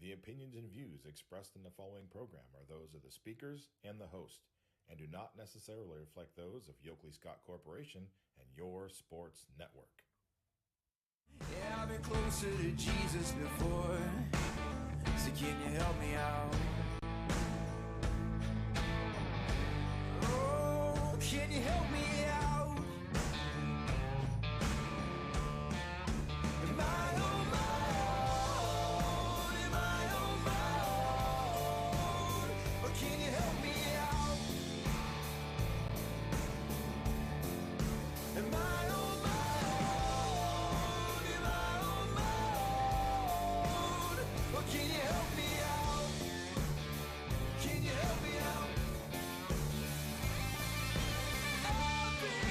The opinions and views expressed in the following program are those of the speakers and the host, and do not necessarily reflect those of Yoakley Scott Corporation and your sports network. Yeah, I've been closer to Jesus before, so can you help me out? Oh, can you help me out? Am I on my own? Am I on my own? Or can you help me out? Am I on my own? Am I on my own? Or can you help me out? Can you help me out? I've been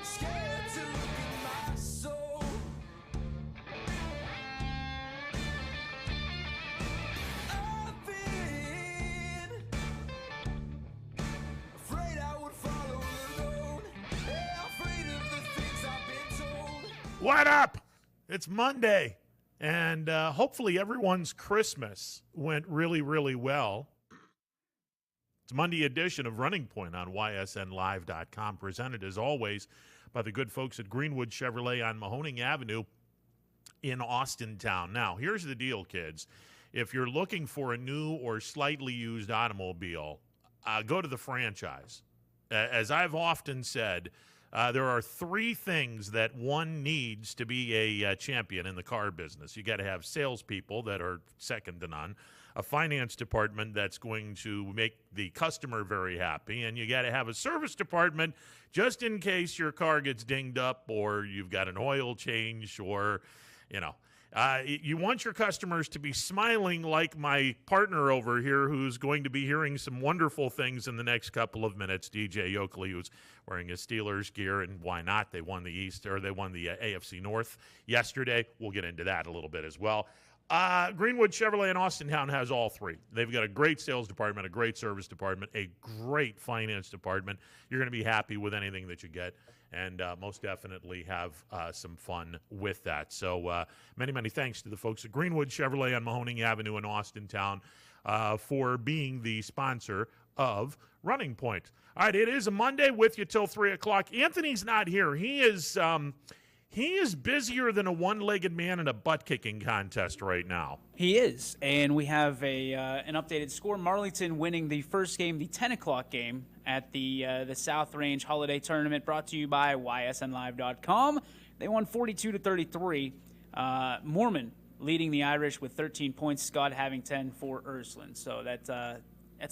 scared to look at my soul. I've been afraid I would follow alone. Yeah, afraid of the things I've been told. What up? It's Monday, and hopefully everyone's Christmas went really, really well. It's Monday edition of Running Point on ysnlive.com, presented as always by the good folks at Greenwood Chevrolet on Mahoning Avenue in Austintown. Now, here's the deal, kids. If you're looking for a new or slightly used automobile, go to the franchise. As I've often said, there are three things that one needs to be a champion in the car business. You got to have salespeople that are second to none, a finance department that's going to make the customer very happy, and you got to have a service department just in case your car gets dinged up or you've got an oil change or, you want your customers to be smiling like my partner over here who's going to be hearing some wonderful things in the next couple of minutes, DJ Yoakley, who's wearing his Steelers gear, and why not? They won the East, or they won the AFC North yesterday. We'll get into that a little bit as well. Greenwood Chevrolet in Austintown has all three. They've got a great sales department, a great service department, a great finance department. You're going to be happy with anything that you get, and most definitely have some fun with that. So many, many thanks to the folks at Greenwood Chevrolet on Mahoning Avenue in Austintown for being the sponsor of Running Point. All right, it is a Monday with you till 3 o'clock. Anthony's not here. He is busier than a one-legged man in a butt-kicking contest right now. He is, and we have an updated score. Marlington winning the first game, the 10 o'clock game at the South Range Holiday Tournament, brought to you by ysnlive.com. They won 42-33. Mormon leading the Irish with 13 points. Scott having 10 for Ursuline. So that's a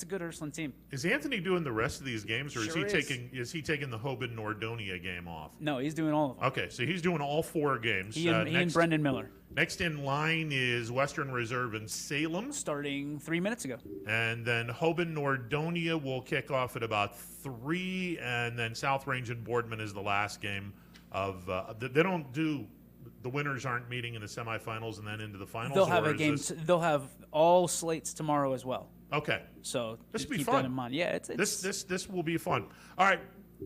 good Ursuline team. Is Anthony doing the rest of these games, or Sure is he taking the Hoban-Nordonia game off? No, he's doing all of them. Okay, so he's doing all four games. He and Brendan Miller. Next in line is Western Reserve in Salem. Starting 3 minutes ago. And then Hoban-Nordonia will kick off at about 3, and then South Range and Boardman is the last game of they don't do – the winners aren't meeting in the semifinals and then into the finals? They'll have a game. They'll have all slates tomorrow as well. Okay. So this will be keep fun. that in mind. Yeah, this will be fun. All right.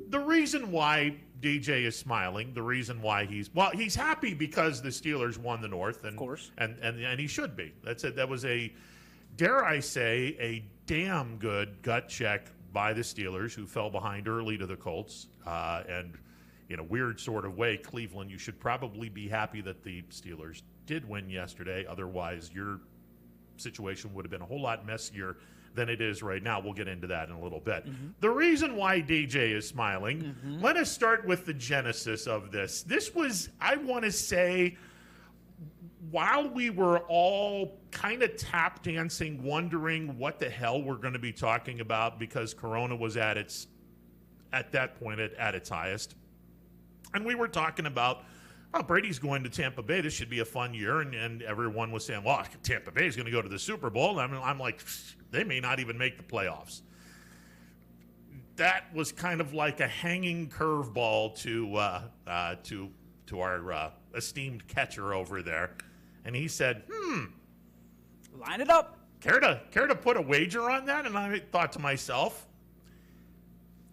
The reason why DJ is smiling, the reason why he's happy because the Steelers won the North, and of course, and he should be. That was a, dare I say, a damn good gut check by the Steelers, who fell behind early to the Colts, and in a weird sort of way, Cleveland, you should probably be happy that the Steelers did win yesterday. Otherwise, your situation would have been a whole lot messier than it is right now. We'll get into that in a little bit. Mm-hmm. The reason why DJ is smiling, let us start with the genesis of this. This was, I want to say, while we were all kind of tap dancing, wondering what the hell we're going to be talking about because Corona was at that point at its highest. And we were talking about, Brady's going to Tampa Bay. This should be a fun year. And everyone was saying, well, Tampa Bay is going to go to the Super Bowl. And I'm like, they may not even make the playoffs. That was kind of like a hanging curveball to our esteemed catcher over there. And he said, line it up. Care to put a wager on that? And I thought to myself,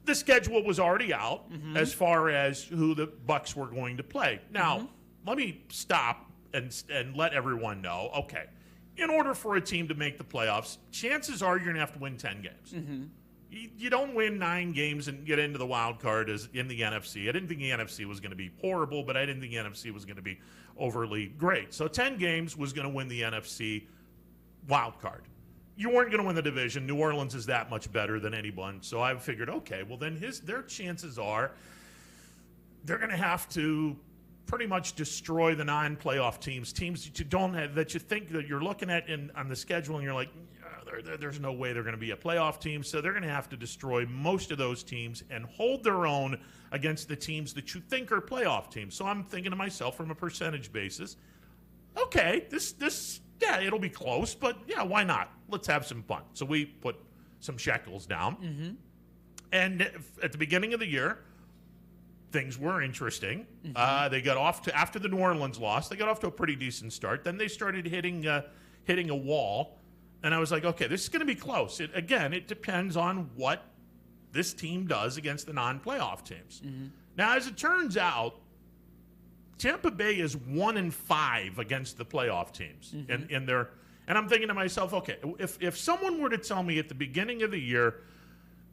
the schedule was already out as far as who the Bucs were going to play. Now, let me stop and let everyone know, okay, in order for a team to make the playoffs, chances are you're going to have to win 10 games. Mm-hmm. You don't win 9 games and get into the wild card as in the NFC. I didn't think the NFC was going to be horrible, but I didn't think the NFC was going to be overly great. So 10 games was going to win the NFC wild card. You weren't going to win the division. New Orleans is that much better than anyone. So I figured, okay, well then their chances are they're going to have to pretty much destroy the non-playoff teams that you don't have, that you think that you're looking at on the schedule, and you're like, there's no way they're going to be a playoff team. So they're going to have to destroy most of those teams and hold their own against the teams that you think are playoff teams. So I'm thinking to myself from a percentage basis, okay, this yeah, it'll be close, but yeah, why not? Let's have some fun. So we put some shekels down. Mm-hmm. And at the beginning of the year, things were interesting. Mm-hmm. They got off to, after the New Orleans loss, they got off to a pretty decent start. Then they started hitting a wall. And I was like, okay, this is going to be close. It depends on what this team does against the non-playoff teams. Mm-hmm. Now, as it turns out, Tampa Bay is 1-5 against the playoff teams. Mm-hmm. And I'm thinking to myself, okay, if someone were to tell me at the beginning of the year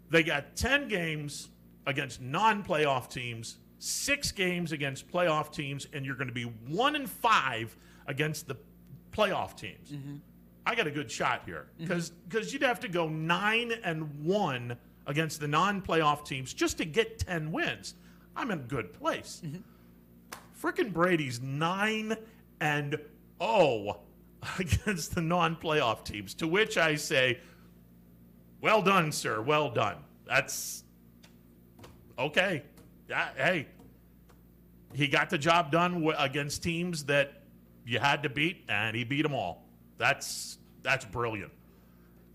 they got 10 games against non-playoff teams, 6 games against playoff teams, and you're going to be 1-5 against the playoff teams. Mm-hmm. I got a good shot here because you'd have to go 9-1 against the non-playoff teams just to get 10 wins. I'm in a good place. Mm-hmm. Frickin' Brady's 9-0 against the non-playoff teams, to which I say, well done, sir, well done. That's okay. Hey, he got the job done against teams that you had to beat, and he beat them all. That's brilliant.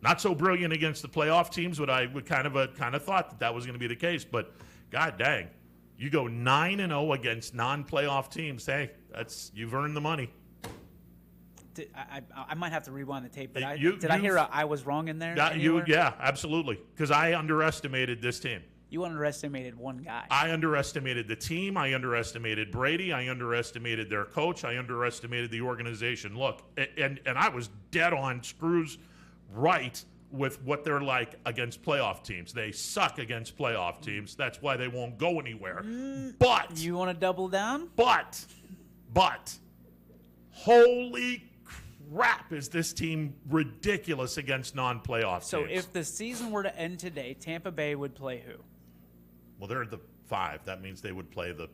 Not so brilliant against the playoff teams, but I would kind of thought that was going to be the case. But god dang, you go 9-0 against non-playoff teams. Hey, you've earned the money. I might have to rewind the tape, but did I hear I was wrong in there? Yeah, absolutely. Because I underestimated this team. You underestimated one guy. I underestimated the team. I underestimated Brady. I underestimated their coach. I underestimated the organization. Look, and I was dead on screws right with what they're like against playoff teams. They suck against playoff teams. That's why they won't go anywhere. But you want to double down? But holy crap, is this team ridiculous against non-playoff teams. So if the season were to end today, Tampa Bay would play who? Well, they're the 5. That means they would play the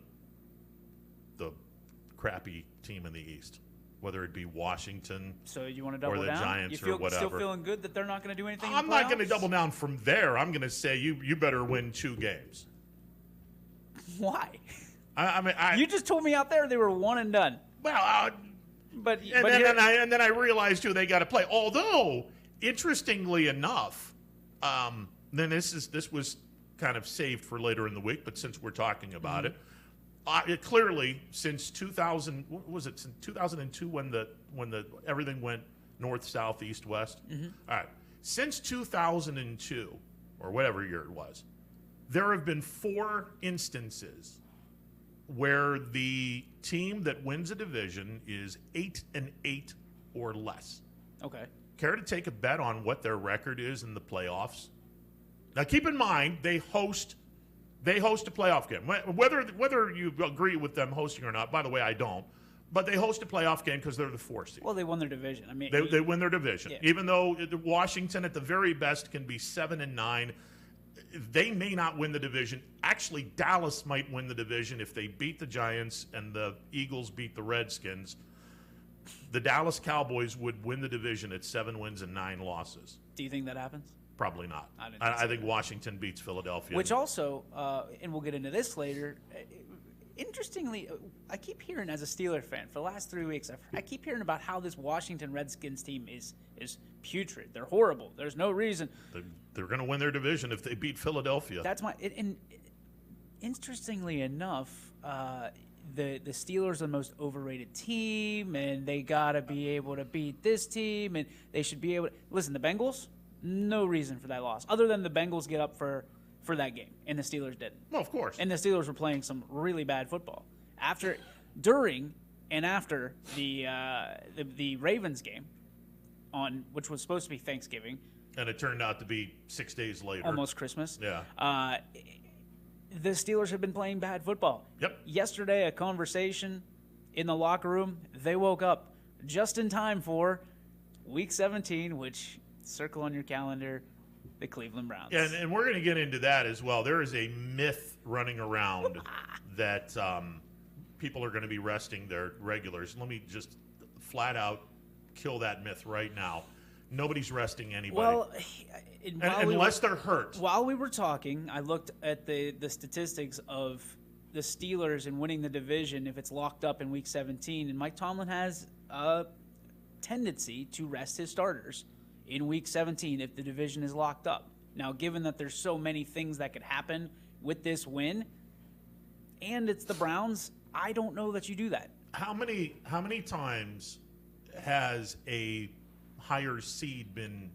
crappy team in the East, whether it be Washington. So you want to double or the down? Giants you or whatever. Still feeling good that they're not going to do anything? I'm not going to double down from there. I'm going to say you better win 2 games. Why? I mean, you just told me out there they were 1 and done. Well, then I realized who they got to play. Although, interestingly enough, then this was kind of saved for later in the week. But since we're talking about it clearly since 2000, what was it? Since 2002 when the everything went north, south, east, west. Mm-hmm. All right, since 2002 or whatever year it was, there have been 4 instances where the team that wins a division is 8-8 or less. Okay. Care to take a bet on what their record is in the playoffs? Now, keep in mind they host a playoff game. Whether you agree with them hosting or not, by the way, I don't. But they host a playoff game because they're the 4 seed. Well, they won their division. I mean, they win their division, yeah. Even though Washington at the very best can be 7-9. They may not win the division. Actually, Dallas might win the division if they beat the Giants and the Eagles beat the Redskins. The Dallas Cowboys would win the division at 7 wins and 9 losses. Do you think that happens? Probably not. I think Washington beats Philadelphia. Which also, and we'll get into this later, interestingly, I keep hearing as a Steeler fan for the last 3 weeks, I keep hearing about how this Washington Redskins team is putrid. They're horrible. There's no reason. They're going to win their division if they beat Philadelphia. That's and interestingly enough, the Steelers are the most overrated team, and they got to be able to beat this team, and they should be able to. Listen, the Bengals, no reason for that loss, other than the Bengals get up for that game, and the Steelers didn't. Well, of course. And the Steelers were playing some really bad football. During and after the Ravens game, which was supposed to be Thanksgiving, and it turned out to be 6 days later, almost Christmas. Yeah. The Steelers have been playing bad football. Yep. Yesterday, a conversation in the locker room. They woke up just in time for Week 17, which circle on your calendar, the Cleveland Browns. And we're going to get into that as well. There is a myth running around that people are going to be resting their regulars. Let me just flat out kill that myth right now. Nobody's resting anybody. Well, unless they're hurt. While we were talking, I looked at the statistics of the Steelers in winning the division if it's locked up in Week 17, and Mike Tomlin has a tendency to rest his starters in Week 17 if the division is locked up. Now, given that there's so many things that could happen with this win, and it's the Browns, I don't know that you do that. How many times has a higher seed been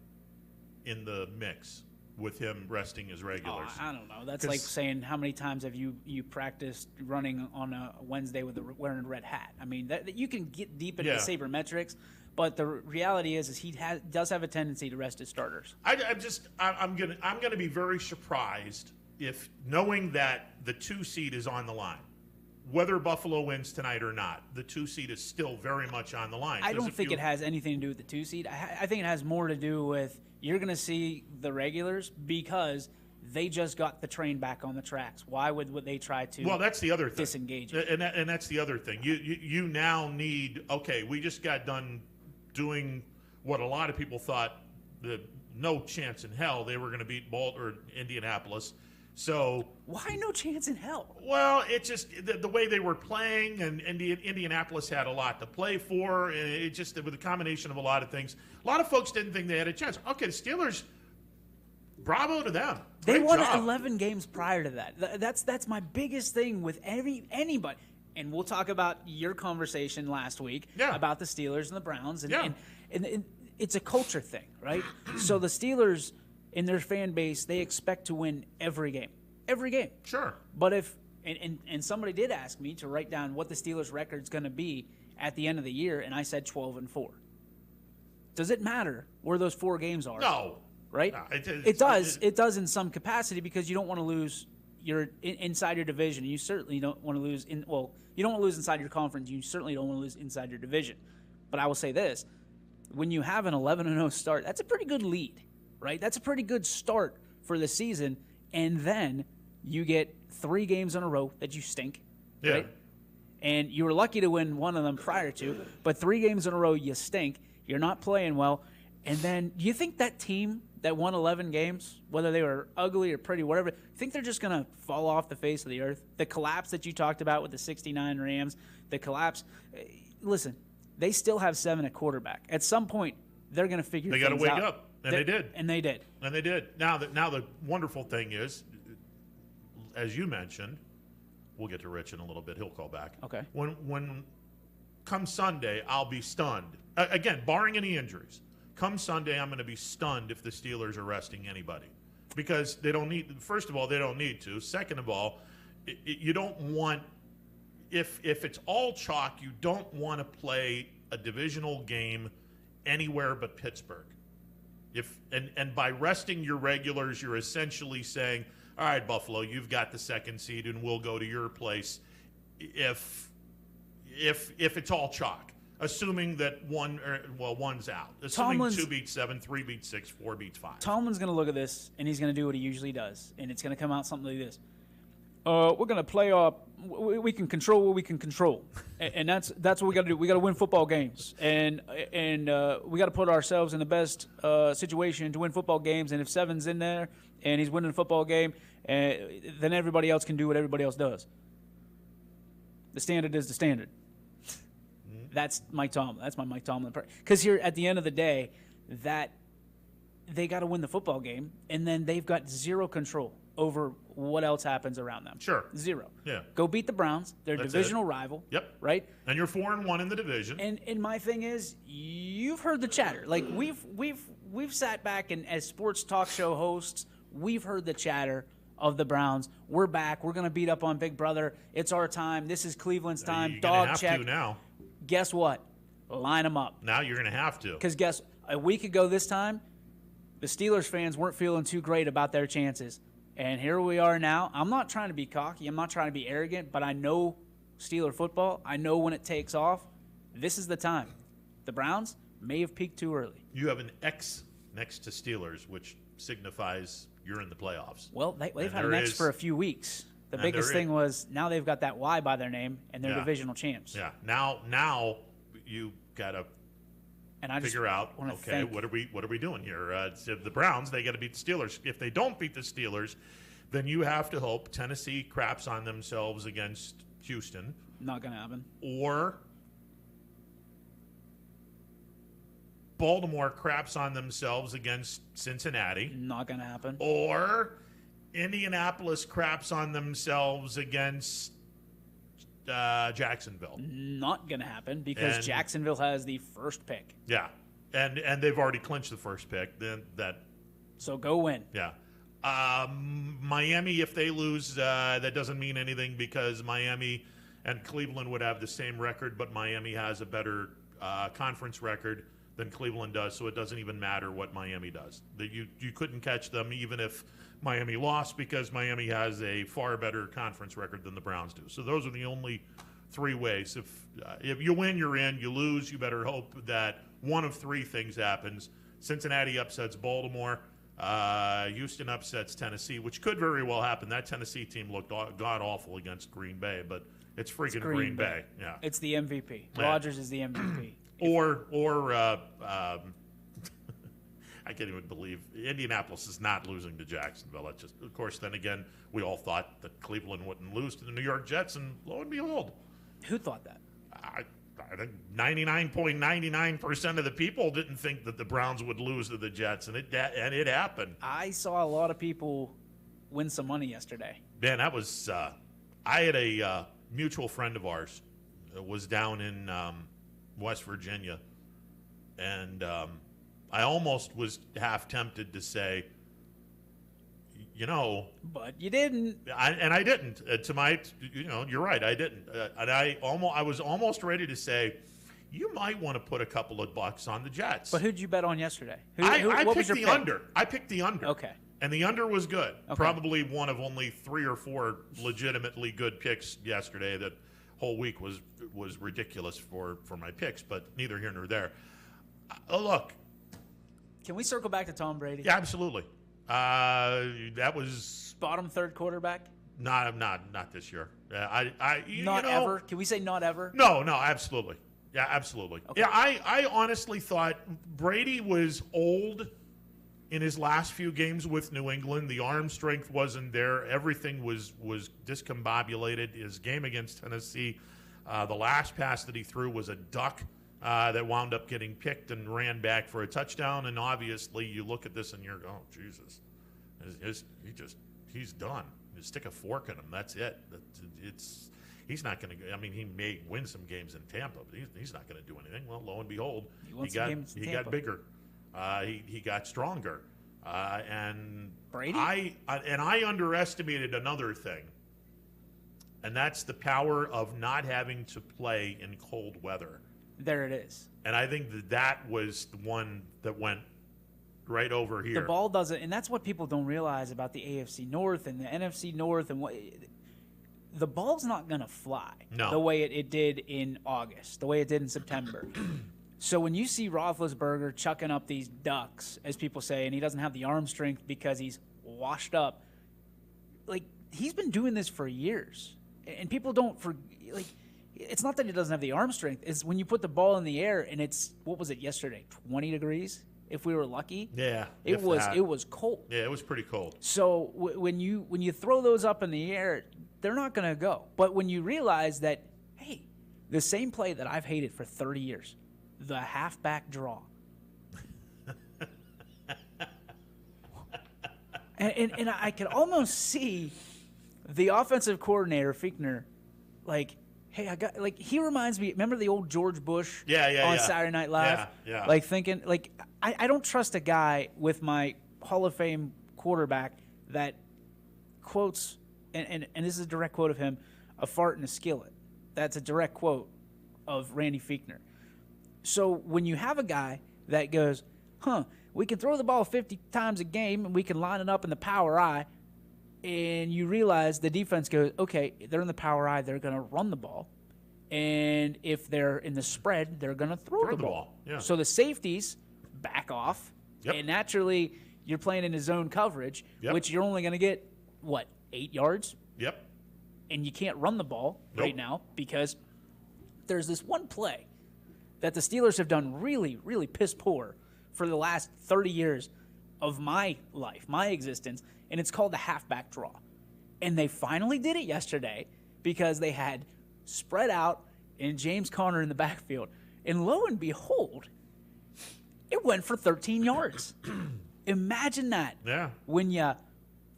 in the mix with him resting his regulars? I don't know. That's like saying how many times have you practiced running on a Wednesday wearing a red hat? I mean, that you can get deep into the sabermetrics, but the reality is he does have a tendency to rest his starters. I'm gonna be very surprised if, knowing that the 2 seed is on the line, whether Buffalo wins tonight or not, the 2 seed is still very much on the line. I don't think it has anything to do with the 2 seed. I think it has more to do with you're going to see the regulars because they just got the train back on the tracks. Why would they try to? Well, that's the other thing. Disengage, and that's the other thing. You now need. Okay, we just got done doing what a lot of people thought no chance in hell they were going to beat Baltimore or Indianapolis. So why no chance in hell? Well, it's just the way they were playing, and Indianapolis had a lot to play for, and it just with a combination of a lot of things. A lot of folks didn't think they had a chance. Okay, the Steelers, bravo to them. They Great won job. 11 games prior to that. That's my biggest thing with anybody. And we'll talk about your conversation last week about the Steelers and the Browns, and it's a culture thing, right? So the Steelers, in their fan base, they expect to win every game. Every game. Sure. But if and somebody did ask me to write down what the Steelers' record's going to be at the end of the year, and I said 12-4. Does it matter where those 4 games are? No. Right? No, it does. It does in some capacity because you don't want to lose inside your division. You certainly don't want to lose you don't want to lose inside your conference. You certainly don't want to lose inside your division. But I will say this. When you have an 11-0 start, that's a pretty good lead. Right? That's a pretty good start for the season, and then you get 3 games in a row that you stink, right? And you were lucky to win one of them prior to, but 3 games in a row you stink. You're not playing well, and then do you think that team that won 11 games, whether they were ugly or pretty, whatever, you think they're just going to fall off the face of the earth? The collapse that you talked about with the 69 Rams, the collapse. Listen, they still have 7 at quarterback. At some point, they're going to figure things out. They got to wake up. And they did. And they did. And they did. Now the wonderful thing is, as you mentioned, we'll get to Rich in a little bit. He'll call back. Okay. When come Sunday, I'll be stunned. Again, barring any injuries. Come Sunday, I'm going to be stunned if the Steelers are resting anybody. Because they don't need, first of all, they don't need to. Second of all, you don't want, if it's all chalk, you don't want to play a divisional game anywhere but Pittsburgh. And by resting your regulars, you're essentially saying, all right, Buffalo, you've got the 2nd seed, and we'll go to your place if it's all chalk, assuming that one's out. Assuming 2 beats 7, 3 beats 6, 4 beats 5. Tomlin's going to look at this, and he's going to do what he usually does, and it's going to come out something like this. We're going to play we can control what we can control, and that's what we got to do. We got to win football games, and we got to put ourselves in the best situation to win football games. And if 7's in there and he's winning a football game, then everybody else can do what everybody else does. The standard is the standard. That's Mike Tomlin. That's my Mike Tomlin. Because here, at the end of the day, that they got to win the football game, and then they've got zero control over what else happens around them. Sure. 0. Yeah. Go beat the Browns. They're a divisional rival. Yep. Right? And you're 4-1 in the division. And my thing is, you've heard the chatter. Like we've sat back and as sports talk show hosts, we've heard the chatter of the Browns. We're back. We're going to beat up on Big Brother. It's our time. This is Cleveland's time. You're Dog gonna have check. to now. Guess what? Line them up. Now you're going to have to. Because a week ago this time, the Steelers fans weren't feeling too great about their chances. And here we are now. I'm not trying to be cocky. I'm not trying to be arrogant, but I know Steeler football. I know when it takes off. This is the time. The Browns may have peaked too early. You have an X next to Steelers, which signifies you're in the playoffs. Well, they've had an X for a few weeks. The biggest thing was now they've got that Y by their name, and they're divisional champs. Yeah. Now you got to figure out, okay, what are we doing here? The Browns, they got to beat the Steelers. If they don't beat the Steelers, then you have to hope Tennessee craps on themselves against Houston. Not going to happen. Or Baltimore craps on themselves against Cincinnati. Not going to happen. Or Indianapolis craps on themselves against Jacksonville. Not going to happen because Jacksonville has the first pick. Yeah, and they've already clinched the first pick. So go win. Yeah. Miami, if they lose, that doesn't mean anything because Miami and Cleveland would have the same record, but Miami has a better conference record than Cleveland does, so it doesn't even matter what Miami does. You couldn't catch them even if Miami lost because Miami has a far better conference record than the Browns do. So those are the only three ways. If you win, you're in. You lose, you better hope that one of three things happens. Cincinnati upsets Baltimore. Houston upsets Tennessee, which could very well happen. That Tennessee team looked god-awful against Green Bay, but it's freaking Green Bay. Yeah, it's the MVP. Rodgers is the MVP. Or I can't even believe Indianapolis is not losing to Jacksonville. That's just, of course, then again, we all thought that Cleveland wouldn't lose to the New York Jets, and lo and behold. Who thought that? I think 99.99% of the people didn't think that the Browns would lose to the Jets, and it happened. I saw a lot of people win some money yesterday. Man, that was I had a mutual friend of ours was down in West Virginia, and I almost was half tempted to say, but you didn't. I didn't. You're right. I didn't. And I was almost ready to say, you might want to put a couple of bucks on the Jets. But who'd you bet on yesterday? I picked the under. I picked the under. Okay. And the under was good. Okay. Probably one of only 3 or 4 legitimately good picks yesterday. That whole week was ridiculous for my picks, but neither here nor there. Look. Can we circle back to Tom Brady? Yeah, absolutely. That was bottom third quarterback. Not this year. Not ever. Can we say not ever? No, absolutely. Yeah, absolutely. Okay. Yeah, I honestly thought Brady was old in his last few games with New England. The arm strength wasn't there. Everything was discombobulated. His game against Tennessee, the last pass that he threw was a duck. That wound up getting picked and ran back for a touchdown. And obviously, you look at this and you're going, oh, Jesus, he's done. You stick a fork in him. That's it. He's not going to. I mean, he may win some games in Tampa, but he's not going to do anything. Well, lo and behold, he got bigger. He got stronger. And Brady. I underestimated another thing, and that's the power of not having to play in cold weather. There it is. And I think that was the one that went right over here. The ball doesn't, and that's what people don't realize about the AFC North and the NFC North, and what the ball's not going to fly the way it did in August, the way it did in September. So when you see Roethlisberger chucking up these ducks, as people say, and he doesn't have the arm strength because he's washed up, like, he's been doing this for years, and people don't it's not that he doesn't have the arm strength. It's when you put the ball in the air and it's, what was it yesterday, 20 degrees, if we were lucky? Yeah. It was cold. Yeah, it was pretty cold. So when you throw those up in the air, they're not going to go. But when you realize that, hey, the same play that I've hated for 30 years, the halfback draw. and I could almost see the offensive coordinator, Fichtner, like, hey, he reminds me, remember the old George Bush on Saturday Night Live? Yeah. Like thinking, like, I don't trust a guy with my Hall of Fame quarterback that quotes, and this is a direct quote of him, a fart in a skillet. That's a direct quote of Randy Fichtner. So when you have a guy that goes, we can throw the ball 50 times a game and we can line it up in the power I, and you realize the defense goes, okay, they're in the power I, they're going to run the ball. And if they're in the spread, they're going to throw the ball. Yeah. So the safeties back off, and naturally you're playing in a zone coverage, which you're only going to get, 8 yards? Yep. And you can't run the ball right now because there's this one play that the Steelers have done really, really piss poor for the last 30 years of my life, my existence, and it's called the halfback draw. And they finally did it yesterday because they had spread out and James Conner in the backfield. And lo and behold, it went for 13 yards. Imagine that. Yeah. When you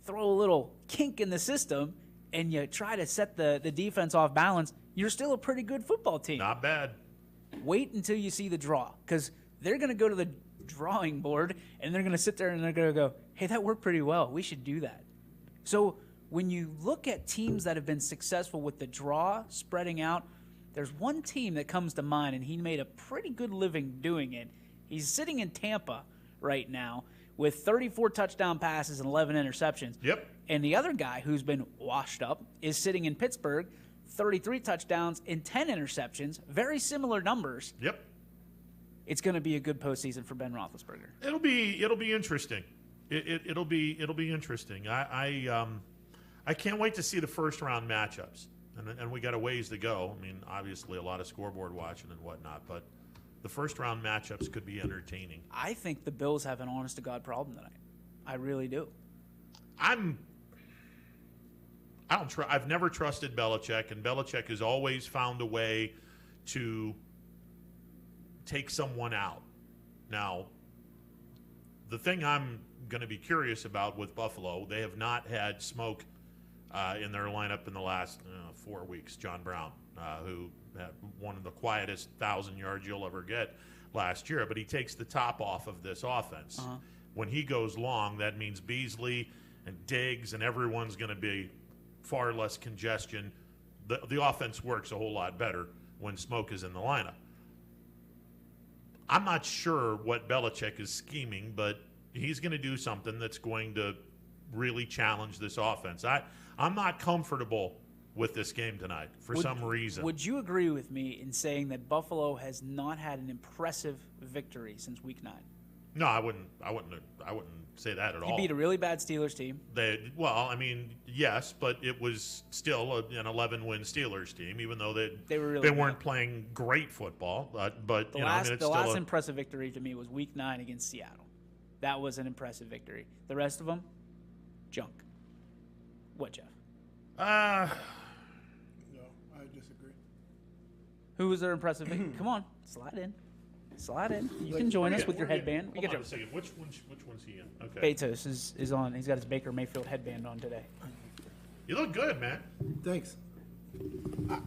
throw a little kink in the system and you try to set the defense off balance, you're still a pretty good football team. Not bad. Wait until you see the draw, because they're going to go to the drawing board and they're going to sit there and they're going to go, hey, that worked pretty well. We should do that. So when you look at teams that have been successful with the draw spreading out, there's one team that comes to mind, and he made a pretty good living doing it. He's sitting in Tampa right now with 34 touchdown passes and 11 interceptions. Yep. And the other guy who's been washed up is sitting in Pittsburgh, 33 touchdowns and 10 interceptions, very similar numbers. Yep. It's going to be a good postseason for Ben Roethlisberger. It'll be interesting. It'll be interesting. I can't wait to see the first round matchups, and we got a ways to go. I mean, obviously a lot of scoreboard watching and whatnot, but the first round matchups could be entertaining. I think the Bills have an honest to God problem tonight. I really do. I've never trusted Belichick, and Belichick has always found a way to take someone out. Now, the thing I'm going to be curious about with Buffalo, they have not had Smoke in their lineup in the last 4 weeks. John Brown, who had one of the quietest 1,000 yards you'll ever get last year, but he takes the top off of this offense. When he goes long, that means Beasley and Diggs and everyone's going to be far less congestion. The offense works a whole lot better when Smoke is in the lineup. I'm not sure what Belichick is scheming, but he's going to do something that's going to really challenge this offense. I'm not comfortable with this game tonight for some reason. Would you agree with me in saying that Buffalo has not had an impressive victory since Week 9? No, I wouldn't say that at all. He beat a really bad Steelers team. Yes, but it was still an 11-win Steelers team, even though they really weren't playing great football. But the last impressive victory to me was Week 9 against Seattle. That was an impressive victory. The rest of them, junk. What, Jeff? No, I disagree. Who was their impressive victory? Come on, slide in. You can join us with your headband. Hold on a second. Which one's he in? Okay. Betos is on. He's got his Baker Mayfield headband on today. You look good, man. Thanks.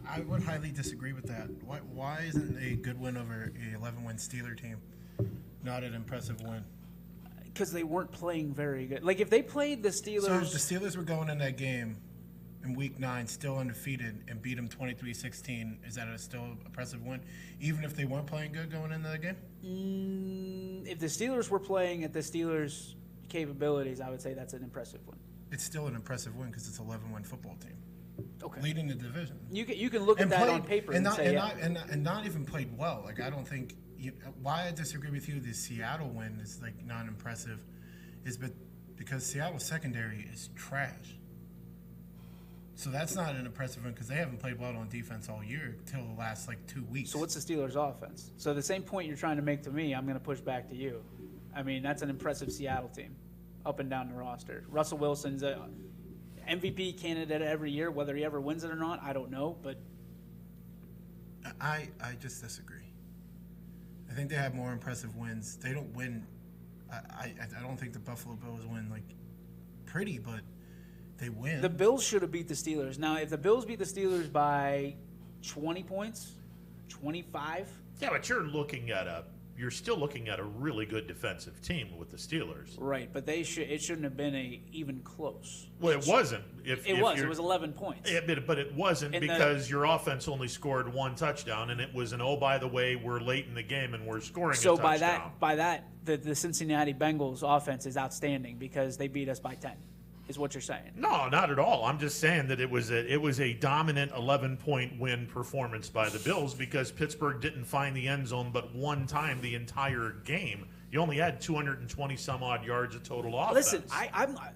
I would highly disagree with that. Why isn't a good win over a 11-win Steeler team not an impressive win? Because they weren't playing very good. Like, if they played the Steelers... So if the Steelers were going in that game in Week 9 still undefeated and beat them 23-16, is that a still impressive win? Even if they weren't playing good going into the game? If the Steelers were playing at the Steelers' capabilities, I would say that's an impressive win. It's still an impressive win because it's an 11-win football team. Okay. Leading the division. You can look at that on paper and say, not even played well. Like, I don't think... why I disagree with you, the Seattle win is, like, not impressive, is because Seattle's secondary is trash. So that's not an impressive one because they haven't played well on defense all year till the last, 2 weeks. So what's the Steelers' offense? So the same point you're trying to make to me, I'm going to push back to you. I mean, that's an impressive Seattle team up and down the roster. Russell Wilson's a MVP candidate every year. Whether he ever wins it or not, I don't know. But I just disagree. I think they have more impressive wins. They don't win. I don't think the Buffalo Bills win, pretty, but they win. The Bills should have beat the Steelers. Now, if the Bills beat the Steelers by 20 points, 25. Yeah, but you're looking at you're still looking at a really good defensive team with the Steelers. Right, but it shouldn't have been even close. Well, it wasn't. It was 11 points. But it wasn't because your offense only scored one touchdown, and it was an, oh, by the way, we're late in the game and we're scoring a touchdown. So by that, the Cincinnati Bengals offense is outstanding because they beat us by 10. Is what you're saying? No, not at all. I'm just saying that it was a dominant 11-point win performance by the Bills because Pittsburgh didn't find the end zone but one time the entire game. You only had 220 some odd yards of total offense. Listen,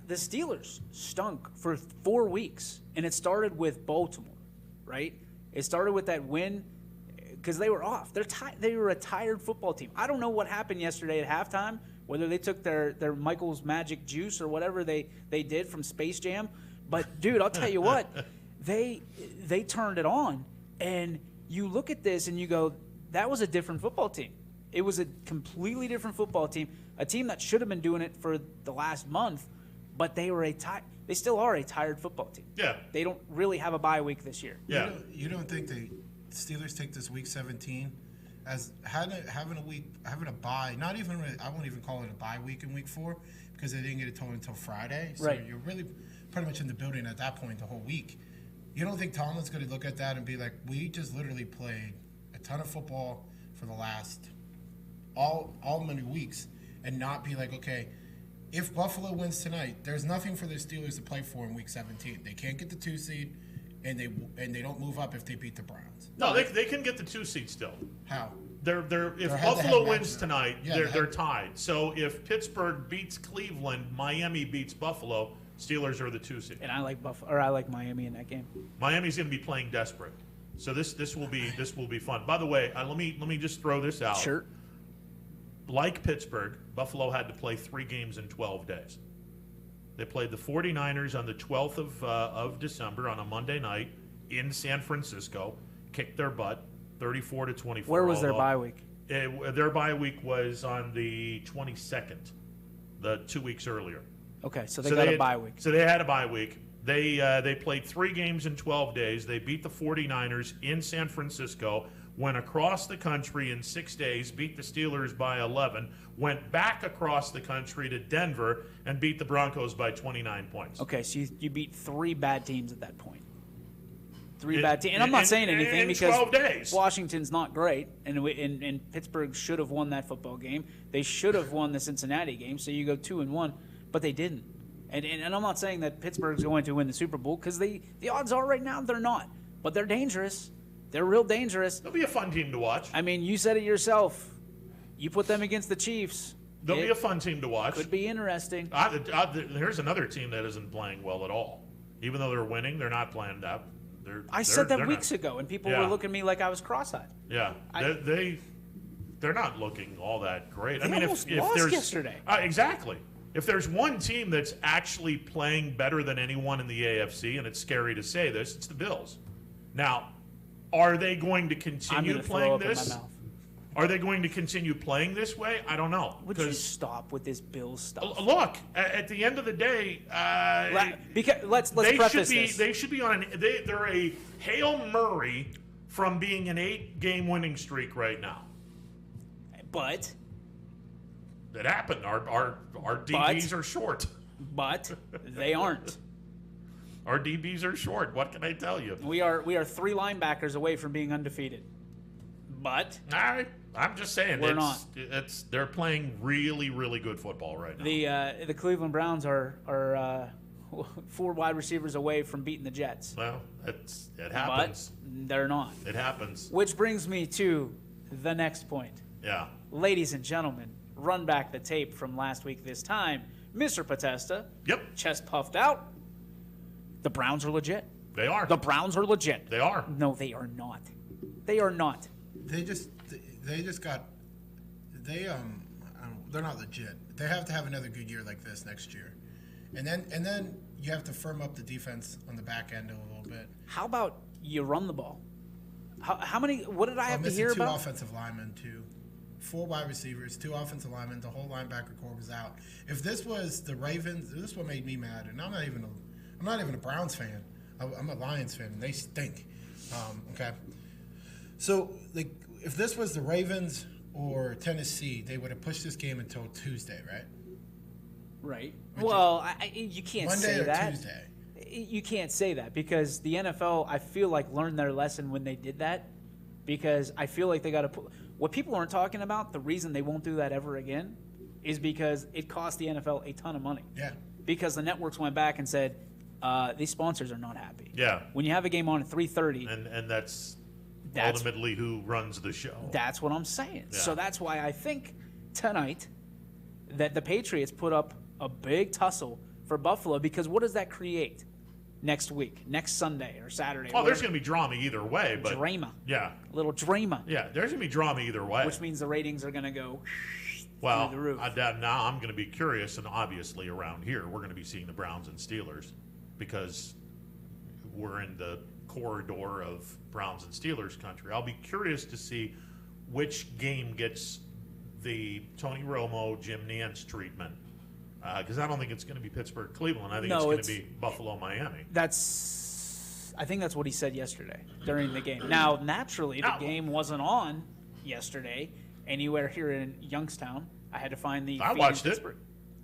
the Steelers stunk for 4 weeks, and it started with Baltimore, right? It started with that win because they were off. They were a tired football team. I don't know what happened yesterday at halftime. Whether they took their Michael's Magic Juice or whatever they did from Space Jam. But, dude, I'll tell you what, they turned it on. And you look at this and you go, that was a different football team. It was a completely different football team, a team that should have been doing it for the last month, but they still are a tired football team. Yeah. They don't really have a bye week this year. Yeah. You don't think the Steelers take this week 17 as having a bye? Not even really, I won't even call it a bye week in week 4 because they didn't get it until Friday. So right. You're really pretty much in the building at that point the whole week. You don't think Tomlin's going to look at that and be like, we just literally played a ton of football for the last all many weeks, and not be like, okay, if Buffalo wins tonight, there's nothing for the Steelers to play for in week 17. They can't get the 2 seed, and they don't move up if they beat the Browns. No, they can get the 2 seed still. How? If Buffalo wins tonight, they're tied. So if Pittsburgh beats Cleveland, Miami beats Buffalo, Steelers are the 2 seed. And I like Miami in that game. Miami's going to be playing desperate. So this will be fun. By the way, let me just throw this out. Sure. Like Pittsburgh, Buffalo had to play 3 games in 12 days. They played the 49ers on the 12th of December on a Monday night in San Francisco, kicked their butt 34-24. Where was their bye week? Their bye week was on the 22nd, the 2 weeks earlier. Okay, so they got a bye week. So they had a bye week. They played 3 games in 12 days. They beat the 49ers in San Francisco, went across the country in 6 days, beat the Steelers by 11, went back across the country to Denver, and beat the Broncos by 29 points. Okay, so you beat 3 bad teams at that point. 3 bad teams. And I'm not saying anything because 12 days. Washington's not great, and Pittsburgh should have won that football game. They should have won the Cincinnati game, so you go 2-1, but they didn't. And I'm not saying that Pittsburgh's going to win the Super Bowl because the odds are right now they're not. But they're dangerous. They're real dangerous. They'll be a fun team to watch. I mean, you said it yourself. You put them against the Chiefs. They'll be a fun team to watch. Could be interesting. Here's another team that isn't playing well at all. Even though they're winning, they're not playing that. I said that weeks ago, and people were looking at me like I was cross-eyed. Yeah, they're not looking all that great. They almost lost yesterday. Exactly. If there's one team that's actually playing better than anyone in the AFC, and it's scary to say this, it's the Bills. Now, are they going to continue playing this? Are they going to continue playing this way? I don't know. Would you stop with this Bills stuff? Look, at the end of the day, let's preface this. They should be on. They're a Hail Murray from being an 8-game winning streak right now. But it happened. Our DBs are short. But they aren't. Our DBs are short. What can I tell you? We are 3 linebackers away from being undefeated. But I'm just saying we're not. They're playing really, really good football right now. The Cleveland Browns are 4 wide receivers away from beating the Jets. Well, it happens. But they're not. It happens. Which brings me to the next point. Yeah. Ladies and gentlemen, run back the tape from last week this time. Mr. Potesta. Yep. Chest puffed out. The Browns are legit. They are. The Browns are legit. They are. No, they are not. They are not. They're not legit. They have to have another good year like this next year. And then you have to firm up the defense on the back end a little bit. How about you run the ball? How many? What did I have to hear about? 2 offensive linemen, 4 wide receivers, 2 offensive linemen. The whole linebacker corps was out. If this was the Ravens, this is what made me mad. And I'm not even a Browns fan. I'm a Lions fan, and they stink. Okay. So, if this was the Ravens or Tennessee, they would have pushed this game until Tuesday, right? Right. Well, you can't Monday say or that. Tuesday. You can't say that because the NFL, I feel like, learned their lesson when they did that. Because I feel like they got to put what people aren't talking about. The reason they won't do that ever again is because it cost the NFL a ton of money. Yeah. Because the networks went back and said these sponsors are not happy. Yeah. When you have a game on at 3:30, And that's ultimately who runs the show. That's what I'm saying. Yeah. So that's why I think tonight that the Patriots put up a big tussle for Buffalo, because what does that create next week, next Sunday or Saturday? Oh, there's going to be drama either way. But drama. Yeah. Little drama. Yeah, there's going to be drama either way. Which means the ratings are going to go well, through the roof. Now I'm going to be curious, and obviously around here we're going to be seeing the Browns and Steelers because we're in the corridor of Browns and Steelers country. I'll be curious to see which game gets the Tony Romo, Jim Nantz treatment. Because I don't think it's going to be Pittsburgh, Cleveland. I think it's going to be Buffalo, Miami. I think that's what he said yesterday during the game. Now, naturally, the game wasn't on yesterday anywhere here in Youngstown. I had to find the. I watched it.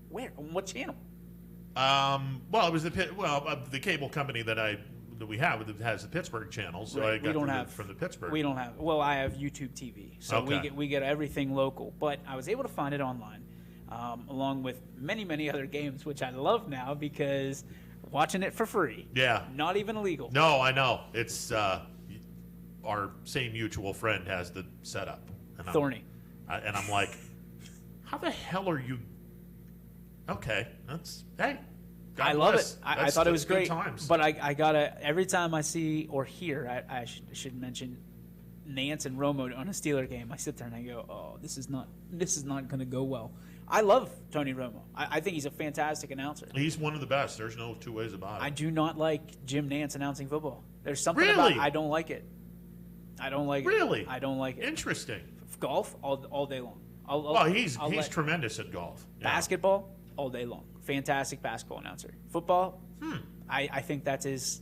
Where? On what channel? Well, it was the cable company that we have that has the Pittsburgh channel. So Right. I got from the Pittsburgh. We don't have. Well, I have YouTube TV, so Okay. we get everything local. But I was able to find it online, along with many other games, which I love now because watching it for free. Yeah. Not even illegal. No, I know. It's our same mutual friend has the setup. And Thorny. I'm like, how the hell are you? Okay, hey. God I love bless. it. I thought it was good great. times. But I gotta, every time I see or hear, I should mention Nance and Romo on a Steeler game, I sit there and I go, oh, this is not going to go well. I love Tony Romo. I think he's a fantastic announcer. He's one of the best. There's no two ways about it. I do not like Jim Nance announcing football. There's something Really? about I don't like it. I don't like Really? it. I don't like it. Interesting. Golf all day long. Well, he's tremendous at golf. Yeah. Basketball all day long. Fantastic basketball announcer. Football. I think that's his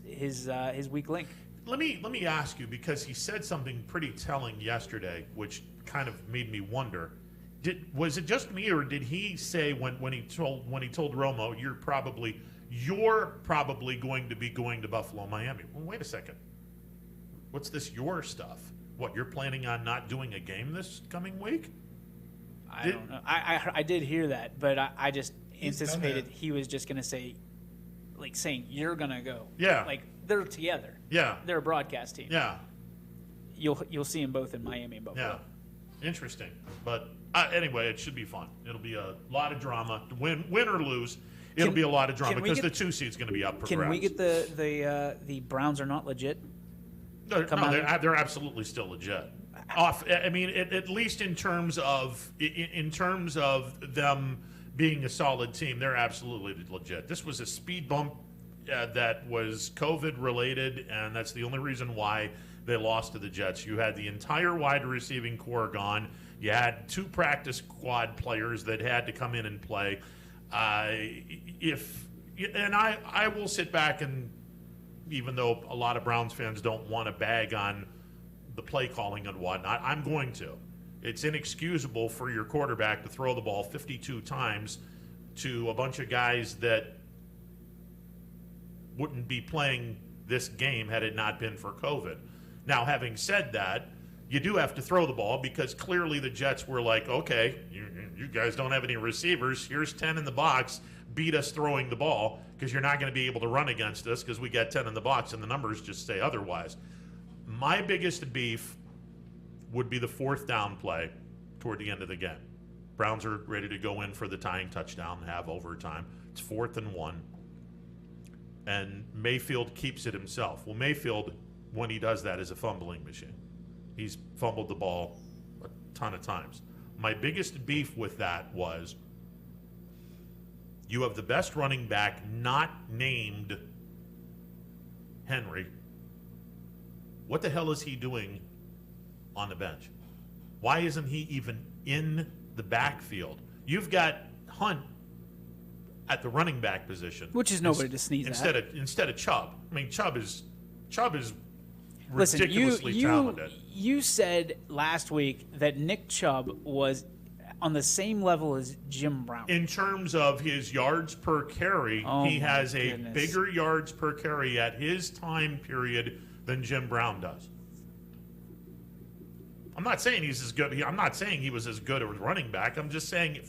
weak link. Let me ask you, because he said something pretty telling yesterday, which kind of made me wonder. Was it just me, or did he say when he told Romo you're probably going to be going to Buffalo, Miami? Well, wait a second. What's this your stuff? What, you're planning on not doing a game this coming week? I don't know. I did hear that, but I just He's done anticipated that. he was just going to say, like saying, you're going to go. Yeah. Like, they're together. Yeah. They're a broadcast team. Yeah. You'll see them both in Miami and Buffalo. Yeah. Interesting. But anyway, it should be fun. It'll be a lot of drama. Win or lose, it'll be a lot of drama because the 2 seed's going to be up for grabs. Can we get the Browns are not legit? No, they're absolutely still legit. I mean, at least in terms of them being a solid team, they're absolutely legit. This was a speed bump that was COVID related, and that's the only reason why they lost to the Jets. You had the entire wide receiving core gone. You had 2 practice squad players that had to come in and play. I will sit back and, even though a lot of Browns fans don't want to bag on the play calling and whatnot, I'm going to. It's inexcusable for your quarterback to throw the ball 52 times to a bunch of guys that wouldn't be playing this game had it not been for COVID. Now, having said that, you do have to throw the ball because clearly the Jets were like, okay, you guys don't have any receivers. Here's 10 in the box. Beat us throwing the ball because you're not going to be able to run against us because we got 10 in the box and the numbers just say otherwise. My biggest beef would be the 4th down play toward the end of the game. Browns are ready to go in for the tying touchdown and have overtime. It's 4th and 1. And Mayfield keeps it himself. Well, Mayfield, when he does that, is a fumbling machine. He's fumbled the ball a ton of times. My biggest beef with that was you have the best running back not named Henry. What the hell is he doing on the bench? Why isn't he even in the backfield? You've got Hunt at the running back position, Which is nobody to sneeze at. Instead of Chubb. I mean, Chubb is Listen, ridiculously talented. you said last week that Nick Chubb was on the same level as Jim Brown. In terms of his yards per carry, he has a bigger yards per carry at his time period than Jim Brown does. I'm not saying he's as good. I'm not saying he was as good a running back. I'm just saying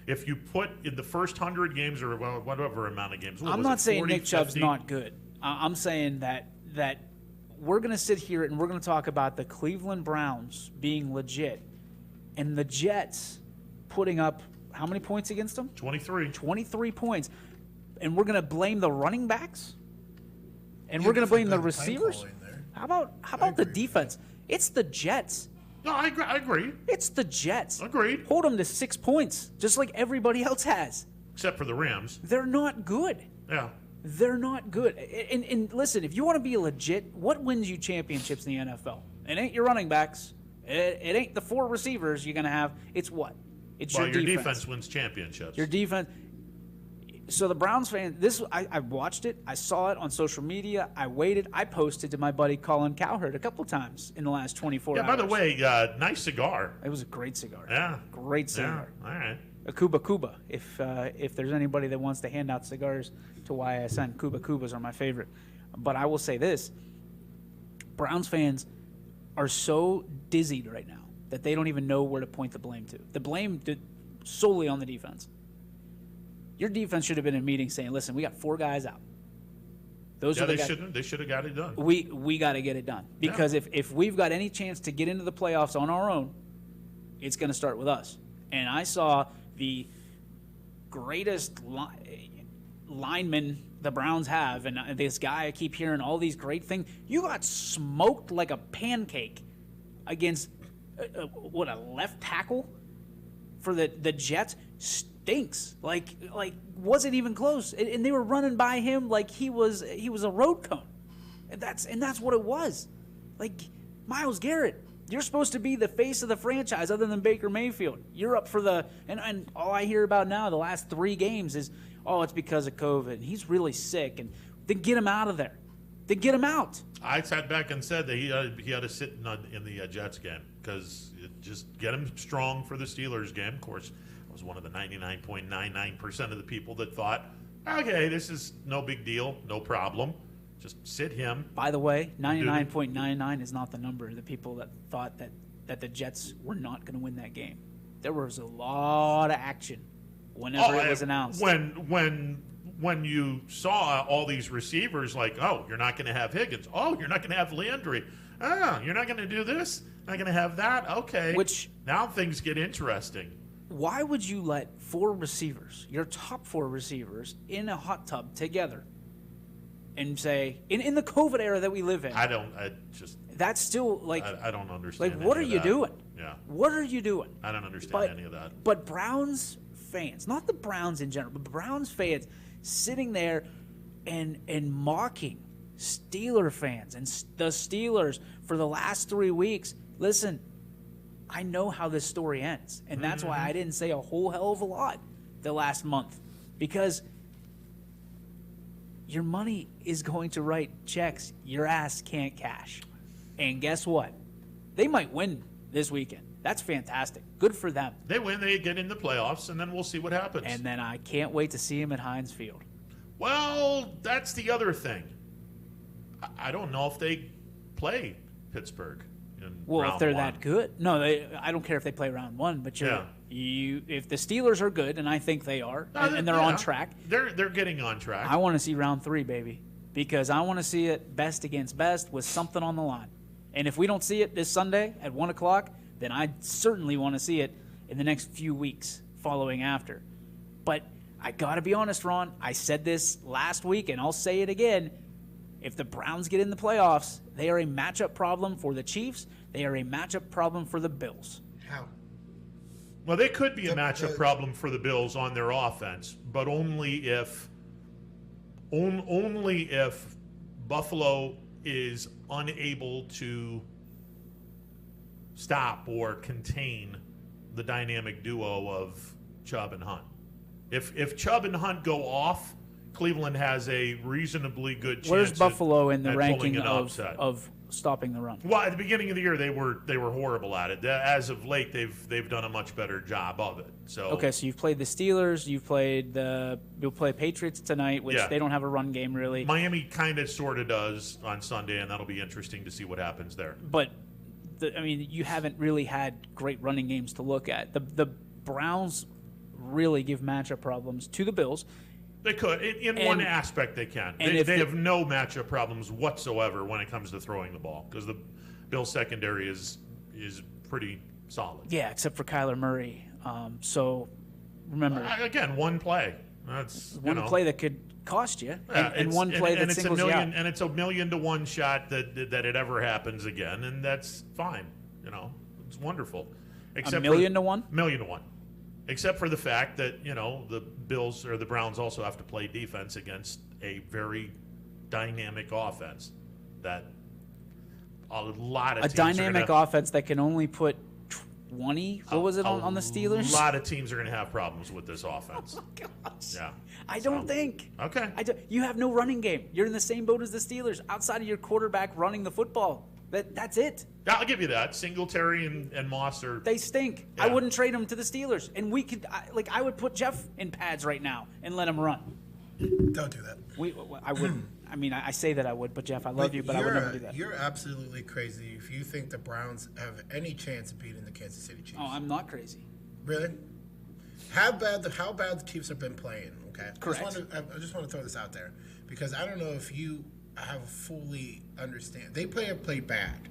if you put in the first 100 games or whatever amount of games. I'm not saying Nick Chubb's not good. I'm saying that we're going to sit here and we're going to talk about the Cleveland Browns being legit and the Jets putting up how many points against them? 23. 23 points. And we're going to blame the running backs? And we're going to blame the receivers? How about the defense? It's the Jets. No, I agree. It's the Jets. Agreed. Hold them to 6 points, just like everybody else has. Except for the Rams. They're not good. Yeah. They're not good. And listen, if you want to be legit, what wins you championships in the NFL? It ain't your running backs. It ain't the 4 receivers you're going to have. It's what? It's your defense wins championships. Your defense. So the Browns fan, I watched it. I saw it on social media. I waited. I posted to my buddy Colin Cowherd a couple times in the last 24 hours. Yeah, by the way, nice cigar. It was a great cigar. Yeah. Great cigar. Yeah. All right. A Cuba Cuba. If there's anybody that wants to hand out cigars to YSN, Cuba Cubas are my favorite. But I will say this. Browns fans are so dizzied right now that they don't even know where to point the blame to. The blame solely on the defense. Your defense should have been in a meeting saying, listen, we got 4 guys out. Those are the guys. They should have got it done. We got to get it done. Because if we've got any chance to get into the playoffs on our own, it's going to start with us. And I saw the greatest lineman the Browns have, and this guy, I keep hearing all these great things. You got smoked like a pancake against, a left tackle for the Jets? Stinks. Like wasn't even close, and they were running by him like he was a road cone, and that's what it was. Like, Myles Garrett, you're supposed to be the face of the franchise other than Baker Mayfield. You're up for and all I hear about now the last 3 games is, oh, it's because of COVID. He's really sick, and then get him out of there. Then get him out. I sat back and said that he had to sit in the Jets game because just get him strong for the Steelers game. Of course, I was one of the 99.99% of the people that thought, okay, this is no big deal, no problem. Just sit him. By the way, 99.99 is not the number. The people that thought that the Jets were not going to win that game. There was a lot of action whenever it was announced. When you saw all these receivers, like, oh, you're not going to have Higgins. Oh, you're not going to have Landry. Oh, you're not going to do this. Not going to have that. Okay. Which now things get interesting. Why would you let 4 receivers, your top 4 receivers, in a hot tub together, and say in the COVID era that we live in? That's still like I don't understand. Like, what are you doing? Yeah. What are you doing? I don't understand any of that. But Browns fans, not the Browns in general, but Browns fans sitting there and mocking Steeler fans and the Steelers for the last 3 weeks. Listen, I know how this story ends, and that's why I didn't say a whole hell of a lot the last month, because your money is going to write checks your ass can't cash. And guess what? They might win this weekend. That's fantastic. Good for them. They win, they get in the playoffs, and then we'll see what happens. And then I can't wait to see him at Heinz Field. Well, that's the other thing. I don't know if they play Pittsburgh in round if they're 1. that good. No, I don't care if they play round 1, but if the Steelers are good, and I think they are, and they're on track. They're getting on track. I want to see round 3, baby, because I want to see it best against best with something on the line. And if we don't see it this Sunday at 1 o'clock, then I certainly want to see it in the next few weeks following after. But I got to be honest, Ron. I said this last week, and I'll say it again. If the Browns get in the playoffs, they are a matchup problem for the Chiefs. They are a matchup problem for the Bills. How? Well, they could be a matchup problem for the Bills on their offense, but only if Buffalo is unable to stop or contain the dynamic duo of Chubb and Hunt. If Chubb and Hunt go off, Cleveland has a reasonably good chance. Where's Buffalo in the ranking of stopping the run. Well, at the beginning of the year, they were horrible at it. As of late, they've done a much better job of it. So Okay, so you've played the Steelers, you'll play Patriots tonight, which Yeah. they don't have a run game really. Miami kind of sort of does on Sunday, and that'll be interesting to see what happens there. But you haven't really had great running games to look at. The Browns really give matchup problems to the Bills. They could. In one aspect, they can. They have no matchup problems whatsoever when it comes to throwing the ball because the Bills secondary is pretty solid. Yeah, except for Kyler Murray. So remember, Again, one play. That's one play that could cost you, and one play that singles you out. And it's a 1,000,000 to 1 shot that it ever happens again, and that's fine. It's wonderful. Except 1,000,000 to 1? 1,000,000 to 1. Except for the fact that, the Bills or the Browns also have to play defense against a very dynamic offense that a lot of teams dynamic offense that can only put 20. What was it on the Steelers? A lot of teams are going to have problems with this offense. Oh my gosh. Yeah. I don't think. Okay. You have no running game. You're in the same boat as the Steelers. Outside of your quarterback running the football, that's it. Yeah, I'll give you that. Singletary and Moss are. They stink. Yeah. I wouldn't trade them to the Steelers, and I would put Jeff in pads right now and let him run. Don't do that. I wouldn't. I say that I would, but Jeff, I love you, but I would never do that. You're absolutely crazy if you think the Browns have any chance of beating the Kansas City Chiefs. Oh, I'm not crazy. Really? How bad the Chiefs have been playing? Okay. Correct. I just want to throw this out there because I don't know if you have fully understand. They played bad.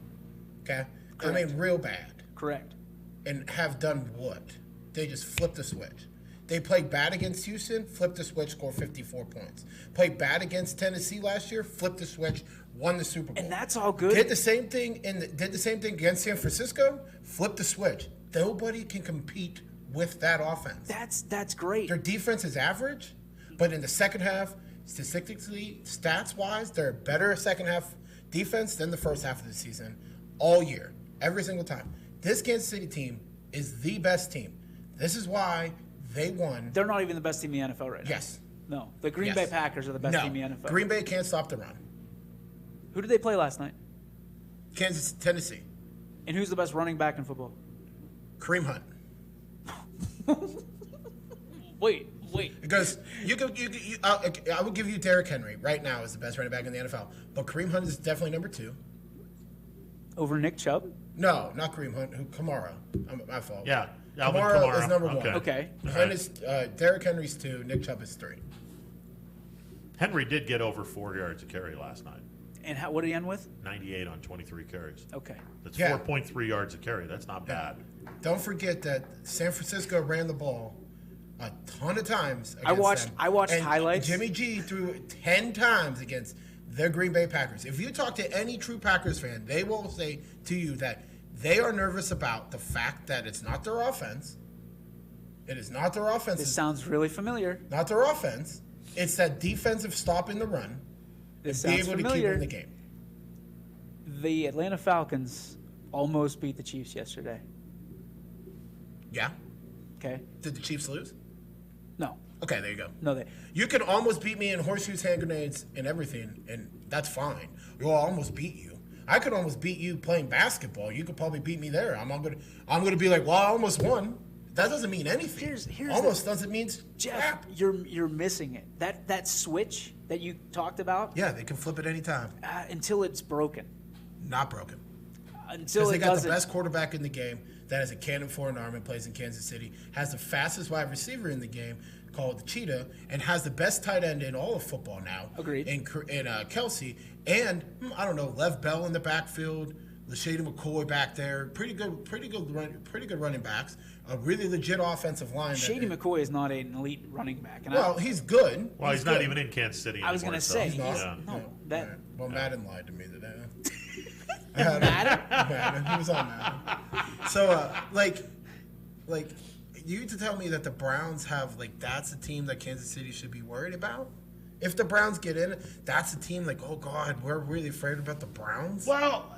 Okay. Correct. I mean, real bad. Correct. And have done what? They just flipped the switch. They played bad against Houston, flipped the switch, scored 54 points. Played bad against Tennessee last year, flipped the switch, won the Super Bowl. And that's all good. Did the same thing against San Francisco, flipped the switch. Nobody can compete with that offense. That's great. Their defense is average, but in the second half, statistically, stats-wise, they're a better second half defense than the first half of the season all year, every single time. This Kansas City team is the best team. This is why they won. They're not even the best team in the NFL right now. Yes. No. The Green Bay Packers are the best team in the NFL. Green Bay can't stop the run. Who did they play last night? Tennessee. And who's the best running back in football? Kareem Hunt. Wait. Because I would give you Derrick Henry right now as the best running back in the NFL, but Kareem Hunt is definitely number 2. Over Nick Chubb? No, not Kareem Hunt. Kamara. My fault. Yeah. Alvin Kamara is number 1. Okay. Derrick Henry's 2. Nick Chubb is 3. Henry did get over 4 yards a carry last night. And what did he end with? 98 on 23 carries. Okay. That's 4.3 yards a carry. That's not bad. Don't forget that San Francisco ran the ball a ton of times against them. I watched and highlights. Jimmy G threw 10 times against the Green Bay Packers. If you talk to any true Packers fan, they will say to you that they are nervous about the fact that it's not their offense. It is not their offense. This sounds really familiar. Not their offense. It's that defensive stopping the run. This and be sounds able familiar. to keep them in the game. The Atlanta Falcons almost beat the Chiefs yesterday. Yeah. Okay. Did the Chiefs lose? No. Okay, there you go. No, You can almost beat me in horseshoes, hand grenades, and everything, and that's fine. You'll almost beat you. I could almost beat you playing basketball. You could probably beat me there. I'm gonna be like, well, I almost won. That doesn't mean anything. Here's almost doesn't mean Jeff, crap. you're missing it. That switch that you talked about. Yeah, they can flip it anytime. Until it's broken. Not broken. Until Because they it got doesn't. the best quarterback in the game that has a cannon for an arm and plays in Kansas City, has the fastest wide receiver in the game called the Cheetah, and has the best tight end in all of football now. Agreed. In Kelsey, and I don't know, Lev Bell in the backfield, Lashady McCoy back there, pretty good running backs, a really legit offensive line. Shady McCoy is not an elite running back. And Well, he's good. Well, he's not even in Kansas City anymore. I was going to say, He's not? no, Yeah. Well, Madden lied to me today. Madden? Madden. He was on Madden. So, like, you to tell me that the Browns have, that's a team that Kansas City should be worried about? If the Browns get in, that's a team oh, God, we're really afraid about the Browns? Well,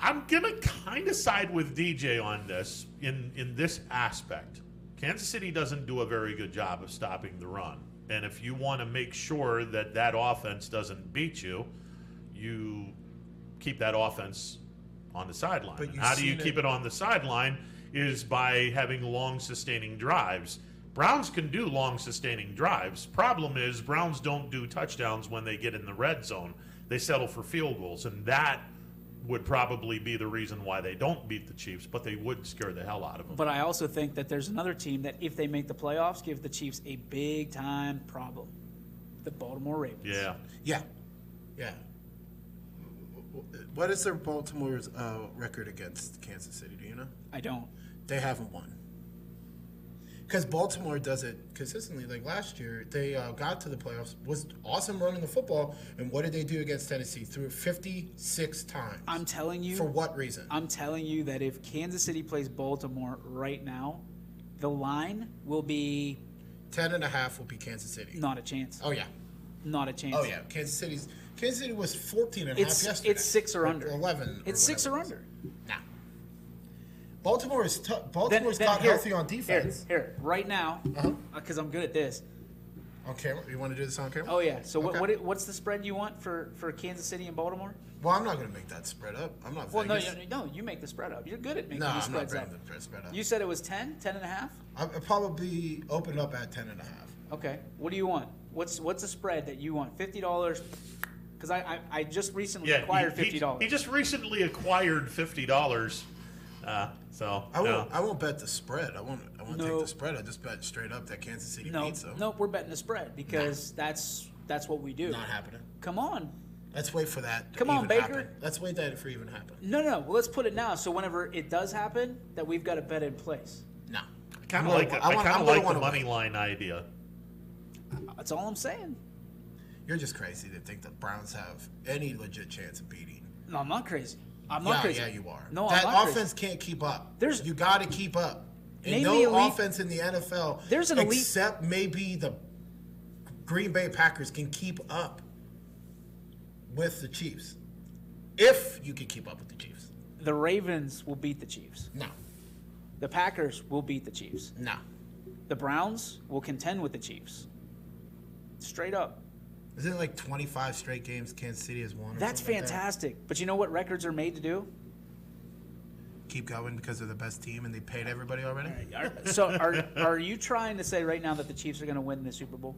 I'm going to kind of side with DJ on this in this aspect. Kansas City doesn't do a very good job of stopping the run. And if you want to make sure that offense doesn't beat you, you keep that offense on the sideline. But And you've how do you seen keep it on the sideline is by having long, sustaining drives. Browns can do long, sustaining drives. Problem is, Browns don't do touchdowns when they get in the red zone. They settle for field goals, and that would probably be the reason why they don't beat the Chiefs, but they would scare the hell out of them. But I also think that there's another team that, if they make the playoffs, give the Chiefs a big-time problem. The Baltimore Ravens. Yeah. Yeah. Yeah. What is their Baltimore's record against Kansas City? Do you know? I don't. They haven't won. Because Baltimore does it consistently. Like last year, they got to the playoffs, was awesome running the football, and what did they do against Tennessee? Threw it 56 times. I'm telling you. For what reason? I'm telling you that if Kansas City plays Baltimore right now, the line will be 10.5 will be Kansas City. not a chance. Oh, yeah. Not a chance. Oh, yeah. Kansas City was 14.5 yesterday. It's 6 or under. 11. It's 6 or under. Nah. Baltimore's Then got here, healthy on defense. Here, right now, Uh-huh. because I'm good at this. On camera? You want to do this on camera? Oh yeah. So Okay. what's the spread you want for Kansas City and Baltimore? Well, I'm not going to make that spread up. I'm not Well, Vegas. no, you make the spread up. You're good at making No, the I'm not spreads up. bringing the spread up. You said it was 10, 10.5? I'll probably open it up at 10.5. Okay. What do you want? What's a spread that you want? $50? Because I just recently acquired $50. He just recently acquired $50. So I won't bet the spread. I won't No. take the spread. I just bet straight up that Kansas City beats them. No, we're betting the spread because that's what we do. Not happening. Come on. Let's wait for that. To Come on, even Baker. happen. Let's wait that for even happen. No. Well, let's put it now. So whenever it does happen, that we've got a bet in place. No. I kind of like the money line idea. That's all I'm saying. You're just crazy to think the Browns have any legit chance of beating. No, I'm not crazy. I'm not crazy. Yeah, you are. No, that I'm not offense crazy. can't keep up. There's- you got to keep up. And Name no the elite- offense in the NFL, There's an elite- except maybe the Green Bay Packers, can keep up with the Chiefs. If you can keep up with the Chiefs. The Ravens will beat the Chiefs. No. The Packers will beat the Chiefs. No. The Browns will contend with the Chiefs. Straight up. Isn't it like 25 straight games Kansas City has won? Or That's something like that? fantastic. But you know what records are made to do? Keep going because they're the best team and they paid everybody already? So are you trying to say right now that the Chiefs are going to win the Super Bowl?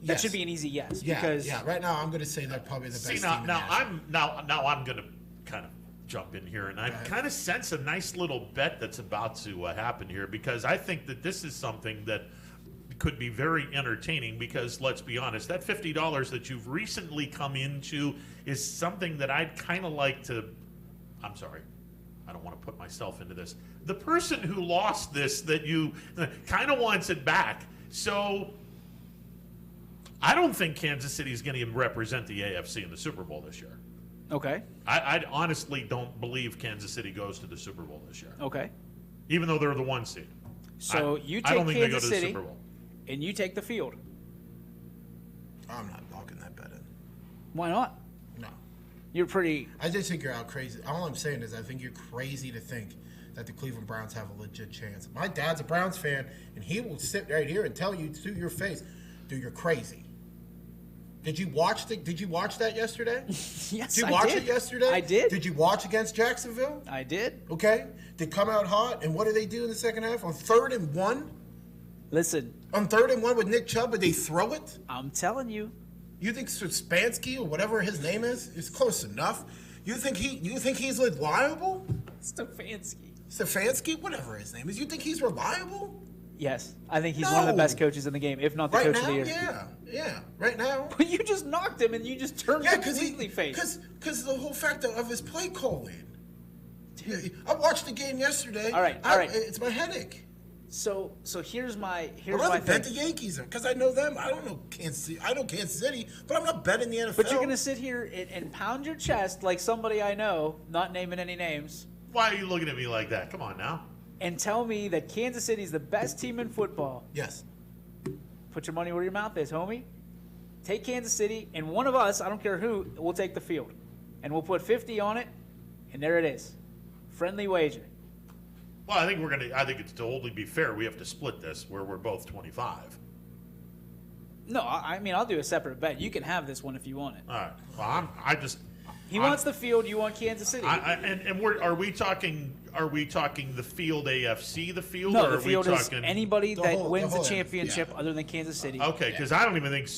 That Yes. should be an easy yes. Yeah, because yeah. Right now, I'm going to say they're probably the best See team. now, in now the I'm going to kind of jump in here, and I kind of sense a nice little bet that's about to happen here because I think that this is something that could be very entertaining because let's be honest, that $50 that you've recently come into is something that I'd kind of like to. I'm sorry, I don't want to put myself into this. The person who lost this that you kind of wants it back, so. I don't think Kansas City is going to represent the AFC in the Super Bowl this year. Okay. I honestly don't believe Kansas City goes to the Super Bowl this year, Okay. even though they're the 1 seed. So you I take don't think they go Kansas to the City Super Bowl. and you take the field. I'm not locking that bet in. Why not? No. You're pretty. I just think you're out crazy. All I'm saying is I think you're crazy to think that the Cleveland Browns have a legit chance. My dad's a Browns fan, and he will sit right here and tell you to your face, dude, you're crazy. Did you watch that yesterday? Yes, Did you I watch did. it yesterday? I did. Did you watch against Jacksonville? I did. Okay. They come out hot, and what do they do in the second half? On 3rd and 1? Listen, On 3rd and 1 with Nick Chubb, but they throw it? I'm telling you. You think Spansky or whatever his name is close enough? You think he's reliable? Stefanski. Stefanski, whatever his name is. You think he's reliable? Yes, I think he's one of the No. best coaches in the game, if not the Right coach now, of the year. yeah, right now. But you just knocked him and you just turned Yeah, because completely face. the whole fact of his play calling. Dude. I watched the game yesterday. All right. It's my headache. So here's my I'd rather bet the thing. Yankees because I know them. I don't know Kansas City. I know Kansas City, but I'm not betting the NFL. But you're gonna sit here and pound your chest like somebody I know, not naming any names, Why are you looking at me like that? Come on now. and tell me that Kansas City is the best team in football. Yes. Put your money where your mouth is, homie. Take Kansas City, and one of us, I don't care who, will take the field. And we'll put 50 on it, and there it is. Friendly wager. Well, I think it's to totally be fair. We have to split this where we're both 25. No, I mean, I'll do a separate bet. You can have this one if you want it. All right. Well, He wants the field. You want Kansas City. Are we talking the field AFC, the field? No, or the are field we is talking anybody that wins the whole championship yeah. other than Kansas City. Okay, because I don't even think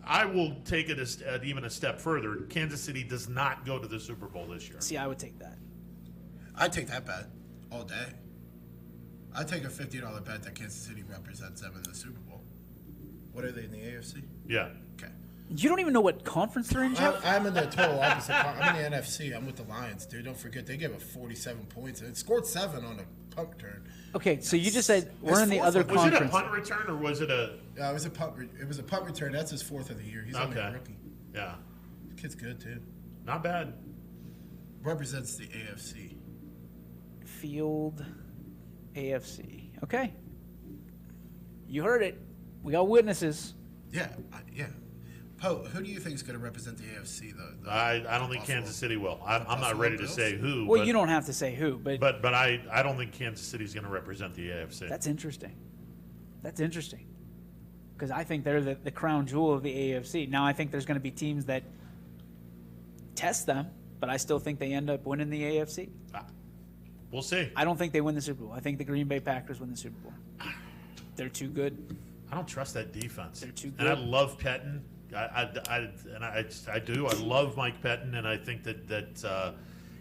I will take it even a step further. Kansas City does not go to the Super Bowl this year. See, I would take that. I'd take that bet all day. I'd take a $50 bet that Kansas City represents them in the Super Bowl. What are they in the AFC? Yeah. Okay. You don't even know what conference they're in, Jeff? I'm in the total opposite. I'm in the NFC. I'm with the Lions, dude. Don't forget, they gave up 47 points and it scored 7 on a punt return. Okay, so you just said we're in the fourth other one. Was it a conference. punt return or was it a? It was a punt. It was a punt return. That's his 4th of the year. He's only a rookie. Yeah. The kid's good too. Not bad. Represents the AFC. Field AFC. Okay. You heard it. We got witnesses. Yeah, yeah. Poe, who do you think is going to represent the AFC? I don't think Buffalo. Kansas City will. I'm not Buffalo ready to Bills? say who. Well, but, you don't have to say who, but I don't think Kansas City's going to represent the AFC. that's interesting. That's interesting. Because I think they're the crown jewel of the AFC. Now, I think there's going to be teams that test them, but I still think they end up winning the AFC. We'll see. I don't think they win the Super Bowl. I think the Green Bay Packers win the Super Bowl. They're too good. I don't trust that defense. They're too And I good. love Pettin. I do. I love Mike Pettin, and I think that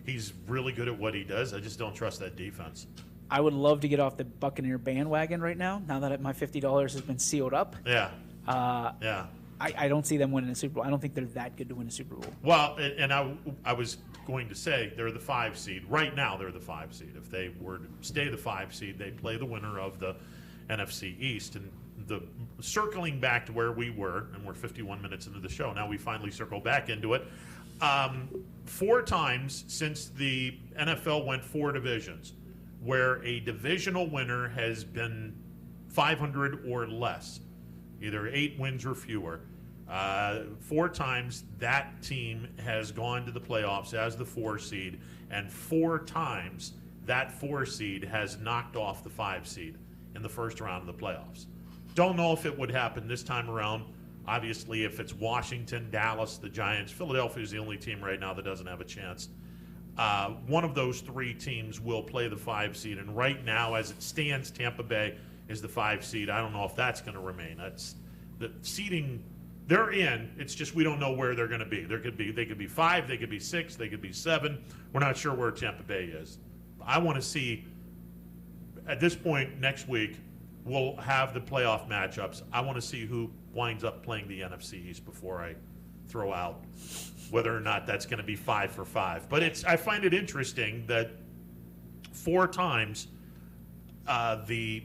he's really good at what he does. I just don't trust that defense. I would love to get off the Buccaneer bandwagon right now that my $50 has been sealed up. Yeah. Uh, Yeah. I don't see them winning a Super Bowl. I don't think they're that good to win a Super Bowl. Well, and I was going to say they're the 5 seed. Right now, they're the 5 seed. If they were to stay the 5 seed, they play the winner of the NFC East. And circling back to where we were, and we're 51 minutes into the show. Now we finally circle back into it. 4 times since the NFL went 4 divisions, where a divisional winner has been 500 or less, either 8 wins or fewer. 4 times that team has gone to the playoffs as the 4 seed, and 4 times that 4 seed has knocked off the 5 seed in the first round of the playoffs. Don't know if it would happen this time around. Obviously, if it's Washington, Dallas, the Giants, Philadelphia is the only team right now that doesn't have a chance. One of those 3 teams will play the 5 seed, and right now, as it stands, Tampa Bay is the 5 seed. I don't know if that's going to remain. That's the seeding. They're in. It's just we don't know where they're going to be. They could be 5, they could be 6, they could be 7. We're not sure where Tampa Bay is. I want to see. At this point next week, we'll have the playoff matchups. I want to see who winds up playing the NFC East before I throw out whether or not that's going to be 5 for 5. But I find it interesting that 4 times the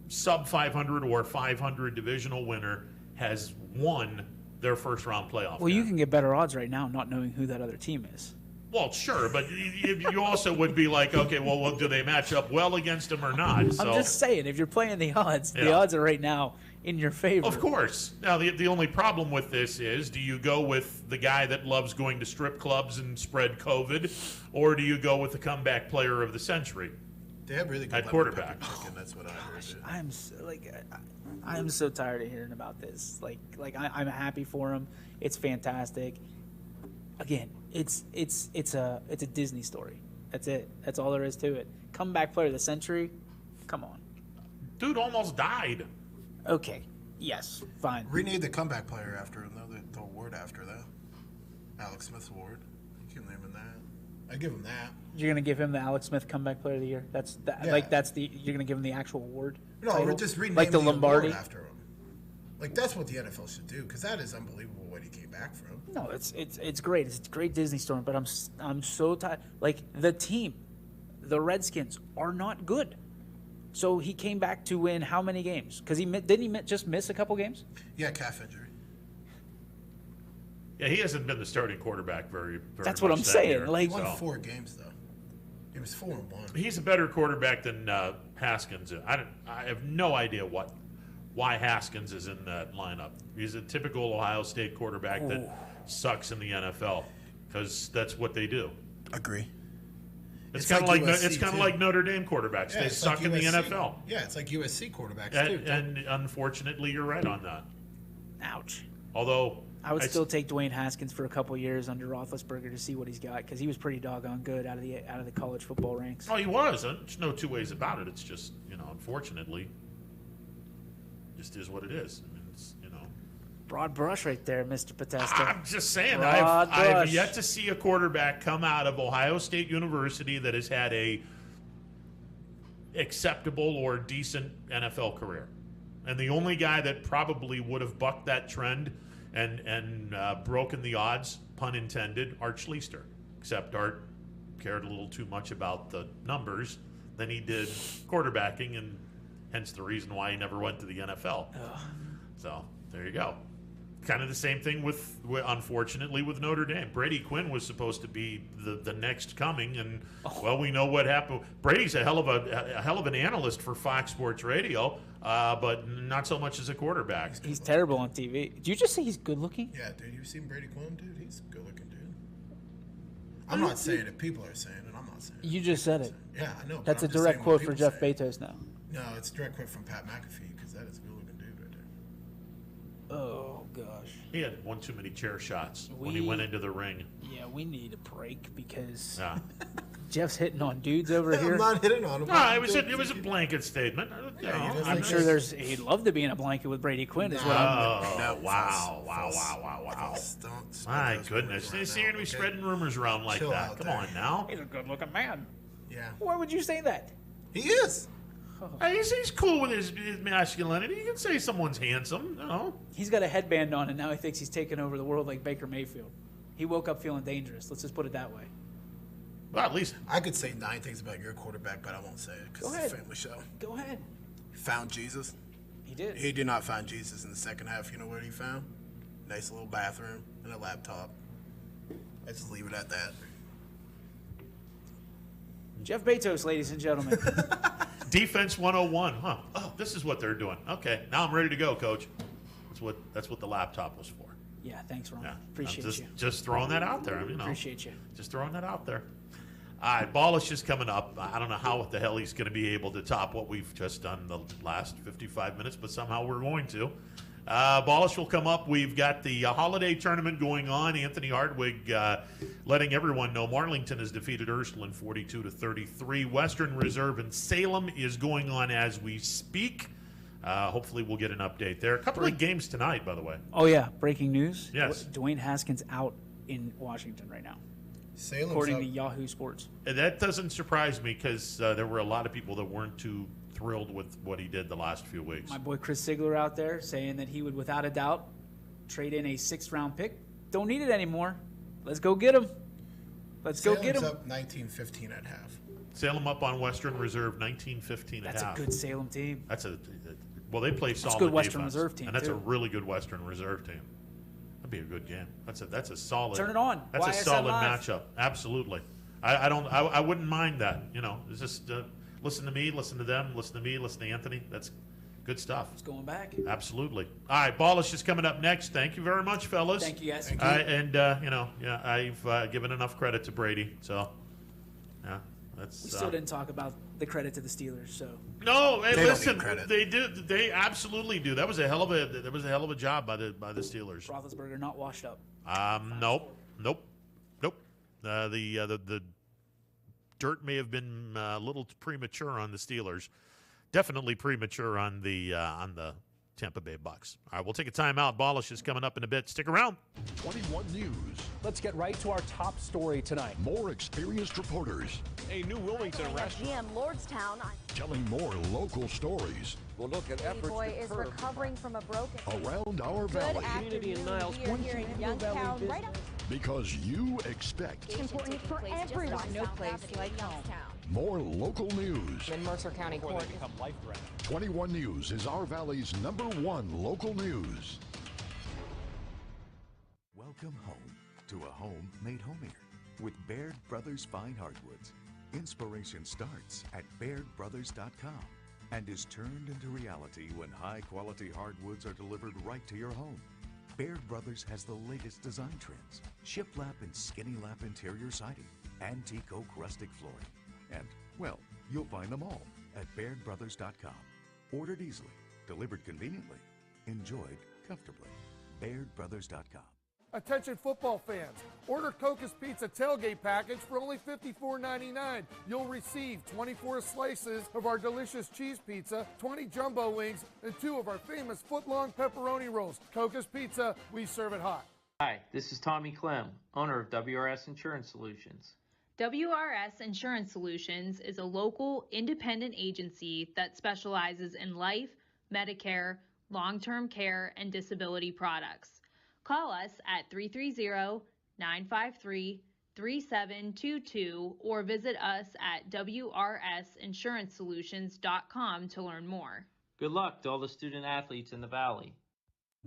sub 500 or 500 divisional winner has won their first round playoff. Well, you can get better odds right now not knowing who that other team is. Well, sure, but you also would be like, okay, well, do they match up well against them or not? So, I'm just saying, if you're playing the odds, the Yeah. odds are right now in your favor. of course. Now, the only problem with this is, do you go with the guy that loves going to strip clubs and spread COVID, or do you go with the comeback player of the century? They have really good At lemon quarterback. pepper chicken, that's what I heard. dude. I'm so tired of hearing about this. I'm happy for him. It's fantastic. Again, it's a Disney story. That's it. That's all there is to it. Comeback player of the century. Come on. Dude almost died. Okay. Yes. Fine. Rename the comeback player after him, though. The award after that. Alex Smith Award. You can name him that. I give him that. You're gonna give him the Alex Smith Comeback Player of the Year. Yeah. You're gonna give him the actual award. No, title? we're just renaming like the Lombardi. award after him. Like, that's what the NFL should do, because that is unbelievable what he came back from. No, it's great. It's a great Disney story, but I'm so tired. Like, the team, the Redskins are not good. So he came back to win how many games? Because didn't he just miss a couple games? Yeah, calf injury. Yeah, he hasn't been the starting quarterback very That's what much I'm that saying. year, Like, He won so. 4 games, though. He was 4-1. He's a better quarterback than Haskins. I have no idea why Haskins is in that lineup. He's a typical Ohio State quarterback that sucks in the NFL because that's what they do. Agree. It's It's kind of like like USC, it's kind of too. like Notre Dame quarterbacks. Yeah, They it's suck like in the USC. NFL. Yeah, it's like USC quarterbacks, too. And unfortunately, you're right on that. Ouch. Although I would still take Dwayne Haskins for a couple years under Roethlisberger to see what he's got, because he was pretty doggone good out of the college football ranks. Oh, he was. There's no two ways about it. It's just, unfortunately, just is what it is. I mean, it's, Broad brush right there, Mr. Podesta. I'm just saying, Broad I've brush. yet to see a quarterback come out of Ohio State University that has had a acceptable or decent NFL career. And the only guy that probably would have bucked that trend and broken the odds, pun intended, Art Schlichter. Except Art cared a little too much about the numbers than he did quarterbacking, and hence the reason why he never went to the NFL. Ugh. So there you go. Kind of the same thing with unfortunately, with Notre Dame. Brady Quinn was supposed to be the next coming, and well, we know what happened. Brady's a hell of an analyst for Fox Sports Radio, but not so much as a quarterback. He's terrible on TV. Did you just say he's good looking? Yeah, dude, you've seen Brady Quinn, dude? He's a good looking dude. I'm not saying it. People are saying it. I'm not saying it. You just said it. Yeah, I know. but That's a I'm just direct saying what quote for people Jeff say. Bezos now. No, it's a direct quote from Pat McAfee, because that is a good looking dude right there. Oh, gosh. He had one too many chair shots when he went into the ring. Yeah, we need a break because Yeah. Jeff's hitting on dudes over here. I'm not hitting on him. No, it was a blanket statement. Yeah, he does I'm like sure this. he'd love to be in a blanket with Brady Quinn as well. Oh, No, wow. Don't spread My those goodness. rumors See, you're going to be right now, okay? spreading rumors around like Chill that. out Come there. on now. He's a good-looking man. Yeah. Why would you say that? He is. Hey, he's cool with his masculinity. You can say someone's handsome, He's got a headband on, and now he thinks he's taking over the world like Baker Mayfield. He woke up feeling dangerous. Let's just put it that way. Well, at least I could say 9 things about your quarterback, but I won't say it Go because it's ahead. a family show. Go ahead. He found Jesus. He did. He did not find Jesus in the second half. You know what he found? Nice little bathroom and a laptop. Let's just leave it at that. Jeff Bezos, ladies and gentlemen. defense 101. Huh. Oh, this is what they're doing. Okay, now I'm ready to go, coach. That's what the laptop was for. Yeah, thanks, Ron. Yeah. Appreciate I'm you. just throwing that out there. Appreciate you. Just throwing that out there. All right, Ballish is coming up. I don't know how the hell he's going to be able to top what we've just done the last 55 minutes, but somehow we're going to. Ballish will come up. We've got the holiday tournament going on. Anthony Hardwig letting everyone know Marlington has defeated Ursuline 42-33. Western Reserve in Salem is going on as we speak. Hopefully we'll get an update there. A couple of games tonight, by the way. Oh, yeah. Breaking news. Yes. Dwayne Haskins out in Washington right now, Salem's according up. to Yahoo Sports. And that doesn't surprise me because there were a lot of people that weren't too thrilled with what he did the last few weeks. My boy Chris Sigler out there saying that he would, without a doubt, trade in a 6th-round pick. Don't need it anymore. Let's go get him. Let's go get him. Salem's up 19-15 at half. Salem up on Western Reserve 19-15 That's at half. a good Salem team. Well, they play solid good Western defense, Reserve team, and that's a too. really good Western Reserve team. That'd be a good game. That's a solid. Turn it on. That's a YSN solid Live. matchup. Absolutely. I wouldn't mind that. It's just listen to me, listen to them, listen to me, listen to Anthony. That's good stuff. It's going back. Absolutely. All right, Ballish is coming up next. Thank you very much, fellas. Thank you, guys. I've given enough credit to Brady, so yeah, that's. We still didn't talk about the credit to the Steelers, so No, hey, They don't listen, need credit. they do. They absolutely do. That was a hell of a job by the Steelers. Roethlisberger not washed up. Nope. The dirt may have been a little premature on the Steelers. Definitely premature on the Tampa Bay Bucks. All right, we'll take a timeout. Ballish is coming up in a bit. Stick around. 21 News. Let's get right to our top story tonight. More experienced reporters A new Wilmington restaurant. GM Lordstown. telling more local stories We'll look at Baby boy is recovering from a broken. around our Good valley afternoon. We are here in Youngstown, right up. because you expect Important for everyone. No place like home. more local news. In Mercer County Before Court. they become life threatening. 21 News is our valley's #1 local news. Welcome home to a home made homier with Baird Brothers Fine Hardwoods. Inspiration starts at BairdBrothers.com and is turned into reality when high-quality hardwoods are delivered right to your home. Baird Brothers has the latest design trends, shiplap and skinny lap interior siding, antique oak rustic flooring, and, well, you'll find them all at BairdBrothers.com. Ordered easily, delivered conveniently, enjoyed comfortably. BairdBrothers.com. Attention football fans, order Coca's Pizza tailgate package for only $54.99. You'll receive 24 slices of our delicious cheese pizza, 20 jumbo wings, and 2 of our famous foot-long pepperoni rolls. Coca's Pizza, we serve it hot. Hi, this is Tommy Clem, owner of WRS Insurance Solutions. WRS Insurance Solutions is a local independent agency that specializes in life, Medicare, long-term care, and disability products. Call us at 330-953-3722 or visit us at wrsinsurancesolutions.com to learn more. Good luck to all the student athletes in the Valley.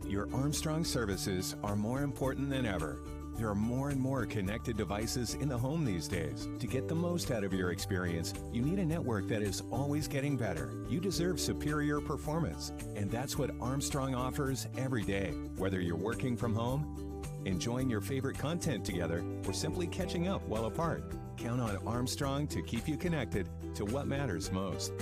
Your Armstrong services are more important than ever. There are more and more connected devices in the home these days. To get the most out of your experience, you need a network that is always getting better. You deserve superior performance, and that's what Armstrong offers every day. Whether you're working from home, enjoying your favorite content together, or simply catching up while apart, count on Armstrong to keep you connected to what matters most.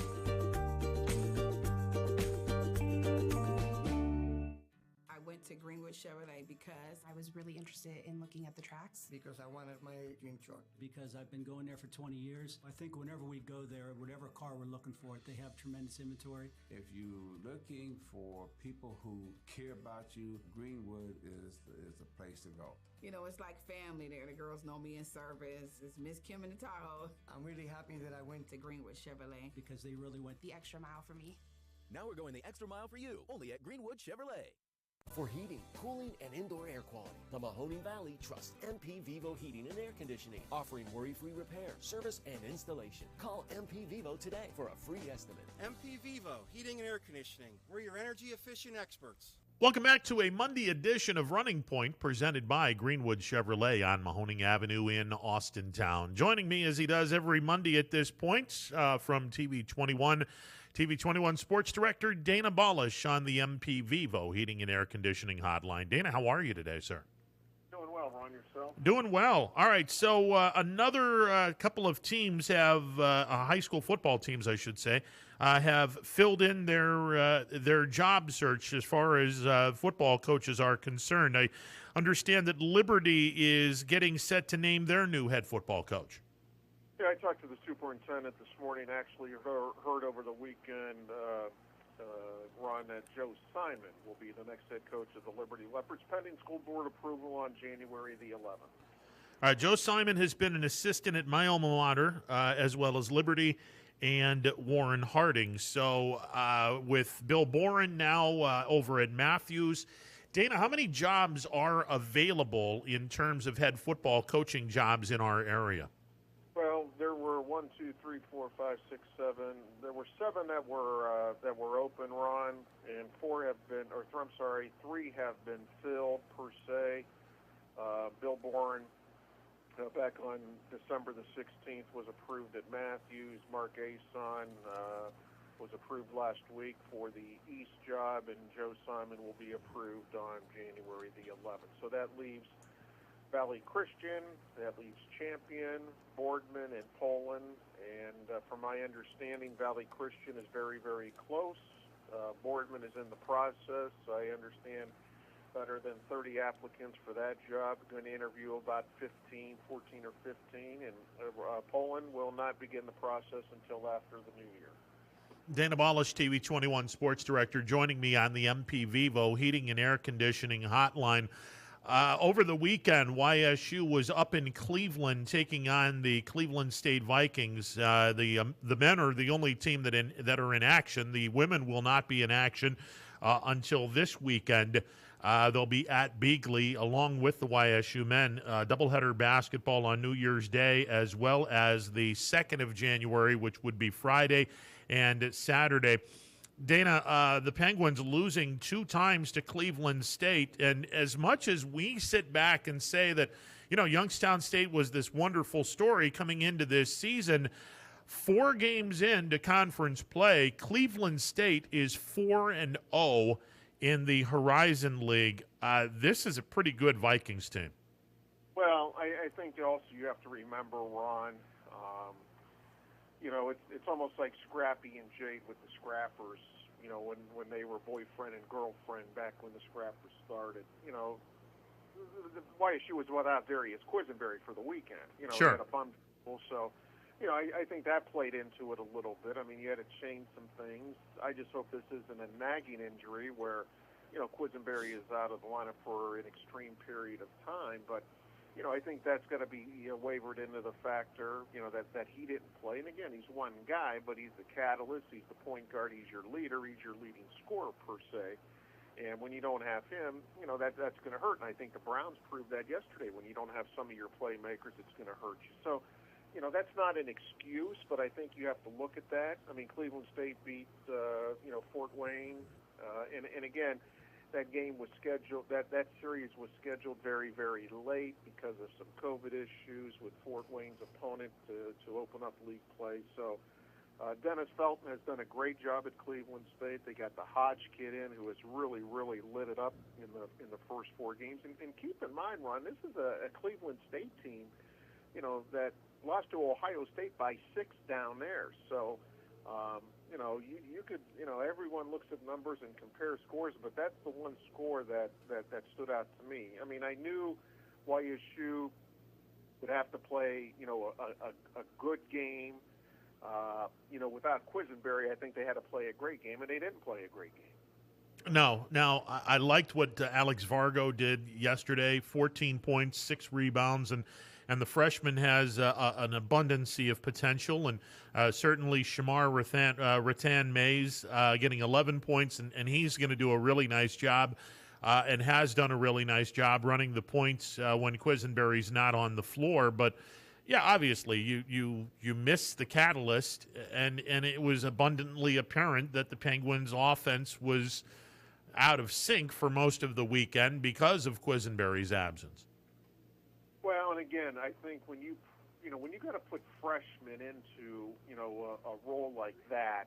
To Greenwood Chevrolet because I was really interested in looking at the tracks. Because I wanted my dream truck. Because I've been going there for 20 years. I think whenever we go there, whatever car we're looking for, they have tremendous inventory. If you're looking for people who care about you, Greenwood is the place to go. You know, it's like family there. The girls know me in service. It's Miss Kim in the Tahoe. I'm really happy that I went to Greenwood Chevrolet. Because they really went the extra mile for me. Now we're going the extra mile for you, only at Greenwood Chevrolet. For heating, cooling, and indoor air quality, the Mahoning Valley trusts MP Vivo Heating and Air Conditioning, offering worry-free repair, service, and installation. Call MP Vivo today for a free estimate. MP Vivo Heating and Air Conditioning. We're your energy-efficient experts. Welcome back to a Monday edition of Running Point, presented by Greenwood Chevrolet on Mahoning Avenue in Austintown. Joining me, as he does every Monday at this point, from TV21 Sports Director Dana Balish on the MP Vivo Heating and Air Conditioning Hotline. Dana, how are you today, sir? Doing well, Ron. Yourself? Doing well. All right, so another couple of teams have, high school football teams, I should say, have filled in their job search as far as football coaches are concerned. I understand that Liberty is getting set to name their new head football coach. Yeah, I talked to the superintendent this morning. Actually, heard over the weekend, Ron, that Joe Simon will be the next head coach of the Liberty Leopards, pending school board approval on January the 11th. All right, Joe Simon has been an assistant at my alma mater, as well as Liberty and Warren Harding. So with Bill Boren now over at Matthews, Dana, how many jobs are available in terms of head football coaching jobs in our area? Well, there were 1, 2, 3, 4, 5, 6, 7. There were 7 that were open, Ron, and 3 have been filled per se. Bill Boren, back on December the 16th, was approved at Matthews. Mark Ason was approved last week for the East job, and Joe Simon will be approved on January the 11th. So that leaves Valley Christian, that leaves Champion, Boardman, and Poland. And from my understanding, Valley Christian is very, very close. Boardman is in the process. I understand better than 30 applicants for that job. Going to interview about 14 or 15. And Poland will not begin the process until after the new year. Dana Balish, TV21 Sports Director, joining me on the MP Vivo Heating and Air Conditioning Hotline. Over the weekend, YSU was up in Cleveland taking on the Cleveland State Vikings. The men are the only team that are in action. The women will not be in action until this weekend. They'll be at Beagley along with the YSU men. Doubleheader basketball on New Year's Day, as well as the 2nd of January, which would be Friday and Saturday. Dana, the Penguins losing 2 times to Cleveland State, and as much as we sit back and say that, Youngstown State was this wonderful story coming into this season, 4 games into conference play, Cleveland State is 4-0 in the Horizon League. This is a pretty good Vikings team. Well, I think also you have to remember, Ron, it's almost like Scrappy and Jade with the Scrappers. when they were boyfriend and girlfriend back when the Scrappers started. YSU was without Darius Quisenberry for the weekend. Sure. Had a bum. So, I think that played into it a little bit. I mean, you had to change some things. I just hope this isn't a nagging injury where, Quisenberry is out of the lineup for an extreme period of time. But, I think that's got to be wavered into the factor, that he didn't play. And again, he's one guy, but he's the catalyst. He's the point guard. He's your leader. He's your leading scorer per se. And when you don't have him, that's going to hurt. And I think the Browns proved that yesterday. When you don't have some of your playmakers, it's going to hurt you. So, that's not an excuse, but I think you have to look at that. I mean, Cleveland State beat, Fort Wayne. And again, that game was scheduled, that series was scheduled very, very late because of some COVID issues with Fort Wayne's opponent to open up league play. So, Dennis Felton has done a great job at Cleveland State. They got the Hodge kid in, who has really, really lit it up in the first 4 games. And keep in mind, Ron, this is a Cleveland State team, that lost to Ohio State by 6 down there. So, you could, everyone looks at numbers and compares scores, but that's the one score that stood out to me. I mean, I knew YSU would have to play, a good game. Without Quisenberry, I think they had to play a great game, and they didn't play a great game. No. Now, I liked what Alex Vargo did yesterday, 14 points, 6 rebounds, and the freshman has an abundance of potential, and certainly Shamar Rattan Mays getting 11 points, and he's going to do a really nice job and has done a really nice job running the points when Quisenberry's not on the floor. But, yeah, obviously you missed the catalyst, and it was abundantly apparent that the Penguins' offense was out of sync for most of the weekend because of Quisenberry's absence. Well, and again, I think when you got to put freshmen into, a role like that,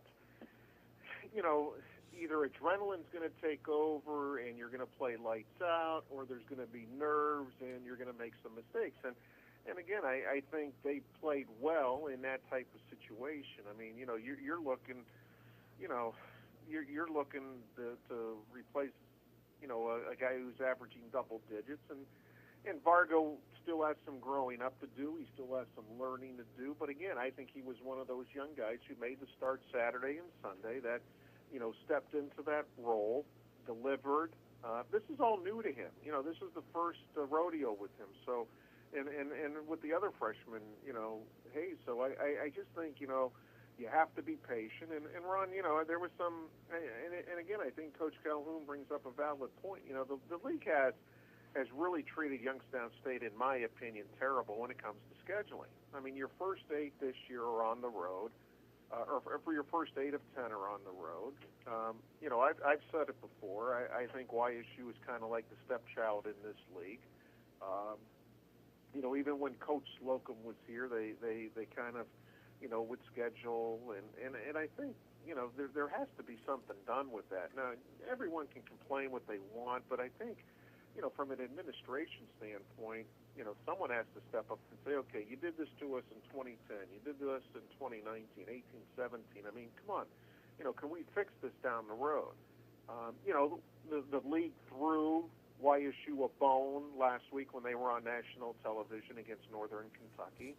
either adrenaline's going to take over and you're going to play lights out, or there's going to be nerves and you're going to make some mistakes. And again, I think they played well in that type of situation. I mean, you're looking, you're looking to replace, a guy who's averaging double digits, and Vargo still has some growing up to do. He still has some learning to do. But again, I think he was one of those young guys who made the start Saturday and Sunday that, stepped into that role, delivered. This is all new to him. This is the first rodeo with him. So, and with the other freshmen, hey, so I just think, you have to be patient. And Ron, there was some, and again, I think Coach Calhoun brings up a valid point. The league has really treated Youngstown State, in my opinion, terrible when it comes to scheduling. I mean, your first 8 this year are on the road, or for your first 8 of 10 are on the road. I've said it before. I think YSU is kind of like the stepchild in this league. Even when Coach Slocum was here, they kind of, would schedule, and I think, there has to be something done with that. Now, everyone can complain what they want, but I think, from an administration standpoint, someone has to step up and say, okay, you did this to us in 2010, you did this in 2019, 18, 17. I mean, come on, can we fix this down the road? The league threw YSU a bone last week when they were on national television against Northern Kentucky.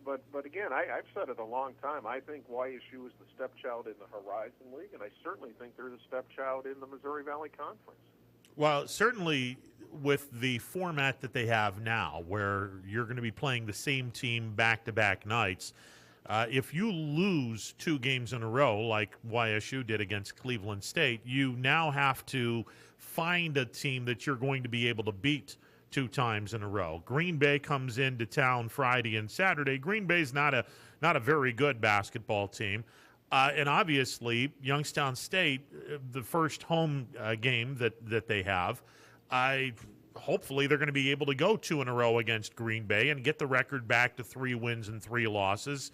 But again, I've said it a long time. I think YSU is the stepchild in the Horizon League, and I certainly think they're the stepchild in the Missouri Valley Conference. Well, certainly with the format that they have now, where you're going to be playing the same team back-to-back nights, if you lose 2 games in a row, like YSU did against Cleveland State, you now have to find a team that you're going to be able to beat 2 times in a row. Green Bay comes into town Friday and Saturday. Green Bay's not a very good basketball team. And obviously, Youngstown State, the first home game that they have, hopefully they're going to be able to go 2 in a row against Green Bay and get the record back to 3 wins and 3 losses.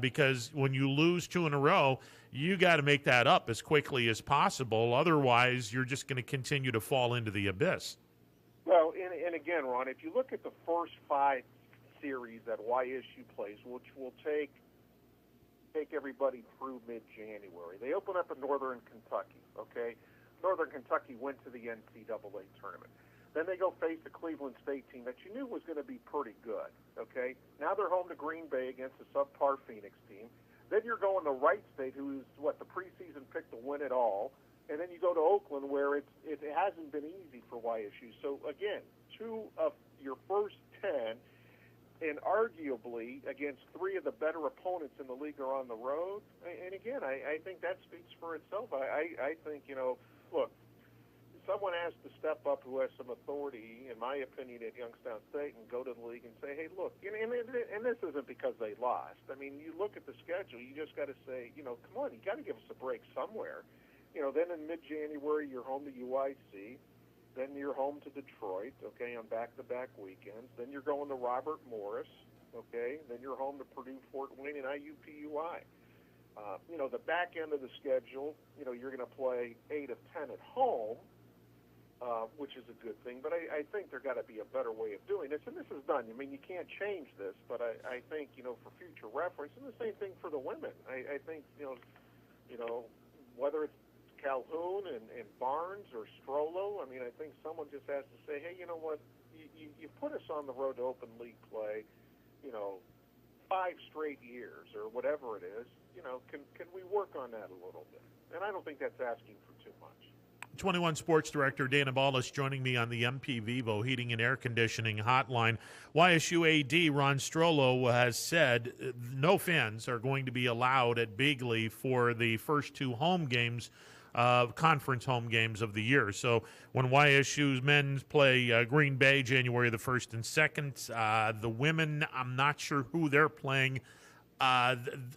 Because when you lose 2 in a row, you got to make that up as quickly as possible. Otherwise, you're just going to continue to fall into the abyss. Well, and again, Ron, if you look at the first 5 series that YSU plays, which will take take everybody through mid-January. They open up in Northern Kentucky, okay? Northern Kentucky went to the NCAA tournament. Then they go face the Cleveland State team that you knew was going to be pretty good, okay? Now they're home to Green Bay against a subpar Phoenix team. Then you're going to Wright State, who's, the preseason pick to win it all. And then you go to Oakland, where it hasn't been easy for YSU. So, again, 2 of your first 10, and arguably against 3 of the better opponents in the league are on the road. And, again, I think that speaks for itself. I think, look, someone has to step up who has some authority, in my opinion, at Youngstown State and go to the league and say, hey, look, and this isn't because they lost. I mean, you look at the schedule, you just got to say, come on, you got to give us a break somewhere. Then in mid-January, you're home to UIC. Then you're home to Detroit, okay, on back-to-back weekends. Then you're going to Robert Morris, okay. Then you're home to Purdue, Fort Wayne, and IUPUI. The back end of the schedule, you're going to play 8 of 10 at home, which is a good thing. But I think there got to be a better way of doing this. And this is done. I mean, you can't change this. But I think, for future reference, and the same thing for the women. I think, whether it's Calhoun and Barnes or Strollo, I mean, I think someone just has to say, hey, you know what, you put us on the road to open league play, 5 straight years or whatever it is, can we work on that a little bit? And I don't think that's asking for too much. 21 Sports Director Dana Ballas joining me on the MP Vivo Heating and Air Conditioning Hotline. YSU AD Ron Strollo has said no fans are going to be allowed at Bigley for the first 2 home games, conference home games of the year. So when YSU's men play Green Bay January the 1st and 2nd, the women, I'm not sure who they're playing.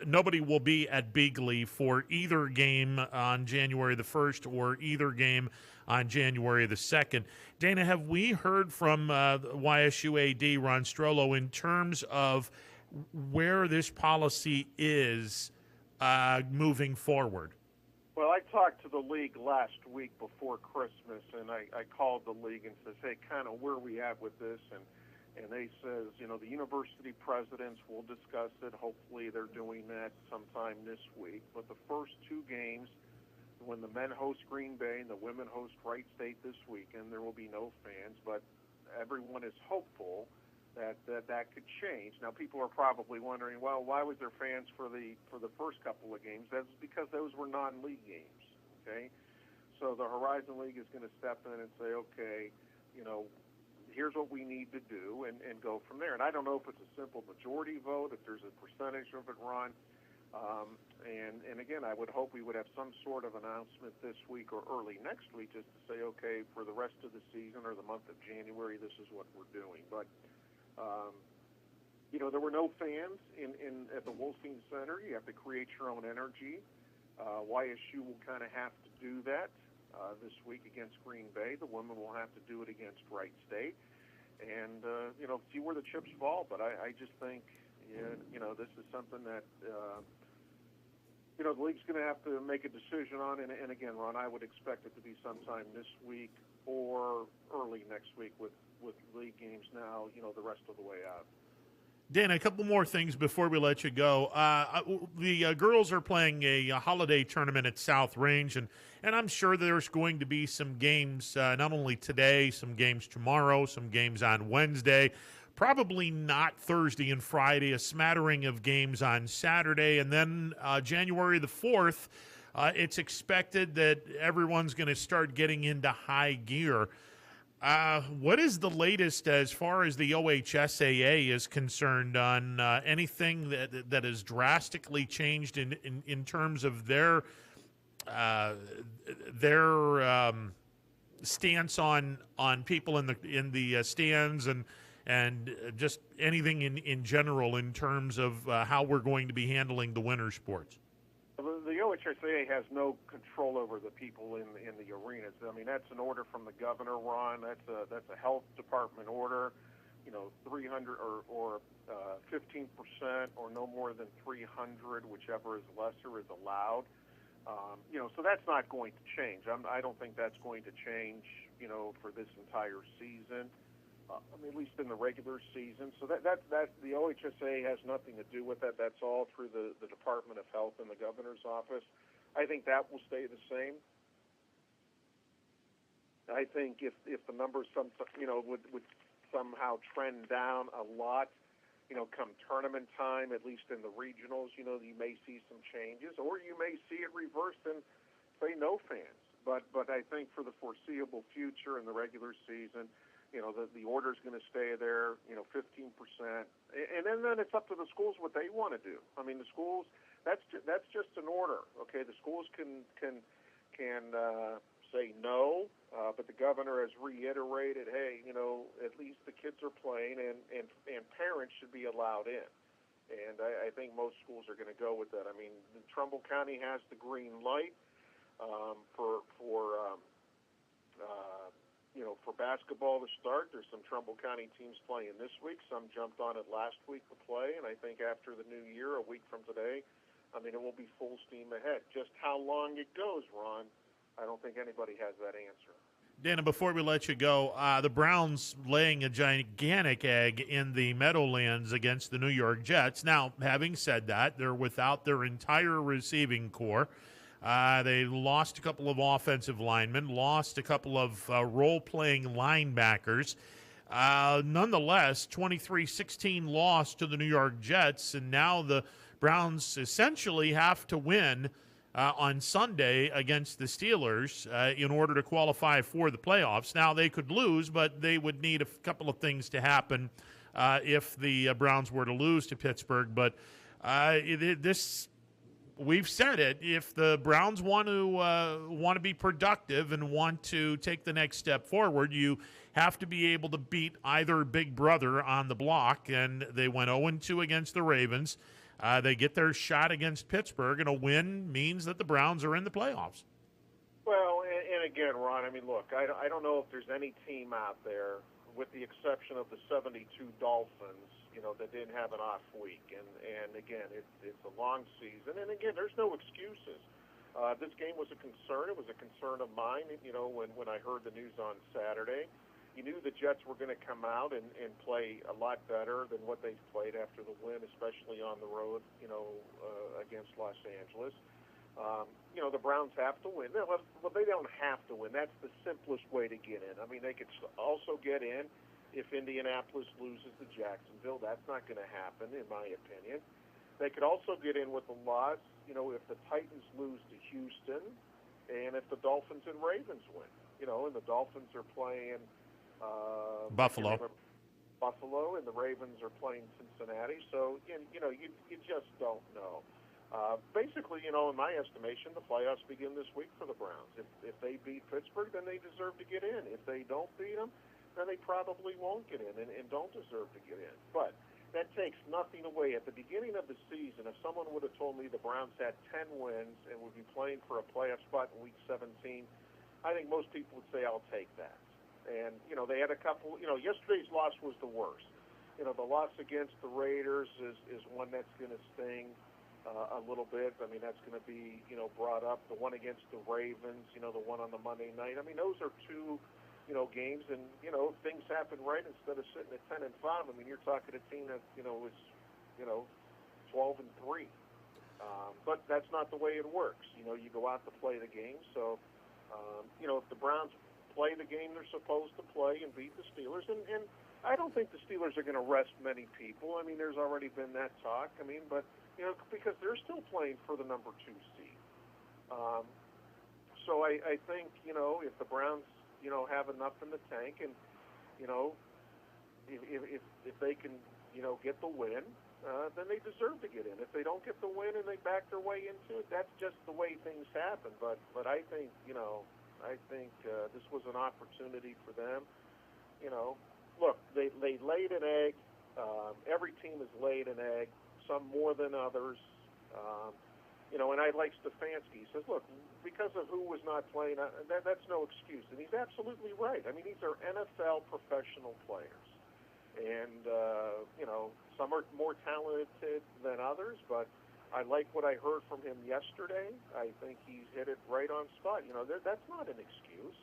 Nobody will be at Bigley for either game on January the 1st or either game on January the 2nd. Dana, have we heard from YSU AD Ron Strollo in terms of where this policy is moving forward? Well, I talked to the league last week before Christmas, and I called the league and says, hey, kind of where are we at with this? And they says, the university presidents will discuss it. Hopefully they're doing that sometime this week. But the first 2 games, when the men host Green Bay and the women host Wright State this weekend, there will be no fans. But everyone is hopeful that could change. Now, people are probably wondering, well, why was there fans for the first couple of games? That's because those were non-league games, okay? So the Horizon League is going to step in and say, okay, here's what we need to do, and go from there. And I don't know if it's a simple majority vote, if there's a percentage of it, Ron. And again, I would hope we would have some sort of announcement this week or early next week just to say, okay, for the rest of the season or the month of January, this is what we're doing. But, there were no fans at the Wolfing Center. You have to create your own energy. YSU will kind of have to do that this week against Green Bay. The women will have to do it against Wright State. And, see where the chips fall. But I just think, this is something that, the league's going to have to make a decision on. And again, Ron, I would expect it to be sometime this week or early next week with league games now, the rest of the way out. Dan, a couple more things before we let you go. The girls are playing a holiday tournament at South Range, and I'm sure there's going to be some games, not only today, some games tomorrow, some games on Wednesday, probably not Thursday and Friday, a smattering of games on Saturday, and then January the 4th, it's expected that everyone's going to start getting into high gear. What is the latest as far as the OHSAA is concerned on anything that has drastically changed in terms of their stance on people in the stands and just anything in general in terms of how we're going to be handling the winter sports? The OHSAA has no control over the people in the arenas. I mean, that's an order from the governor, Ron. That's a health department order. 300 or 15% or no more than 300, whichever is lesser, is allowed. So that's not going to change. I don't think that's going to change, for this entire season. at least in the regular season. So that the OHSA has nothing to do with that. That's all through the Department of Health and the governor's office. I think that will stay the same. I think if the numbers would somehow trend down a lot, come tournament time, at least in the regionals, you may see some changes, or you may see it reversed and say no fans. But I think for the foreseeable future in the regular season, the order's going to stay there, 15%, and then it's up to the schools what they want to do. I mean, the schools, that's just an order, okay? The schools can say no, but the governor has reiterated, hey, at least the kids are playing, and parents should be allowed in. And I think most schools are going to go with that. I mean, Trumbull County has the green light for basketball to start. There's some Trumbull County teams playing this week. Some jumped on it last week to play, and I think after the new year, a week from today, it will be full steam ahead. Just how long it goes, Ron, I don't think anybody has that answer. Dana, before we let you go, the Browns laying a gigantic egg in the Meadowlands against the New York Jets. Now, having said that, they're without their entire receiving core. They lost a couple of offensive linemen, lost a couple of role-playing linebackers. Nonetheless, 23-16 loss to the New York Jets, and now the Browns essentially have to win on Sunday against the Steelers in order to qualify for the playoffs. Now, they could lose, but they would need a couple of things to happen if the Browns were to lose to Pittsburgh. But we've said it. If the Browns want to be productive and want to take the next step forward, you have to be able to beat either big brother on the block. And they went 0-2 against the Ravens. They get their shot against Pittsburgh, and a win means that the Browns are in the playoffs. Well, and again, Ron, look, I don't know if there's any team out there, with the exception of the 72 Dolphins, that didn't have an off week. And again, it's a long season. And again, there's no excuses. This game was a concern. It was a concern of mine, when I heard the news on Saturday. You knew the Jets were going to come out and play a lot better than what they've played after the win, especially on the road, against Los Angeles. The Browns have to win. Well, they don't have to win. That's the simplest way to get in. They could also get in if Indianapolis loses to Jacksonville. That's not going to happen, in my opinion. They could also get in with a loss, if the Titans lose to Houston and if the Dolphins and Ravens win. And the Dolphins are playing Buffalo, and the Ravens are playing Cincinnati. So, you just don't know. Basically, in my estimation, the playoffs begin this week for the Browns. If they beat Pittsburgh, then they deserve to get in. If they don't beat them, then they probably won't get in and don't deserve to get in. But that takes nothing away. At the beginning of the season, if someone would have told me the Browns had 10 wins and would be playing for a playoff spot in Week 17, I think most people would say, I'll take that. And, they had a couple, yesterday's loss was the worst. The loss against the Raiders is one that's going to sting a little bit. That's going to be, brought up. The one against the Ravens, the one on the Monday night. Those are two games, and if things happen right, instead of sitting at 10-5, you're talking a team that is 12-3. But that's not the way it works. You go out to play the game. So if the Browns play the game they're supposed to play and beat the Steelers, and I don't think the Steelers are going to rest many people. There's already been that talk. But because they're still playing for the number 2 seed. So I think if the Browns have enough in the tank, and if they can get the win, then they deserve to get in. If they don't get the win and they back their way into it, that's just the way things happen. But I think this was an opportunity for them. Look, they laid an egg. Every team has laid an egg, some more than others. And I like Stefanski. He says, look, because of who was not playing, that's no excuse. And he's absolutely right. These are NFL professional players. And, some are more talented than others, but I like what I heard from him yesterday. I think he's hit it right on spot. That's not an excuse.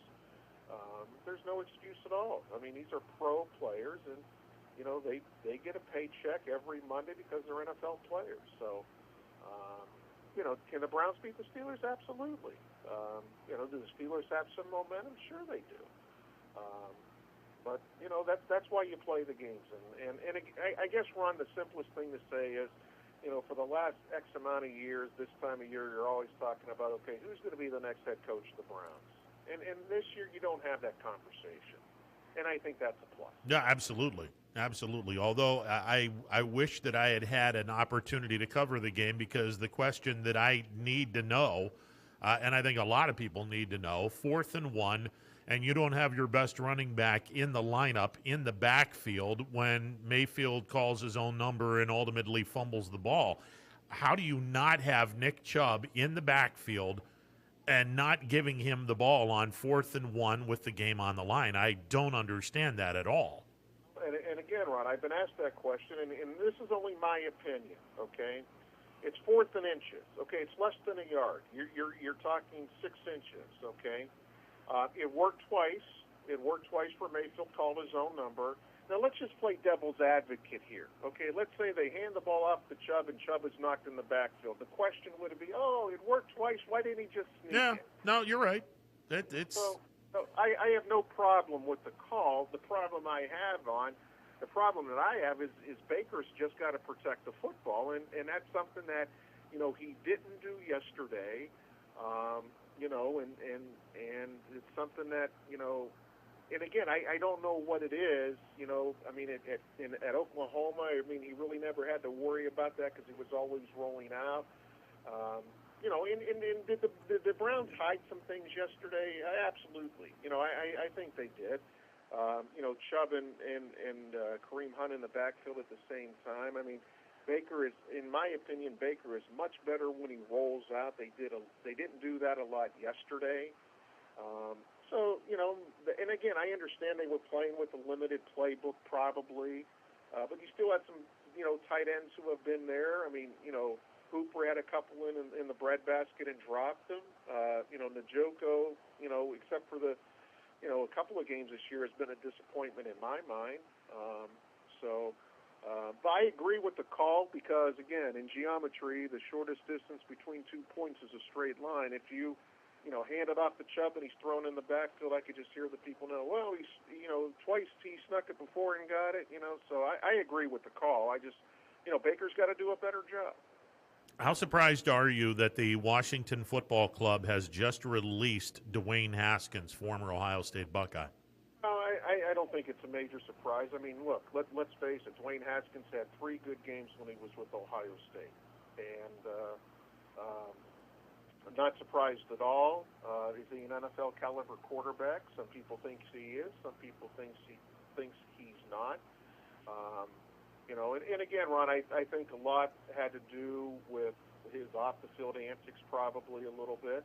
there's no excuse at all. I mean, these are pro players, and they get a paycheck every Monday because they're NFL players. So, can the Browns beat the Steelers? Absolutely. Do the Steelers have some momentum? Sure they do. But that's why you play the games. And I guess, Ron, the simplest thing to say is, for the last X amount of years, this time of year, you're always talking about, okay, who's going to be the next head coach of the Browns? And this year, you don't have that conversation. And I think that's a plus. Yeah, absolutely. Absolutely. Although I wish that I had an opportunity to cover the game, because the question that I need to know, and I think a lot of people need to know, 4th and 1, and you don't have your best running back in the lineup in the backfield when Mayfield calls his own number and ultimately fumbles the ball. How do you not have Nick Chubb in the backfield and not giving him the ball on 4th and 1 with the game on the line? I don't understand that at all. And again, Ron, I've been asked that question, and this is only my opinion, okay? It's 4th and inches, okay? It's less than a yard. You're talking 6 inches, okay? It worked twice. It worked twice for Mayfield, called his own number. Now, let's just play devil's advocate here, okay? Let's say they hand the ball off to Chubb, and Chubb is knocked in the backfield. The question would be, it worked twice. Why didn't he just sneak it? No, you're right. So I have no problem with the call. The problem that I have is Baker's just got to protect the football, and that's something that, he didn't do yesterday, and it's something that, and again, I don't know what it is, I mean, at Oklahoma, I mean, he really never had to worry about that because he was always rolling out. And did the Browns hide some things yesterday? Absolutely. I think they did. Chubb and Kareem Hunt in the backfield at the same time. I mean, Baker is, in my opinion, Baker is much better when he rolls out. They didn't do that a lot yesterday. And again, I understand they were playing with a limited playbook probably, but you still had some, tight ends who have been there. I mean, Hooper had a couple in the breadbasket and dropped them. Njoku, except for the, a couple of games this year, has been a disappointment in my mind. But I agree with the call because, again, in geometry, the shortest distance between 2 points is a straight line. If you, hand it off to Chubb and he's thrown in the backfield, I could just hear the people know, well, he's, twice he snuck it before and got it, So I agree with the call. I just, Baker's got to do a better job. How surprised are you that the Washington Football Club has just released Dwayne Haskins, former Ohio State Buckeye? I don't think it's a major surprise. I mean, look, let's face it. Dwayne Haskins had 3 good games when he was with Ohio State. And I'm not surprised at all. Is he an NFL caliber quarterback? Some people think he is. Some people thinks he's not. And again, Ron, I think a lot had to do with his off-the-field antics probably a little bit.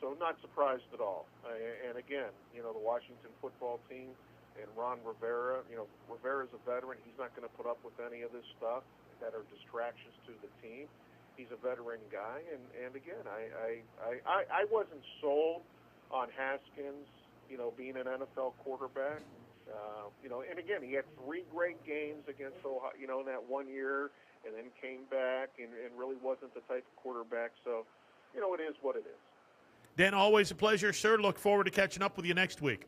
So not surprised at all. And again, the Washington football team and Ron Rivera, Rivera's a veteran. He's not going to put up with any of this stuff that are distractions to the team. He's a veteran guy. And again, I wasn't sold on Haskins, being an NFL quarterback. And again, he had 3 great games against Ohio, in that 1 year, and then came back and really wasn't the type of quarterback. So, it is what it is. Dan, always a pleasure, sir. Look forward to catching up with you next week.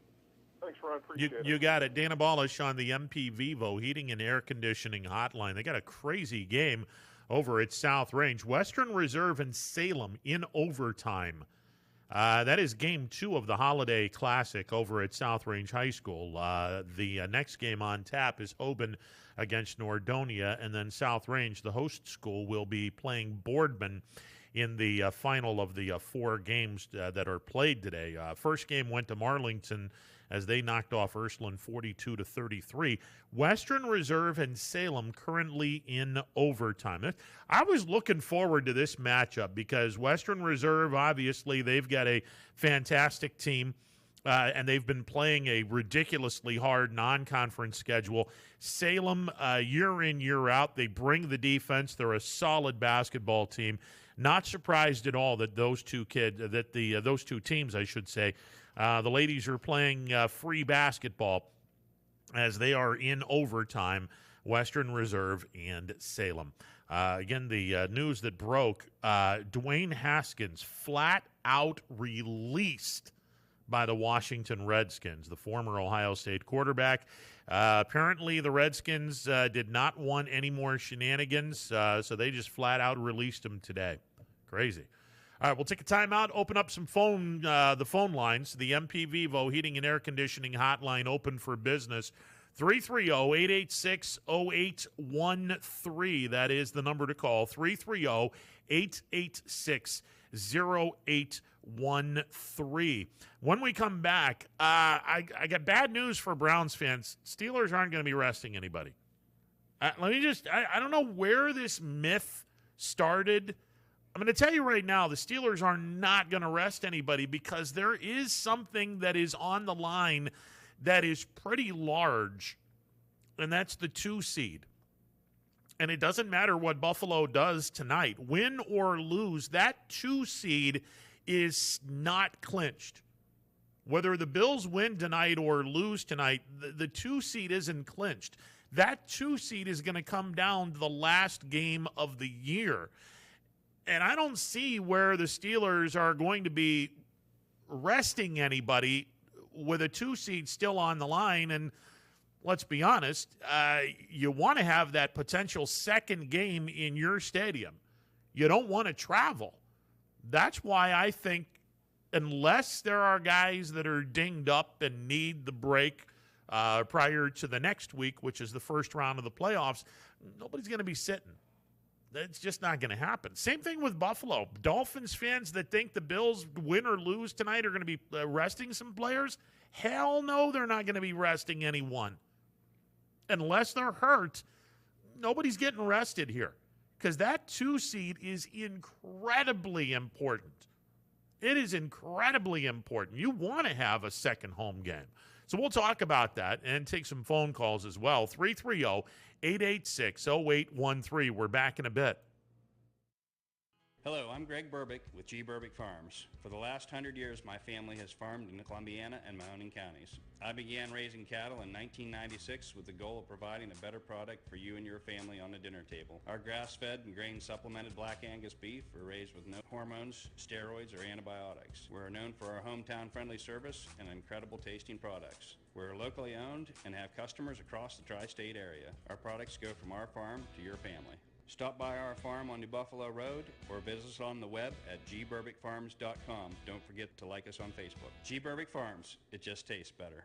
Thanks, Ron. Appreciate it. You got it. Dan Abolish on the MP Vivo Heating and Air Conditioning Hotline. They got a crazy game over at South Range. Western Reserve and Salem in overtime. That is game 2 of the Holiday Classic over at South Range High School. The next game on tap is Hoban against Nordonia, and then South Range, the host school, will be playing Boardman in the final of the 4 games that are played today. First game went to Marlington as they knocked off Ursuline 42-33. Western Reserve and Salem currently in overtime. I was looking forward to this matchup because Western Reserve, obviously, they've got a fantastic team. And they've been playing a ridiculously hard non-conference schedule. Salem, year in, year out, they bring the defense. They're a solid basketball team. Not surprised at all that those two teams, I should say, the ladies are playing free basketball as they are in overtime, Western Reserve and Salem. Again, the news that broke, Dwayne Haskins flat out released by the Washington Redskins, the former Ohio State quarterback. Apparently, the Redskins did not want any more shenanigans, so they just flat out released him today. Crazy. All right, we'll take a timeout, open up some the phone lines. The MP Vivo Heating and Air Conditioning Hotline open for business. 330-886-0813. That is the number to call. 330-886-0813. When we come back, I got bad news for Browns fans. Steelers aren't going to be resting anybody. I don't know where this myth started. I'm going to tell you right now, the Steelers are not going to rest anybody because there is something that is on the line that is pretty large, and that's the 2 seed. And it doesn't matter what Buffalo does tonight. Win or lose, that 2 seed is not clinched. Whether the Bills win tonight or lose tonight, the 2 seed isn't clinched. That 2 seed is going to come down to the last game of the year. And I don't see where the Steelers are going to be resting anybody with a 2 seed still on the line. And let's be honest, you want to have that potential second game in your stadium. You don't want to travel. That's why I think unless there are guys that are dinged up and need the break prior to the next week, which is the first round of the playoffs, nobody's going to be sitting. That's just not going to happen. Same thing with Buffalo. Dolphins fans that think the Bills win or lose tonight are going to be resting some players. Hell no, they're not going to be resting anyone. Unless they're hurt, nobody's getting rested here because that 2 seed is incredibly important. It is incredibly important. You want to have a second home game. So we'll talk about that and take some phone calls as well. 330-886-0813. We're back in a bit. Hello, I'm Greg Burbick with G. Burbick Farms. For the last 100 years, my family has farmed in Columbiana and Mahoning counties. I began raising cattle in 1996 with the goal of providing a better product for you and your family on the dinner table. Our grass-fed and grain-supplemented Black Angus beef are raised with no hormones, steroids, or antibiotics. We're known for our hometown-friendly service and incredible tasting products. We're locally owned and have customers across the tri-state area. Our products go from our farm to your family. Stop by our farm on New Buffalo Road or visit us on the web at gburbickfarms.com. Don't forget to like us on Facebook. G. Burbick Farms, it just tastes better.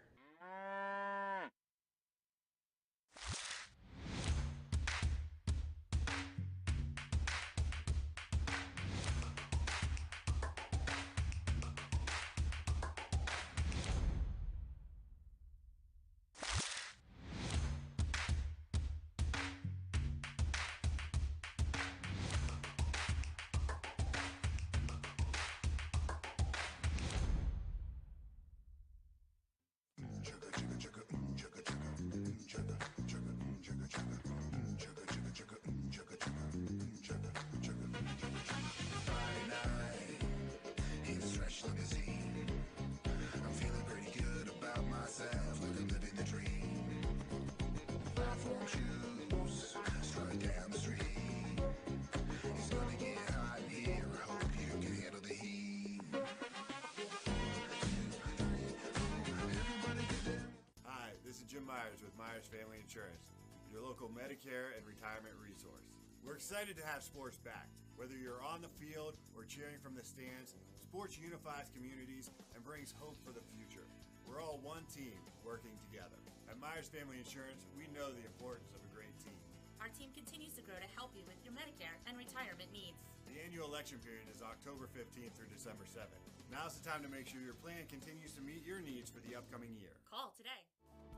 With Myers Family Insurance, your local Medicare and retirement resource. We're excited to have sports back. Whether you're on the field or cheering from the stands, sports unifies communities and brings hope for the future. We're all one team working together. At Myers Family Insurance, we know the importance of a great team. Our team continues to grow to help you with your Medicare and retirement needs. The annual election period is October 15th through December 7th. Now's the time to make sure your plan continues to meet your needs for the upcoming year. Call today.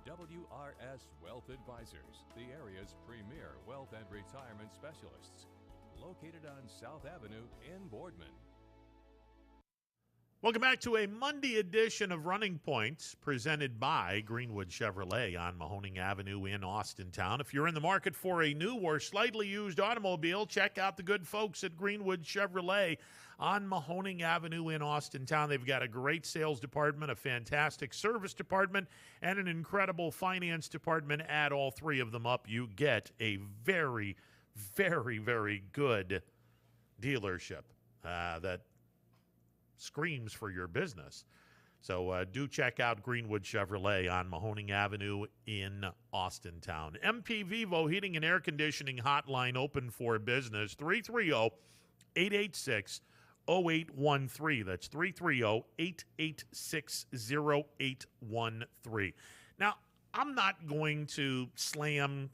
WRS Wealth Advisors, the area's premier wealth and retirement specialists. Located on South Avenue in Boardman. Welcome back to a Monday edition of Running Points presented by Greenwood Chevrolet on Mahoning Avenue in Austintown. If you're in the market for a new or slightly used automobile, check out the good folks at Greenwood Chevrolet on Mahoning Avenue in Austintown. They've got a great sales department, a fantastic service department, and an incredible finance department. Add all three of them up, you get a very, very, very good dealership that screams for your business. So do check out Greenwood Chevrolet on Mahoning Avenue in Austintown. MP Vivo Heating and Air Conditioning Hotline open for business, 330-886-0813. That's 330-886-0813. Now, I'm not going to slam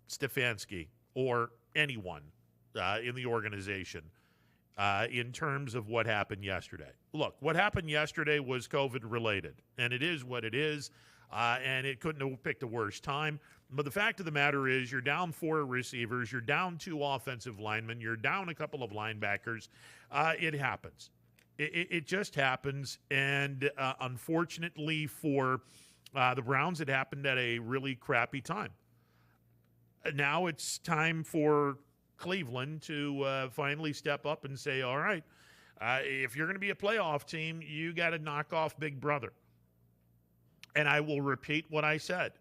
Stefanski or anyone in the organization in terms of what happened yesterday. Look, what happened yesterday was COVID-related, and it is what it is, and it couldn't have picked a worse time. But the fact of the matter is you're down 4 receivers, you're down 2 offensive linemen, you're down a couple of linebackers. It happens. It just happens, and unfortunately for the Browns, it happened at a really crappy time. Now it's time for Cleveland to finally step up and say, all right, if you're going to be a playoff team, you got to knock off Big Brother. And I will repeat what I said.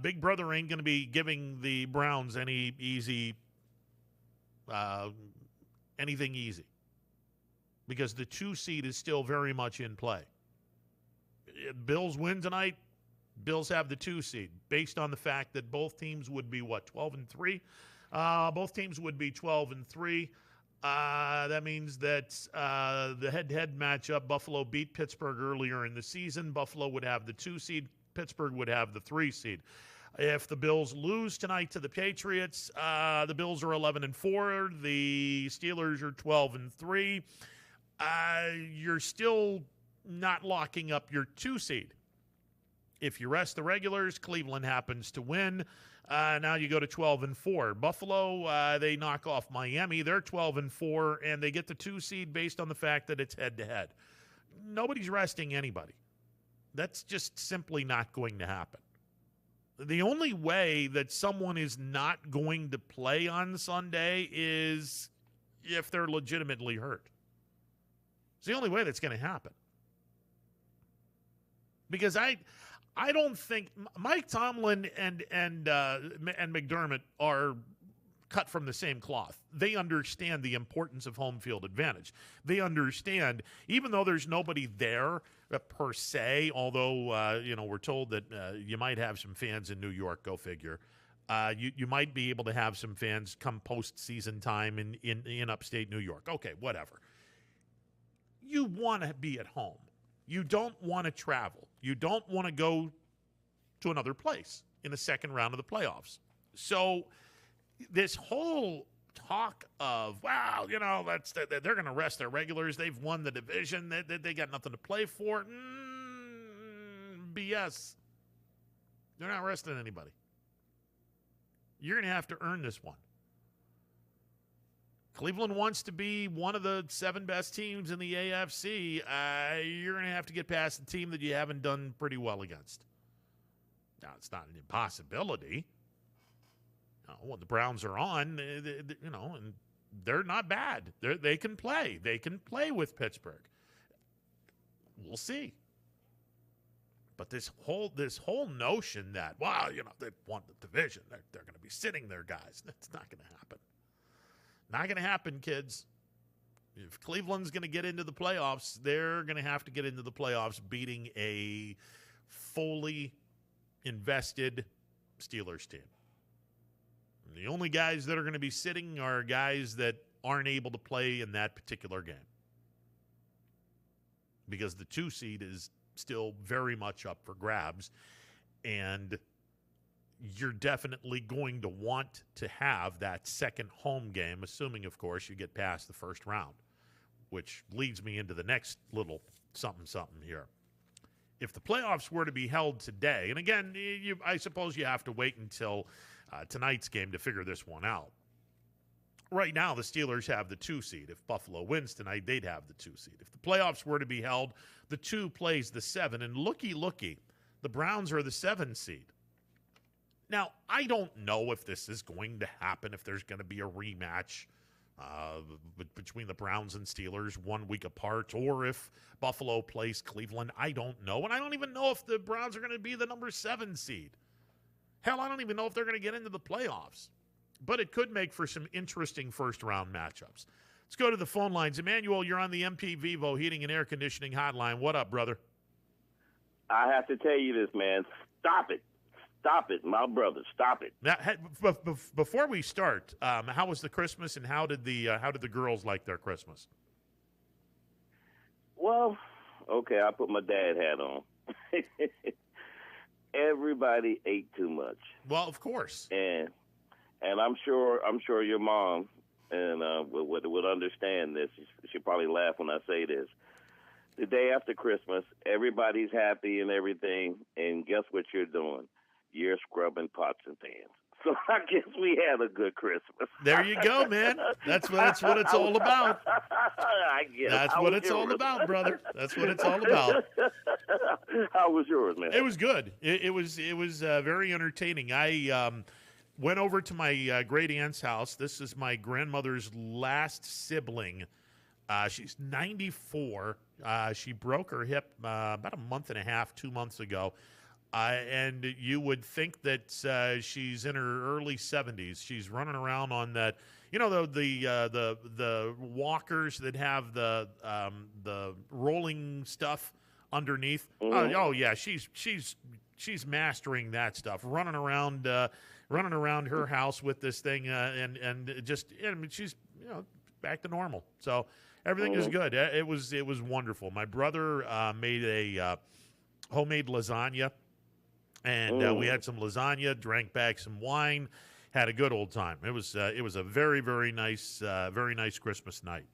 Big Brother ain't going to be giving the Browns any easy, anything easy, because the 2 seed is still very much in play. Bills win tonight, Bills have the 2 seed, based on the fact that both teams would be, 12-3? Both teams would be 12-3. That means that the head-to-head matchup, Buffalo beat Pittsburgh earlier in the season. Buffalo would have the 2 seed. Pittsburgh would have the 3 seed. If the Bills lose tonight to the Patriots, the Bills are 11-4. The Steelers are 12-3. You're still not locking up your 2 seed. If you rest the regulars, Cleveland happens to win. Now you go to 12-4. Buffalo, they knock off Miami. They're 12-4, and they get the 2 seed based on the fact that it's head-to-head. Nobody's resting anybody. That's just simply not going to happen. The only way that someone is not going to play on Sunday is if they're legitimately hurt. It's the only way that's going to happen. Because I don't think Mike Tomlin and McDermott are cut from the same cloth. They understand the importance of home field advantage. They understand, even though there's nobody there per se, although we're told that you might have some fans in New York. Go figure. You might be able to have some fans come postseason time in upstate New York. Okay, whatever. You want to be at home. You don't want to travel. You don't want to go to another place in the second round of the playoffs. So this whole talk of, they're going to rest their regulars. They've won the division. They got nothing to play for. BS. They're not resting anybody. You're going to have to earn this one. Cleveland wants to be one of the 7 best teams in the AFC. You're going to have to get past the team that you haven't done pretty well against. Now, it's not an impossibility. When the Browns are on, and they're not bad. They can play. They can play with Pittsburgh. We'll see. But this whole notion that, they won the division, they're going to be sitting their guys. That's not going to happen. Not going to happen, kids. If Cleveland's going to get into the playoffs, they're going to have to get into the playoffs beating a fully invested Steelers team. And the only guys that are going to be sitting are guys that aren't able to play in that particular game. Because the 2 seed is still very much up for grabs. And you're definitely going to want to have that second home game, assuming, of course, you get past the first round, which leads me into the next little something here. If the playoffs were to be held today, and again, I suppose you have to wait until tonight's game to figure this one out. right now the Steelers have the 2 seed. If Buffalo wins tonight, they'd have the 2 seed. If the playoffs were to be held, the 2 plays the 7. And looky, the Browns are the 7 seed. Now, I don't know if this is going to happen, if there's going to be a rematch between the Browns and Steelers 1 week apart, or if Buffalo plays Cleveland. I don't know. And I don't even know if the Browns are going to be the number 7 seed. Hell, I don't even know if they're going to get into the playoffs. But it could make for some interesting first-round matchups. Let's go to the phone lines. Emmanuel, you're on the MP Vivo Heating and Air Conditioning Hotline. What up, brother? I have to tell you this, man. Stop it. Stop it, my brother. Stop it. Now, before we start, how was the Christmas, and how did the girls like their Christmas? Well, okay, I put my dad hat on. Everybody ate too much. Well, of course. And I'm sure your mom and would understand this. She'll probably laugh when I say this. The day after Christmas, everybody's happy and everything, and guess what you're doing? You're scrubbing pots and pans. So I guess we had a good Christmas. There you go, man. That's what it's all about. I guess. That's what it's all about, brother. That's what it's all about. How was yours, man? It was good. It was very entertaining. I went over to my great aunt's house. This is my grandmother's last sibling. She's 94. She broke her hip about a month and a half, 2 months ago. And you would think that she's in her early 70s. She's running around on that, the walkers that have the rolling stuff underneath. Mm-hmm. Oh yeah, she's mastering that stuff. Running around her house with this thing, and she's back to normal. So everything is good. It was wonderful. My brother made a homemade lasagna. And we had some lasagna, drank back some wine, had a good old time. It was a very, very nice Christmas night.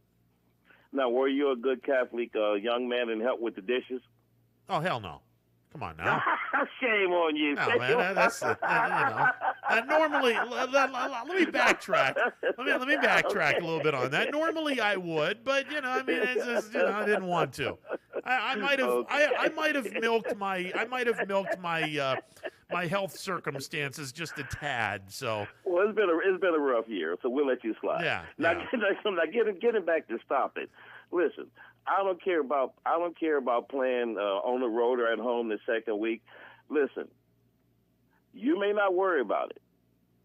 Now, were you a good Catholic young man and helped with the dishes? Oh, hell no. Come on now. Shame on you. No, man, that's normally, let me backtrack. Let me backtrack a little bit on that. Normally I would, but it's just, I didn't want to. I might have milked my health circumstances just a tad. So well, it's been a rough year, so we'll let you slide. Yeah. Now getting back to stop it. Listen, I don't care about playing on the road or at home the second week. Listen, you may not worry about it,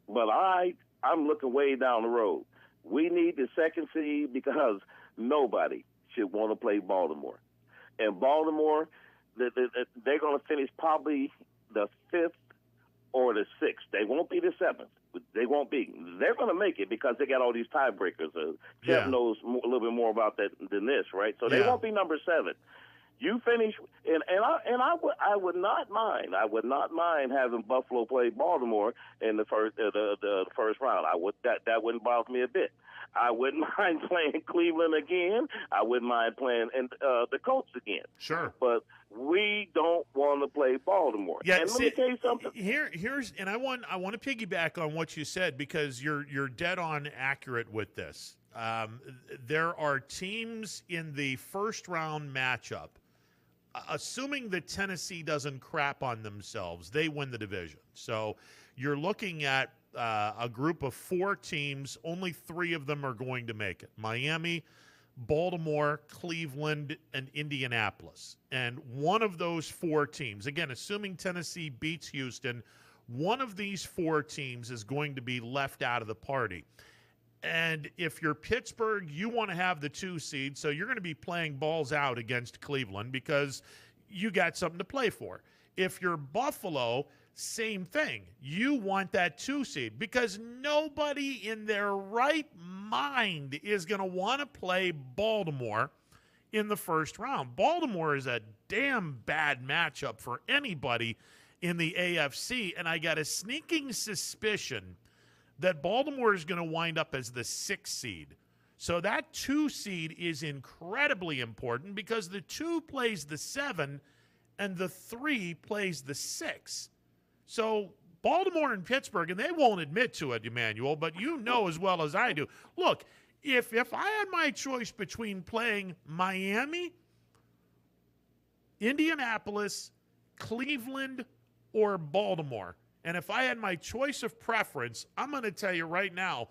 but I'm looking way down the road. We need the second seed because nobody should want to play Baltimore. And Baltimore, they're going to finish probably the 5th or the 6th. They won't be the 7th. They won't be. They're going to make it because they got all these tiebreakers. Jeff knows a little bit more about that than this, right? So they won't be number 7. You finish, and I would not mind. I would not mind having Buffalo play Baltimore in the first round. That wouldn't bother me a bit. I wouldn't mind playing Cleveland again. I wouldn't mind playing the Colts again. Sure. But we don't want to play Baltimore. Yeah, and let me tell you something. I want to piggyback on what you said because you're dead on accurate with this. There are teams in the first round matchup. Assuming that Tennessee doesn't crap on themselves, they win the division. So you're looking at a group of 4 teams. Only 3 of them are going to make it. Miami, Baltimore, Cleveland, and Indianapolis. And one of those 4 teams, again, assuming Tennessee beats Houston, one of these 4 teams is going to be left out of the party. And if you're Pittsburgh, you want to have the 2 seed, so you're going to be playing balls out against Cleveland because you got something to play for. If you're Buffalo, same thing. You want that 2 seed because nobody in their right mind is going to want to play Baltimore in the first round. Baltimore is a damn bad matchup for anybody in the AFC, and I got a sneaking suspicion that Baltimore is going to wind up as the 6th seed. So that 2 seed is incredibly important because the 2 plays the 7 and the 3 plays the 6. So Baltimore and Pittsburgh, and they won't admit to it, Emmanuel, but you know as well as I do. Look, if I had my choice between playing Miami, Indianapolis, Cleveland, or Baltimore, and if I had my choice of preference, I'm going to tell you right now,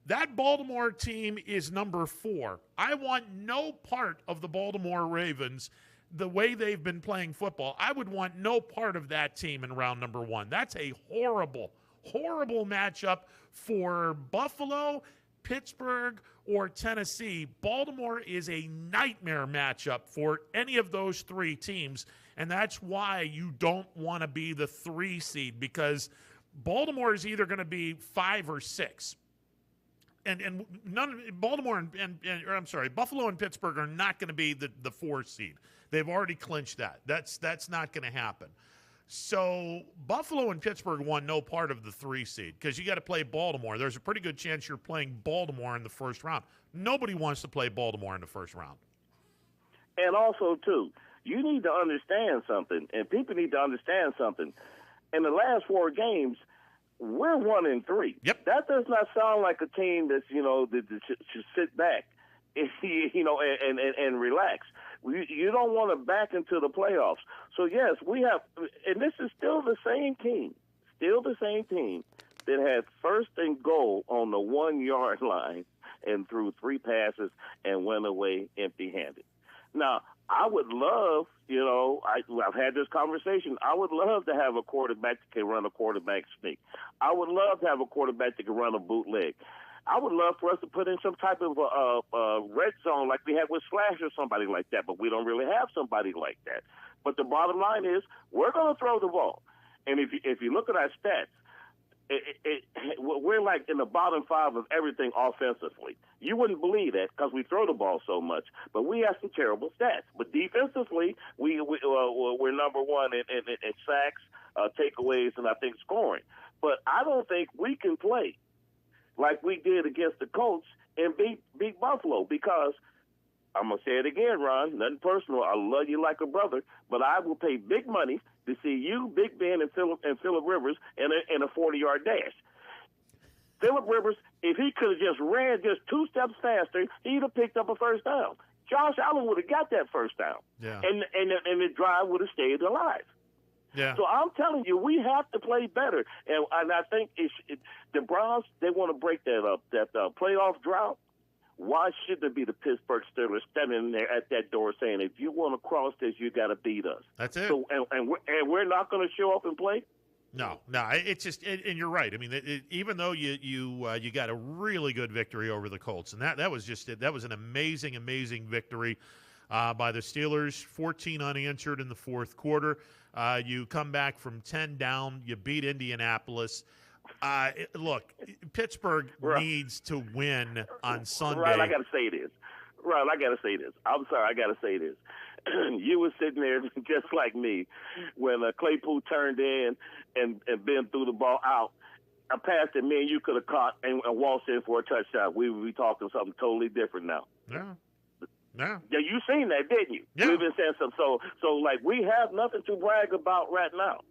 that Baltimore team is number 4. I want no part of the Baltimore Ravens the way they've been playing football. I would want no part of that team in round number 1. That's a horrible, horrible matchup for Buffalo, Pittsburgh, or Tennessee. Baltimore is a nightmare matchup for any of those 3 teams, and that's why you don't want to be the 3 seed, because Baltimore is either going to be 5 or 6. And Buffalo and Pittsburgh are not going to be the 4 seed. They've already clinched that. That's not going to happen. So Buffalo and Pittsburgh won no part of the 3 seed because you got to play Baltimore. There's a pretty good chance you're playing Baltimore in the first round. Nobody wants to play Baltimore in the first round. And also, too, you need to understand something, and people need to understand something. In the last 4 games, we're 1-3. Yep. That does not sound like a team that's, that should sit back, and relax. You don't want to back into the playoffs. So, yes, we have – and this is still the same team that had first and goal on the 1-yard line and threw 3 passes and went away empty-handed. Now, I would love, I've had this conversation. I would love to have a quarterback that can run a quarterback sneak. I would love to have a quarterback that can run a bootleg. I would love for us to put in some type of red zone like we had with Slash or somebody like that, but we don't really have somebody like that. But the bottom line is we're going to throw the ball. And if you look at our stats, we're like in the bottom 5 of everything offensively. You wouldn't believe that because we throw the ball so much, but we have some terrible stats. But defensively, we're number 1 in sacks, takeaways, and I think scoring. But I don't think we can play like we did against the Colts and beat Buffalo, because I'm going to say it again, Ron, nothing personal. I love you like a brother, but I will pay big money to see you, Big Ben, and Phillip Rivers in a 40-yard dash. Phillip Rivers, if he could have just ran just 2 steps faster, he'd have picked up a first down. Josh Allen would have got that first down, and the drive would have stayed alive. Yeah. So I'm telling you, we have to play better, and I think the Browns, they want to break that up, that playoff drought. Why shouldn't it be the Pittsburgh Steelers standing there at that door saying, if you want to cross this, you got to beat us? That's it. So, and we're not going to show up and play? No, it's just, and you're right. I mean, even though you got a really good victory over the Colts, and that was an amazing victory by the Steelers, 14 unanswered in the fourth quarter. You come back from 10 down, you beat Indianapolis. Look, Pittsburgh needs to win on Sunday. Right, I got to say this. I'm sorry, I got to say this. You were sitting there just like me when Claypool turned in and Ben threw the ball out. A pass that me and you could have caught and waltzed in for a touchdown. We would be talking something totally different now. Yeah, you seen that, didn't you? Yeah. We've been saying something. So like, we have nothing to brag about right now.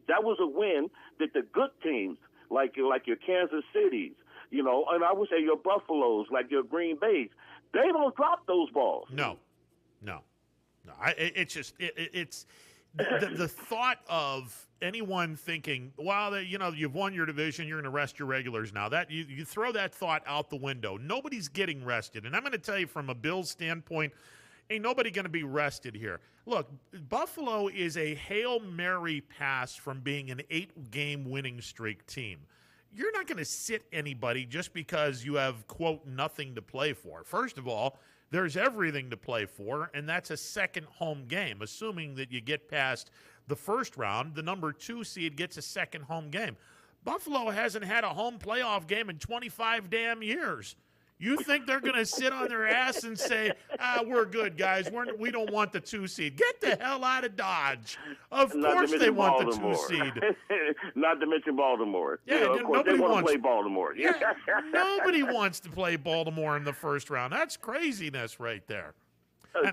That was a win that the good teams, like your Kansas Cities, and I would say your Buffaloes, like your Green Bays, they don't drop those balls. No. It's just it's the thought of anyone thinking, well, you've won your division, you're going to rest your regulars now. That you throw that thought out the window. Nobody's getting rested, and I'm going to tell you from a Bills standpoint, ain't nobody going to be rested here. Look, Buffalo is a Hail Mary pass from being an 8-game winning streak team. You're not going to sit anybody just because you have, quote, nothing to play for. First of all, there's everything to play for, and that's a second home game. Assuming that you get past the first round, the number 2 seed gets a second home game. Buffalo hasn't had a home playoff game in 25 damn years. You think they're going to sit on their ass and say, we're good, guys. We don't want the 2 seed. Get the hell out of Dodge. Of course they want the 2 seed. Not to mention Baltimore. Yeah, of course they want to play Baltimore. Yeah, nobody wants to play Baltimore in the first round. That's craziness right there.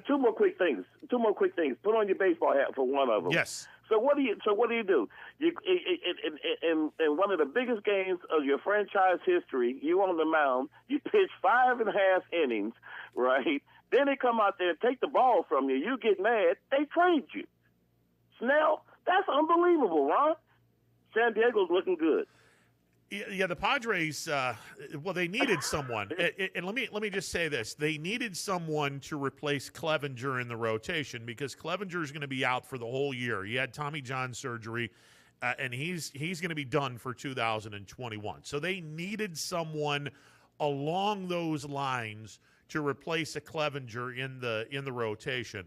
2 more quick things. Put on your baseball hat for one of them. Yes. So what do you do? You in one of the biggest games of your franchise history, you on the mound, you pitch 5.5 innings, right? Then they come out there and take the ball from you. You get mad. They trade you. Snell, that's unbelievable, Ron. San Diego's looking good. Yeah, the Padres. Well, they needed someone, and let me just say this: they needed someone to replace Clevenger in the rotation because Clevenger is going to be out for the whole year. He had Tommy John surgery, and he's going to be done for 2021. So they needed someone along those lines to replace a Clevenger in the rotation.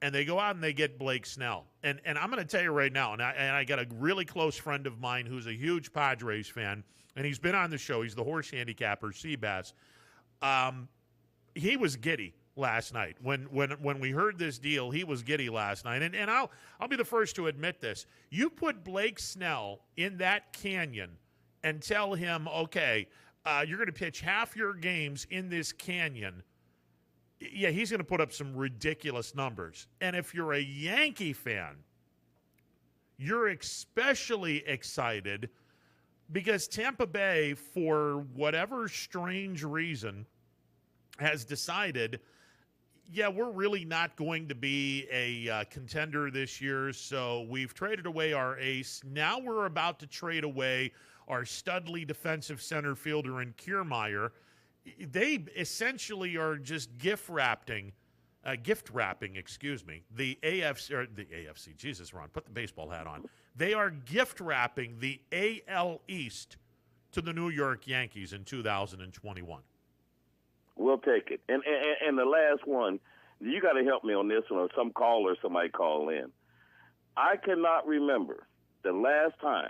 And they go out and they get Blake Snell. And I'm going to tell you right now, and I got a really close friend of mine who's a huge Padres fan, and he's been on the show. He's the horse handicapper, Seabass. He was giddy last night. When we heard this deal, he was giddy last night. And I'll be the first to admit this. You put Blake Snell in that canyon and tell him, okay, you're going to pitch half your games in this canyon. Yeah, he's going to put up some ridiculous numbers. And if you're a Yankee fan, you're especially excited because Tampa Bay, for whatever strange reason, has decided, yeah, we're really not going to be a contender this year, so we've traded away our ace. Now we're about to trade away our Studley defensive center fielder in Kiermaier. They essentially are just gift wrapping, the AFC. Jesus, Ron, put the baseball hat on. They are gift wrapping the AL East to the New York Yankees in 2021. We'll take it. And the last one, you got to help me on this one, or some caller, somebody call in. I cannot remember the last time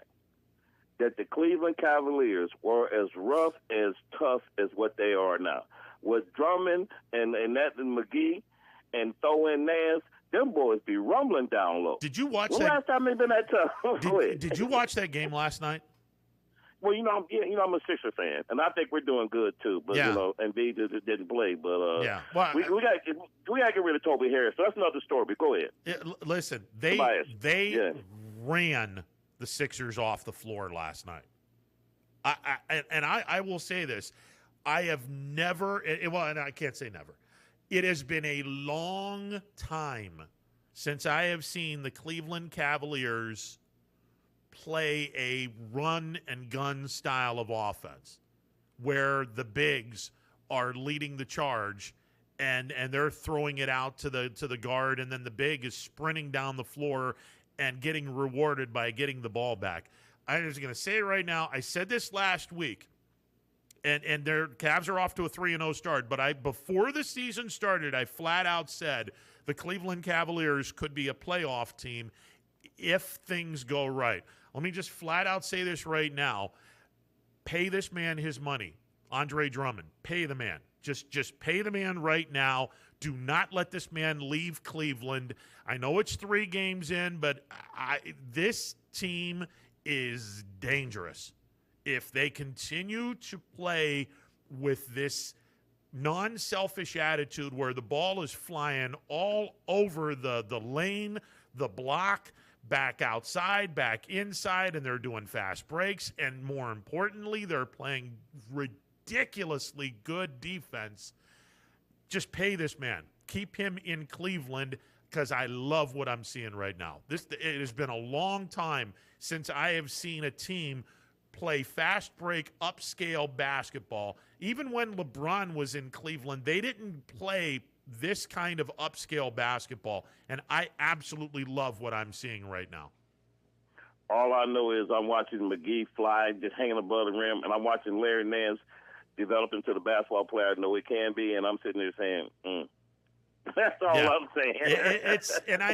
that the Cleveland Cavaliers were as rough, as tough as what they are now. With Drummond and McGee and throw in Nance, them boys be rumbling down low. Did you watch when that? Last time they been that tough? Did you watch that game last night? Well, I'm a Sixer fan, and I think we're doing good too. But and B didn't play. But well, we got to get rid of Toby Harris. So that's another story. But go ahead. Listen, they ran the Sixers off the floor last night. I will say this. I have never, and I can't say never. It has been a long time since I have seen the Cleveland Cavaliers play a run-and-gun style of offense where the bigs are leading the charge and they're throwing it out to the guard, and then the big is sprinting down the floor and getting rewarded by getting the ball back. I'm just going to say it right now. I said this last week, and their Cavs are off to a 3-0 start, but before the season started, I flat out said the Cleveland Cavaliers could be a playoff team if things go right. Let me just flat out say this right now. Pay this man his money. Andre Drummond, pay the man. Just pay the man right now. Do not let this man leave Cleveland. I know it's 3 games in, but this team is dangerous. If they continue to play with this non-selfish attitude where the ball is flying all over the lane, the block, back outside, back inside, and they're doing fast breaks, and more importantly, they're playing ridiculously good defense, just pay this man. Keep him in Cleveland because I love what I'm seeing right now. It has been a long time since I have seen a team play fast break, upscale basketball. Even when LeBron was in Cleveland, they didn't play this kind of upscale basketball, and I absolutely love what I'm seeing right now. All I know is I'm watching McGee fly, just hanging above the rim, and I'm watching Larry Nance develop into the basketball player I know he can be, and I'm sitting there saying, That's all I'm saying. And I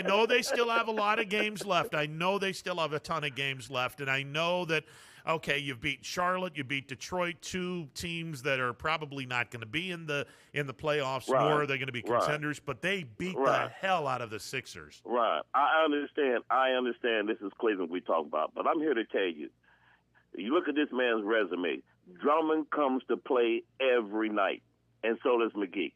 know they still have a lot of games left. I know they still have a ton of games left, and I know that, okay, you've beat Charlotte, you beat Detroit, 2 teams that are probably not going to be in the playoffs, nor are they going to be contenders, but they beat the hell out of the Sixers. Right. I understand this is Cleveland we talk about, but I'm here to tell you, you look at this man's resume. Drummond comes to play every night, and so does McGee.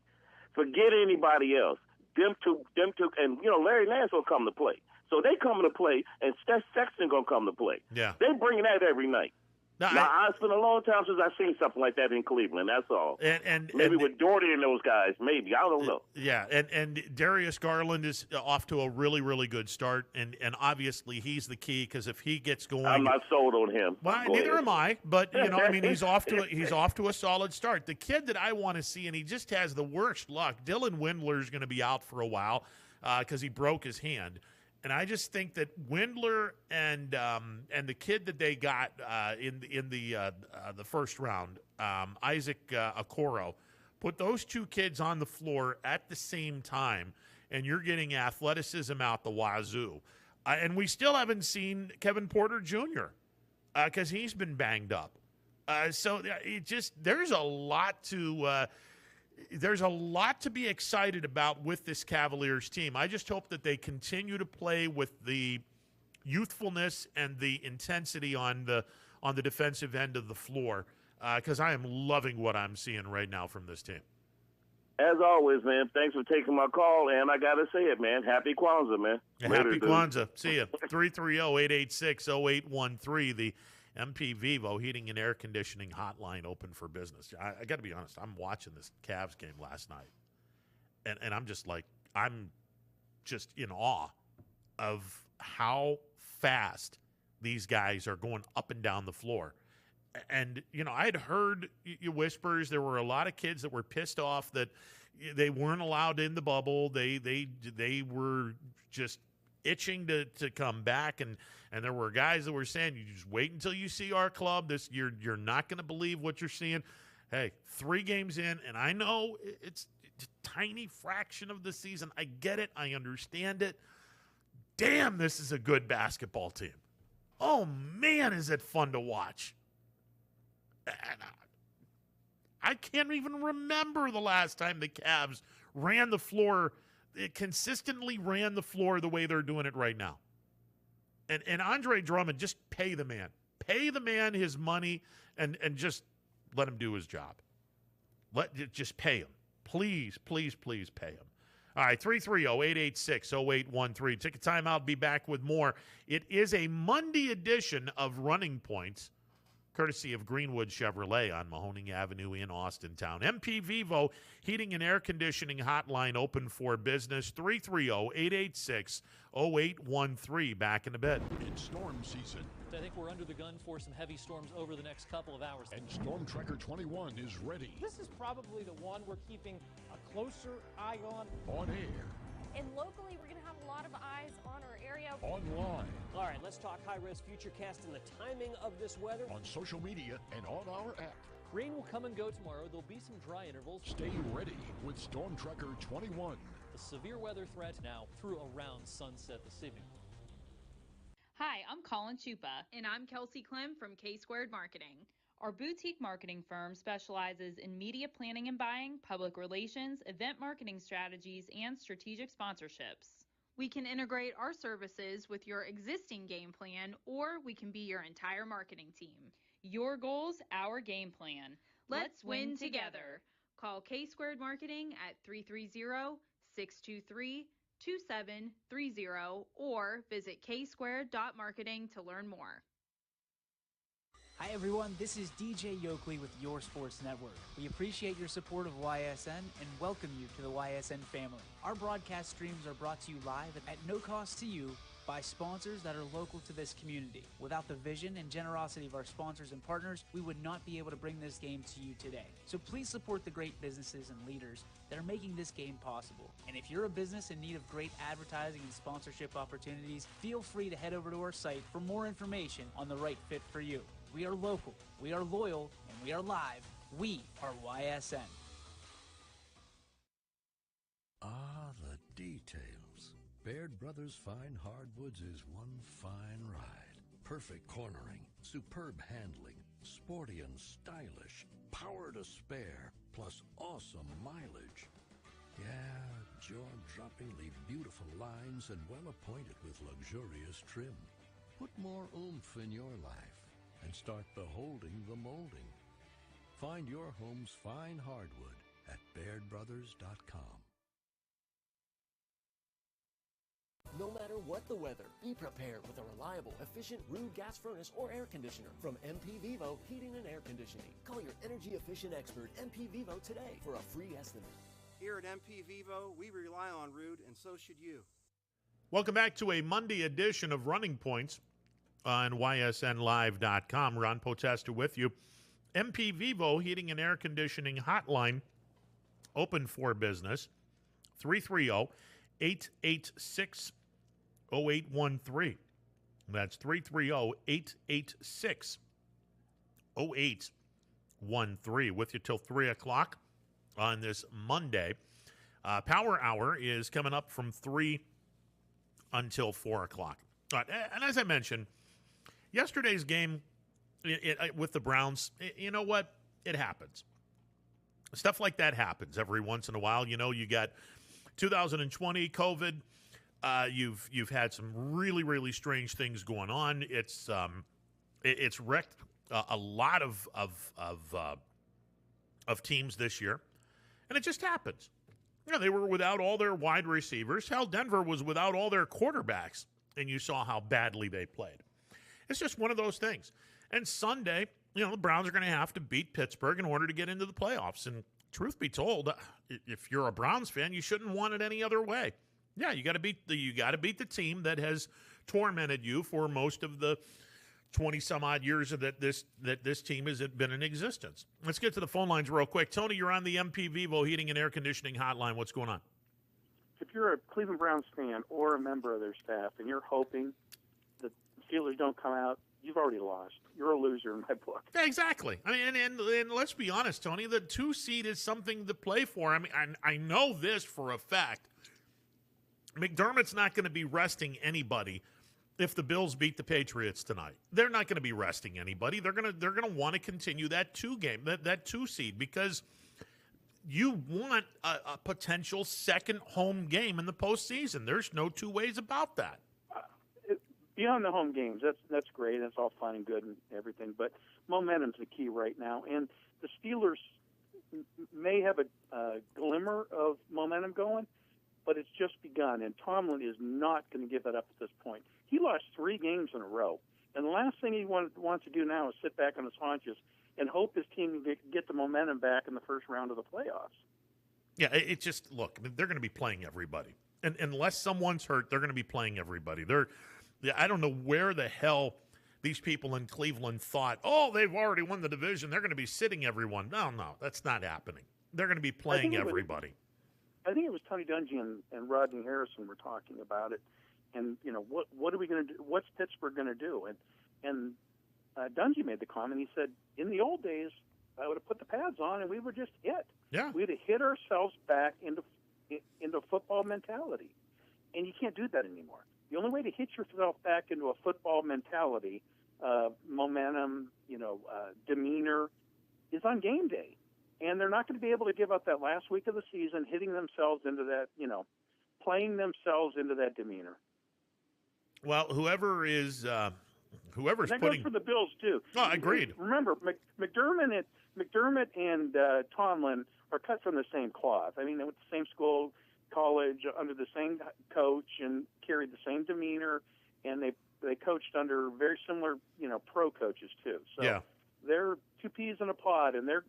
Forget anybody else. Them two, and Larry Nance will come to play. So they coming to play, and Sexton going to come to play. Yeah. They bringing that every night. Now, it's been a long time since I've seen something like that in Cleveland. That's all. And maybe with Doherty and those guys, maybe. I don't know. Yeah, and Darius Garland is off to a really, really good start, and obviously he's the key because if he gets going, I'm not sold on him. Well, neither am I, but I mean, he's off to a solid start. The kid that I want to see, and he just has the worst luck. Dylan Windler is going to be out for a while because he broke his hand. And I just think that Windler and the kid that they got in the first round, Isaac Okoro, put those two kids on the floor at the same time, and you're getting athleticism out the wazoo. And we still haven't seen Kevin Porter Jr. Because he's been banged up. So there's a lot to. There's a lot to be excited about with this Cavaliers team. I just hope that they continue to play with the youthfulness and the intensity on the defensive end of the floor because I am loving what I'm seeing right now from this team. As always, man, thanks for taking my call, and I got to say it, man. Happy Kwanzaa, man. Happy Kwanzaa. See ya. 330-886-0813, the MP Vivo Heating and Air Conditioning Hotline open for business. I got to be honest. I'm watching this Cavs game last night, and I'm just in awe of how fast these guys are going up and down the floor. And, I'd heard whispers. There were a lot of kids that were pissed off that they weren't allowed in the bubble. They were just itching to come back, and there were guys that were saying, you just wait until you see our club. You're not going to believe what you're seeing. Hey, 3 games in, and I know it's a tiny fraction of the season. I get it. I understand it. Damn, this is a good basketball team. Oh, man, is it fun to watch. And I can't even remember the last time the Cavs ran the floor. It consistently ran the floor the way they're doing it right now. And Andre Drummond, just pay the man. Pay the man his money and just let him do his job. Just pay him. Please, please, please pay him. All right, 330-886-0813. Take a time out. Be back with more. It is a Monday edition of Running Points, courtesy of Greenwood Chevrolet on Mahoning Avenue in Austintown. MP Vivo Heating and Air Conditioning Hotline open for business. 330-886-0813. Back in the bed. It's storm season. I think we're under the gun for some heavy storms over the next couple of hours. And Storm Tracker 21 is ready. This is probably the one we're keeping a closer eye on. On air. And locally, we're going to have a lot of eyes on our area. Online. All right, let's talk high-risk futurecast and the timing of this weather. On social media and on our app. Rain will come and go tomorrow. There'll be some dry intervals. Stay ready with Storm Tracker 21. The severe weather threat now through around sunset this evening. Hi, I'm Colin Chupa. And I'm Kelsey Clem from K-Squared Marketing. Our boutique marketing firm specializes in media planning and buying, public relations, event marketing strategies, and strategic sponsorships. We can integrate our services with your existing game plan, or we can be your entire marketing team. Your goals, our game plan. Let's win together. Call K-Squared Marketing at 330-623-2730 or visit ksquared.marketing to learn more. Hi everyone, this is DJ Yoakley with Your Sports Network. We appreciate your support of YSN and welcome you to the YSN family. Our broadcast streams are brought to you live at no cost to you by sponsors that are local to this community. Without the vision and generosity of our sponsors and partners, we would not be able to bring this game to you today. So please support the great businesses and leaders that are making this game possible. And if you're a business in need of great advertising and sponsorship opportunities, feel free to head over to our site for more information on the right fit for you. We are local, we are loyal, and we are live. We are YSN. Ah, the details. Baird Brothers Fine Hardwoods is one fine ride. Perfect cornering, superb handling, sporty and stylish, power to spare, plus awesome mileage. Yeah, jaw-droppingly beautiful lines and well-appointed with luxurious trim. Put more oomph in your life and start beholding the molding. Find your home's fine hardwood at BairdBrothers.com. no matter what the weather. Be prepared with a reliable, efficient Rude gas furnace or air conditioner from MP Vivo Heating and Air Conditioning. Call your energy-efficient expert, MP Vivo, today for a free estimate. Here at MP Vivo, we rely on Rude, and so should you. Welcome back to a Monday edition of Running Points on ysnlive.com. Ron Potesta with you. MP Vivo Heating and Air Conditioning Hotline, open for business, 330-886-0813. That's 330-886-0813. With you till 3 o'clock on this Monday. Power Hour is coming up from 3 until 4 o'clock. And as I mentioned, yesterday's game with the Browns, you know what? It happens. Stuff like that happens every once in a while. You know, you got 2020, COVID. You've had some really, really strange things going on. It's wrecked a lot of teams this year, and it just happens. You know, they were without all their wide receivers. Hell, Denver was without all their quarterbacks, and you saw how badly they played. It's just one of those things. And Sunday, you know, the Browns are going to have to beat Pittsburgh in order to get into the playoffs. And truth be told, if you're a Browns fan, you shouldn't want it any other way. Yeah, you got to beat the team that has tormented you for most of the 20-some-odd years that this team has been in existence. Let's get to the phone lines real quick. Tony, you're on the MP Vivo Heating and Air Conditioning Hotline. What's going on? If you're a Cleveland Browns fan or a member of their staff and you're hoping the Steelers don't come out, you've already lost. You're a loser in my book. Yeah, exactly. I mean, and let's be honest, Tony, the 2 seed is something to play for. I mean, I know this for a fact. McDermott's not going to be resting anybody if the Bills beat the Patriots tonight. They're not going to be resting anybody. They're going to want to continue that 2 seed, because you want a potential second home game in the postseason. There's no two ways about that. Beyond the home games, that's great. That's all fine and good and everything. But momentum's the key right now. And the Steelers may have a glimmer of momentum going, but it's just begun. And Tomlin is not going to give that up at this point. He lost 3 games in a row. And the last thing he wants to do now is sit back on his haunches and hope his team can get the momentum back in the first round of the playoffs. Yeah, it just, look, they're going to be playing everybody. And unless someone's hurt, they're going to be playing everybody. I don't know where the hell these people in Cleveland thought, oh, they've already won the division, they're going to be sitting everyone. No, that's not happening. They're going to be playing everybody. I think it was Tony Dungy and Rodney Harrison were talking about it. And, you know, what are we going to do? What's Pittsburgh going to do? And Dungy made the comment. He said, in the old days, I would have put the pads on and we would just hit. Yeah. We'd have hit ourselves back into football mentality. And you can't do that anymore. The only way to hit yourself back into a football mentality, momentum, demeanor, is on game day. And they're not going to be able to give up that last week of the season, hitting themselves into that, playing themselves into that demeanor. Well, whoever's that putting goes for the Bills too. Oh, agreed. Remember, McDermott and Tomlin are cut from the same cloth. I mean, they went to the same school, college, under the same coach, and carried the same demeanor, and they coached under very similar, pro coaches too. So yeah. They're 2 peas in a pod, and they're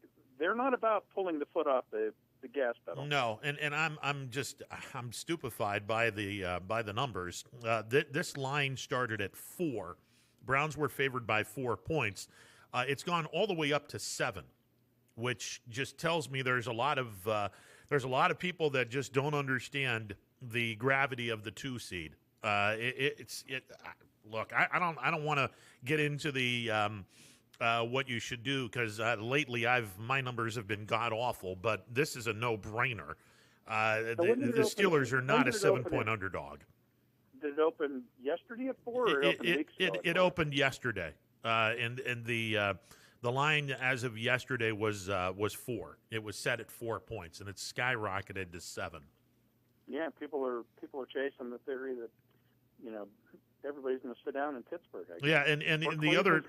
not about pulling the foot off the gas pedal. No, and I'm stupefied by the numbers. This line started at 4. Browns were favored by 4 points. It's gone all the way up to 7, which just tells me there's a lot of people that just don't understand the gravity of the 2 seed. Look, I don't want to get into the what you should do, because lately my numbers have been god awful, but this is a no-brainer. The Steelers are not a 7-point underdog. Did it open yesterday at 4 or open weeks ago? It opened yesterday, and the line as of yesterday was 4. It was set at 4 points, and it's skyrocketed to 7. Yeah, people are chasing the theory that everybody's going to sit down in Pittsburgh. I guess. Yeah, and the other.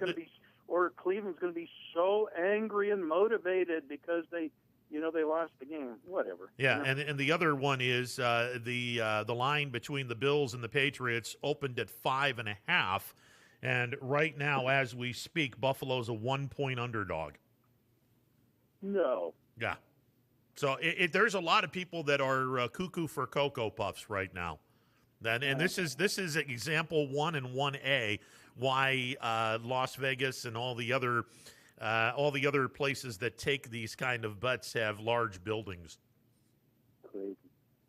Or Cleveland's going to be so angry and motivated because they They lost the game. Whatever. Yeah, and the other one is the line between the Bills and the Patriots opened at 5.5, and right now, as we speak, Buffalo's a 1-point underdog. No. Yeah. So there's a lot of people that are cuckoo for Cocoa Puffs right now. And this is example 1 and 1A why Las Vegas and all the other places that take these kind of bets have large buildings. Crazy.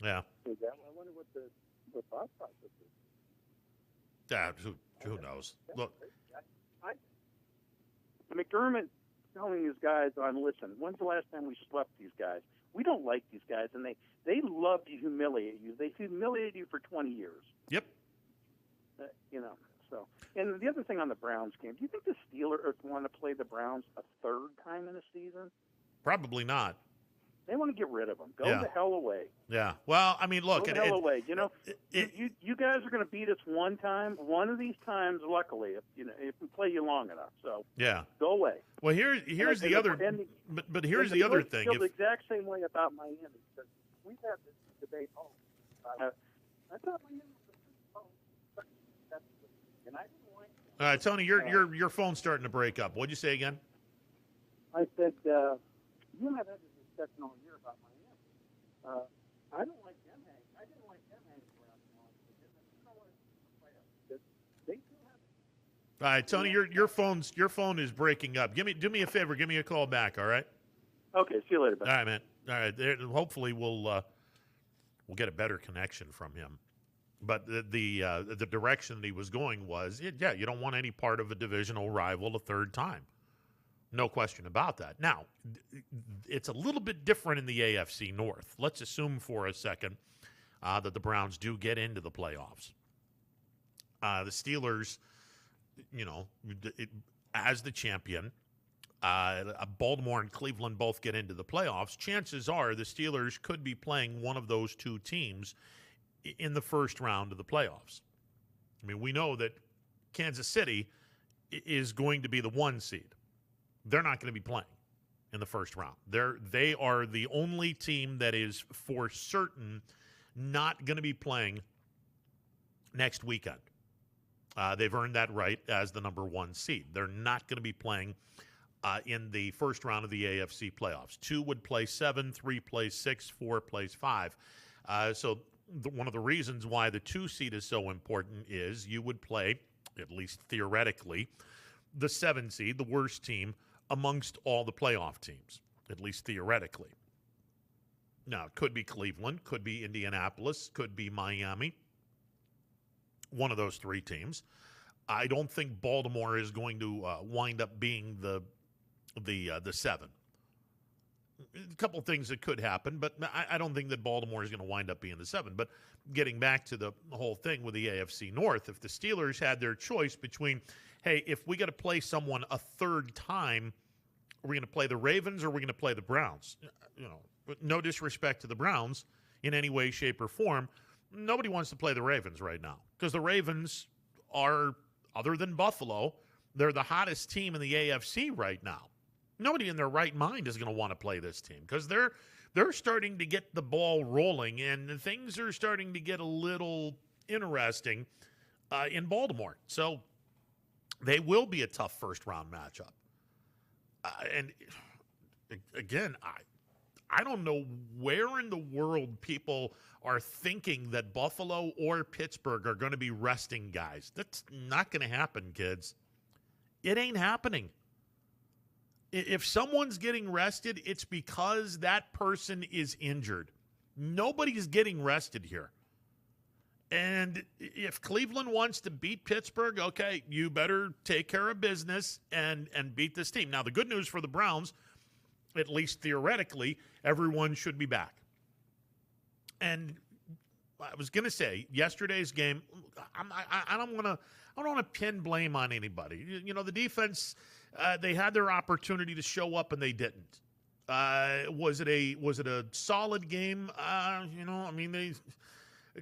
Yeah. I wonder what the thought process is. Yeah, who knows? Look, McDermott telling his guys listen, when's the last time we swept these guys? We don't like these guys, and they love to humiliate you. They humiliated you for 20 years. Yep. So. And the other thing on the Browns game, do you think the Steelers want to play the Browns a third time in a season? Probably not. They want to get rid of them. Go Yeah. the hell away. Yeah. Well, I mean, look. Go the hell away. You guys are going to beat us one time. One of these times, luckily, if we play you long enough. So yeah. Go away. Well, here's the other. But here's the other thing. I feel the exact same way about Miami. Because we've had this debate all. I thought Miami was and I didn't like it. All right, Tony, your phone's starting to break up. What'd you say again? I said you and I had this discussion all year about Miami. I don't like them hanging. I didn't like them hanging around. They still have. All right, Tony, your phone is breaking up. Do me a favor, give me a call back. All right. Okay. See you later. Bye. All right, man. All right. Hopefully we'll get a better connection from him. But the direction that he was going was, you don't want any part of a divisional rival a third time. No question about that. Now, it's a little bit different in the AFC North. Let's assume for a second that the Browns do get into the playoffs. The Steelers, as the champion, Baltimore and Cleveland both get into the playoffs. Chances are the Steelers could be playing one of those two teams in the first round of the playoffs. I mean, we know that Kansas City is going to be the 1 seed. They're not going to be playing in the first round. They are the only team that is for certain not going to be playing next weekend. They've earned that right as the number 1 seed. They're not going to be playing in the first round of the AFC playoffs. 2 would play 7, 3 plays 6, 4 plays 5. So one of the reasons why the 2 seed is so important is you would play, at least theoretically, the 7 seed, the worst team, amongst all the playoff teams, at least theoretically. Now, it could be Cleveland, could be Indianapolis, could be Miami, one of those 3 teams. I don't think Baltimore is going to wind up being the 7. A couple of things that could happen, but I don't think that Baltimore is going to wind up being the 7. But getting back to the whole thing with the AFC North, if the Steelers had their choice between, hey, if we got to play someone a third time, are we going to play the Ravens or are we going to play the Browns? No disrespect to the Browns in any way, shape, or form. Nobody wants to play the Ravens right now because the Ravens are, other than Buffalo, they're the hottest team in the AFC right now. Nobody in their right mind is going to want to play this team because they're starting to get the ball rolling and things are starting to get a little interesting in Baltimore. So they will be a tough first-round matchup. And again, I don't know where in the world people are thinking that Buffalo or Pittsburgh are going to be resting guys. That's not going to happen, kids. It ain't happening. If someone's getting rested, it's because that person is injured. Nobody's getting rested here. And if Cleveland wants to beat Pittsburgh, okay, you better take care of business and beat this team. Now, the good news for the Browns, at least theoretically, everyone should be back. And I was going to say, yesterday's game, I don't want to pin blame on anybody. The defense, they had their opportunity to show up and they didn't. Was it a solid game?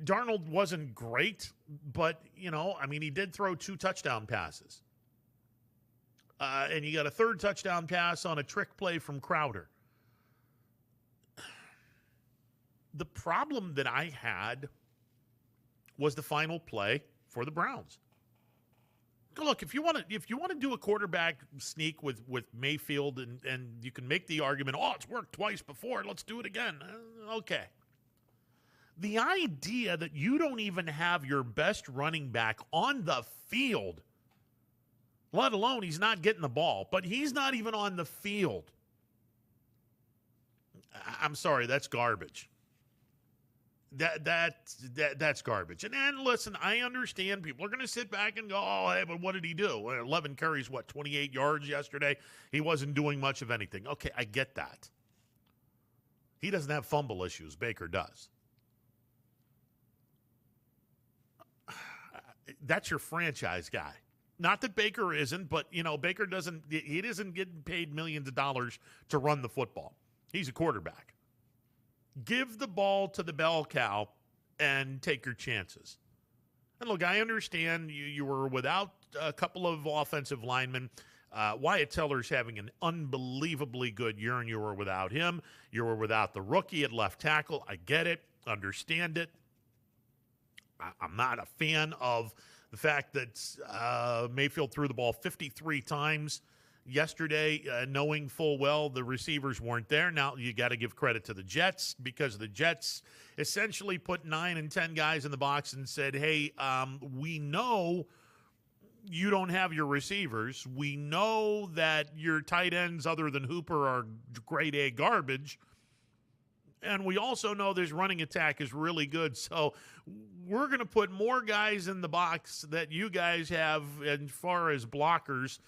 Darnold wasn't great, but he did throw 2 touchdown passes. And you got a 3rd touchdown pass on a trick play from Crowder. The problem that I had was the final play for the Browns. Look, if you want to do a quarterback sneak with Mayfield and you can make the argument, oh, it's worked twice before, let's do it again. Okay. The idea that you don't even have your best running back on the field, let alone he's not getting the ball, but he's not even on the field. I'm sorry, that's garbage. That's garbage. And listen, I understand people are going to sit back and go, oh, hey, but what did he do? 11 carries, 28 yards yesterday? He wasn't doing much of anything. Okay, I get that. He doesn't have fumble issues. Baker does. That's your franchise guy. Not that Baker isn't, but, Baker he isn't getting paid millions of dollars to run the football. He's a quarterback. Give the ball to the bell cow and take your chances. And look, I understand you were without a couple of offensive linemen. Wyatt Teller's having an unbelievably good year, and you were without him. You were without the rookie at left tackle. I get it. Understand it. I'm not a fan of the fact that Mayfield threw the ball 53 times yesterday, knowing full well the receivers weren't there. Now, you got to give credit to the Jets because the Jets essentially put 9 and 10 guys in the box and said, hey, we know you don't have your receivers. We know that your tight ends other than Hooper are grade A garbage. And we also know this running attack is really good. So we're going to put more guys in the box that you guys have as far as blockers.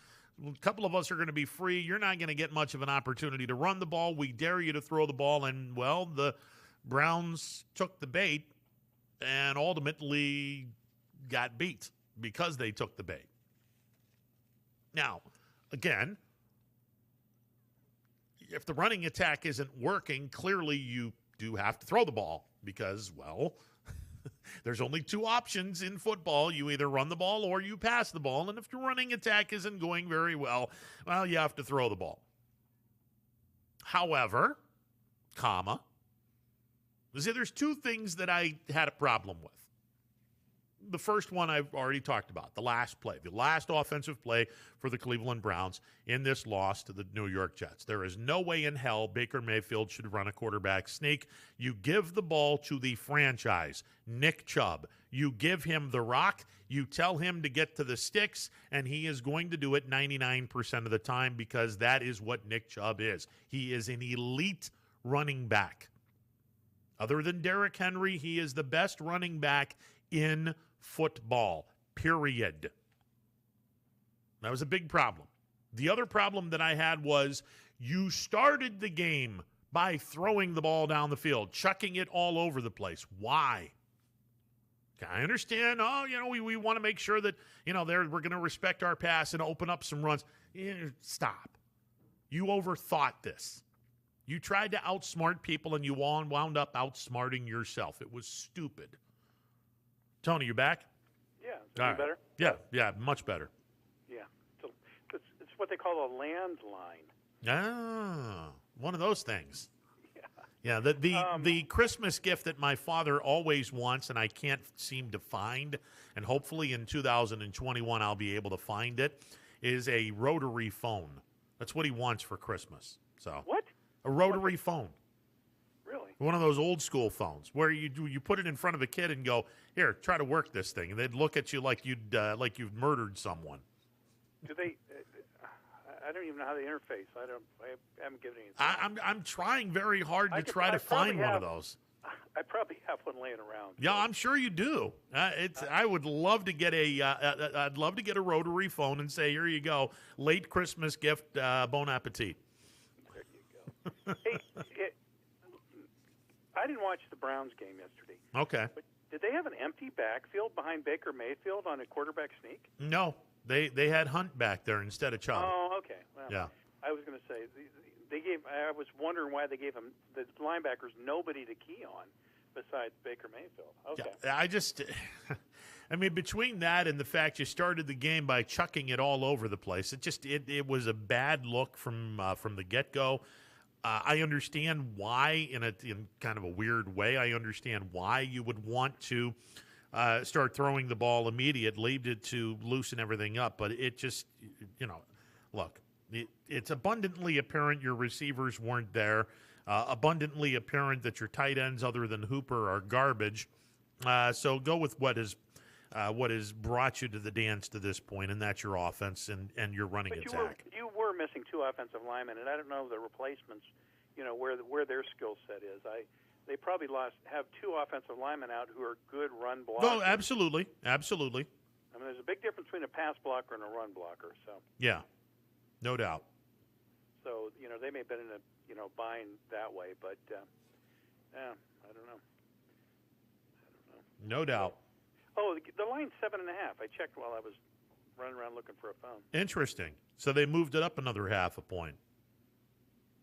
A couple of us are going to be free. You're not going to get much of an opportunity to run the ball. We dare you to throw the ball. And, well, the Browns took the bait and ultimately got beat because they took the bait. Now, again, if the running attack isn't working, clearly you do have to throw the ball because, well, there's only 2 options in football. You either run the ball or you pass the ball. And if the running attack isn't going very well, you have to throw the ball. However, there's 2 things that I had a problem with. The first one I've already talked about, the last play, the last offensive play for the Cleveland Browns in this loss to the New York Jets. There is no way in hell Baker Mayfield should run a quarterback sneak. You give the ball to the franchise, Nick Chubb. You give him the rock. You tell him to get to the sticks, and he is going to do it 99% of the time because that is what Nick Chubb is. He is an elite running back. Other than Derrick Henry, he is the best running back in football, period. That was a big problem. The other problem that I had was you started the game by throwing the ball down the field, chucking it all over the place. Why? I understand, we want to make sure that, we're going to respect our pass and open up some runs. Stop. You overthought this. You tried to outsmart people and you wound up outsmarting yourself. It was stupid. Tony, you back? Yeah. Is it better? Yeah, much better. Yeah. So it's what they call a landline. Ah, one of those things. Yeah, the Christmas gift that my father always wants and I can't seem to find, and hopefully in 2021 I'll be able to find it, is a rotary phone. That's what he wants for Christmas. So what? A rotary phone. Really? One of those old school phones where you put it in front of a kid and go, here, try to work this thing, and they'd look at you like you've murdered someone. Do they? I don't even know how they interface. I haven't given any. I'm trying very hard to try to find one of those. I probably have one laying around. Yeah, I'm sure you do. I would love to get I'd love to get a rotary phone and say, here you go, late Christmas gift, bon appetit. There you go. Hey, I didn't watch the Browns game yesterday. Okay. But did they have an empty backfield behind Baker Mayfield on a quarterback sneak? No, they had Hunt back there instead of Chubb. Oh, okay. Well, yeah. I was going to say I was wondering why they gave him the linebackers nobody to key on besides Baker Mayfield. Okay. Yeah, I mean, between that and the fact you started the game by chucking it all over the place, it was a bad look from the get-go. I understand why, in kind of a weird way, I understand why you would want to start throwing the ball immediately to loosen everything up. But it just, look, it's abundantly apparent your receivers weren't there. Abundantly apparent that your tight ends, other than Hooper, are garbage. So go with what has brought you to the dance to this point, and that's your offense and your running attack. You were missing 2 offensive linemen, and I don't know the replacements, where their skill set is. They probably have 2 offensive linemen out who are good run blockers. Oh, absolutely. I mean, there's a big difference between a pass blocker and a run blocker. So yeah, no doubt. So they may have been in a bind that way, but I don't know. No doubt. Oh, the line's 7.5. I checked while I was running around looking for a phone. Interesting. So they moved it up another half a point.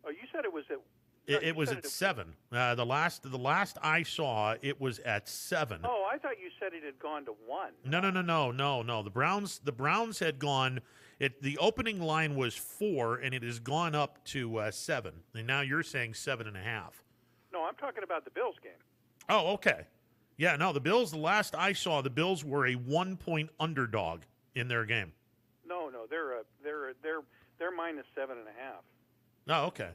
Oh, you said it was at. It was at 7. The last I saw, it was at 7. Oh, I thought you said it had gone to 1. No. The Browns had gone. The opening line was 4, and it has gone up to 7. And now you're saying 7.5. No, I'm talking about the Bills game. Oh, okay. Yeah, no, the Bills. The last I saw, the Bills were a 1-point underdog in their game. No, they're minus 7.5. Oh, okay.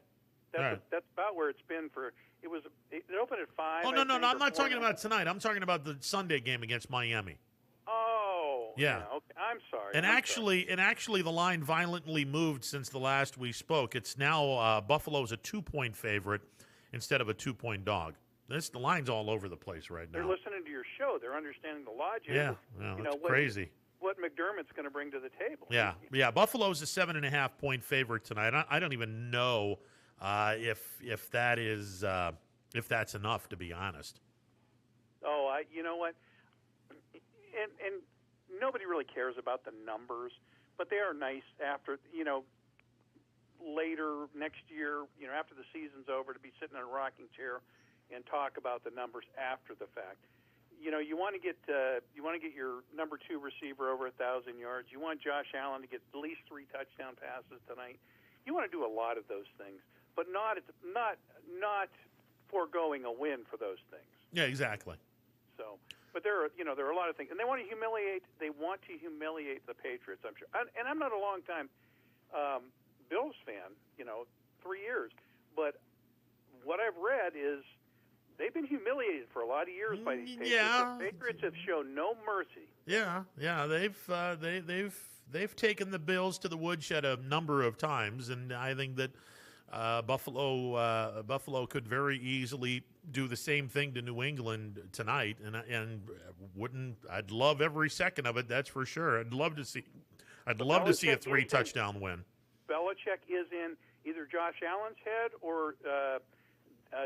That's about where it's been for. It opened at 5. Oh no, I'm not talking about tonight. I'm talking about the Sunday game against Miami. Oh, yeah. Okay. I'm sorry. And actually, the line violently moved since the last we spoke. It's now Buffalo's a 2-point favorite instead of a 2-point dog. The line's all over the place right now. They're listening to your show. They're understanding the logic. Yeah, it's crazy. What McDermott's going to bring to the table. Yeah. Buffalo's a 7.5-point favorite tonight. I don't even know if that's enough, to be honest. Oh, you know what? And nobody really cares about the numbers, but they are nice after later next year. After the season's over, to be sitting in a rocking chair and talk about the numbers after the fact. You want to get your number 2 receiver over 1,000 yards. You want Josh Allen to get at least 3 touchdown passes tonight. You want to do a lot of those things, but not foregoing a win for those things. Yeah, exactly. So, but there are a lot of things, and they want to humiliate the Patriots. I'm sure, and I'm not a long time Bills fan. 3 years, but what I've read is. They've been humiliated for a lot of years by these Patriots. Yeah. The Patriots have shown no mercy. Yeah. They've taken the Bills to the woodshed a number of times, and I think that Buffalo could very easily do the same thing to New England tonight, and I'd love every second of it. That's for sure. I'd love to see a 3-touchdown win. Belichick is in either Josh Allen's head or.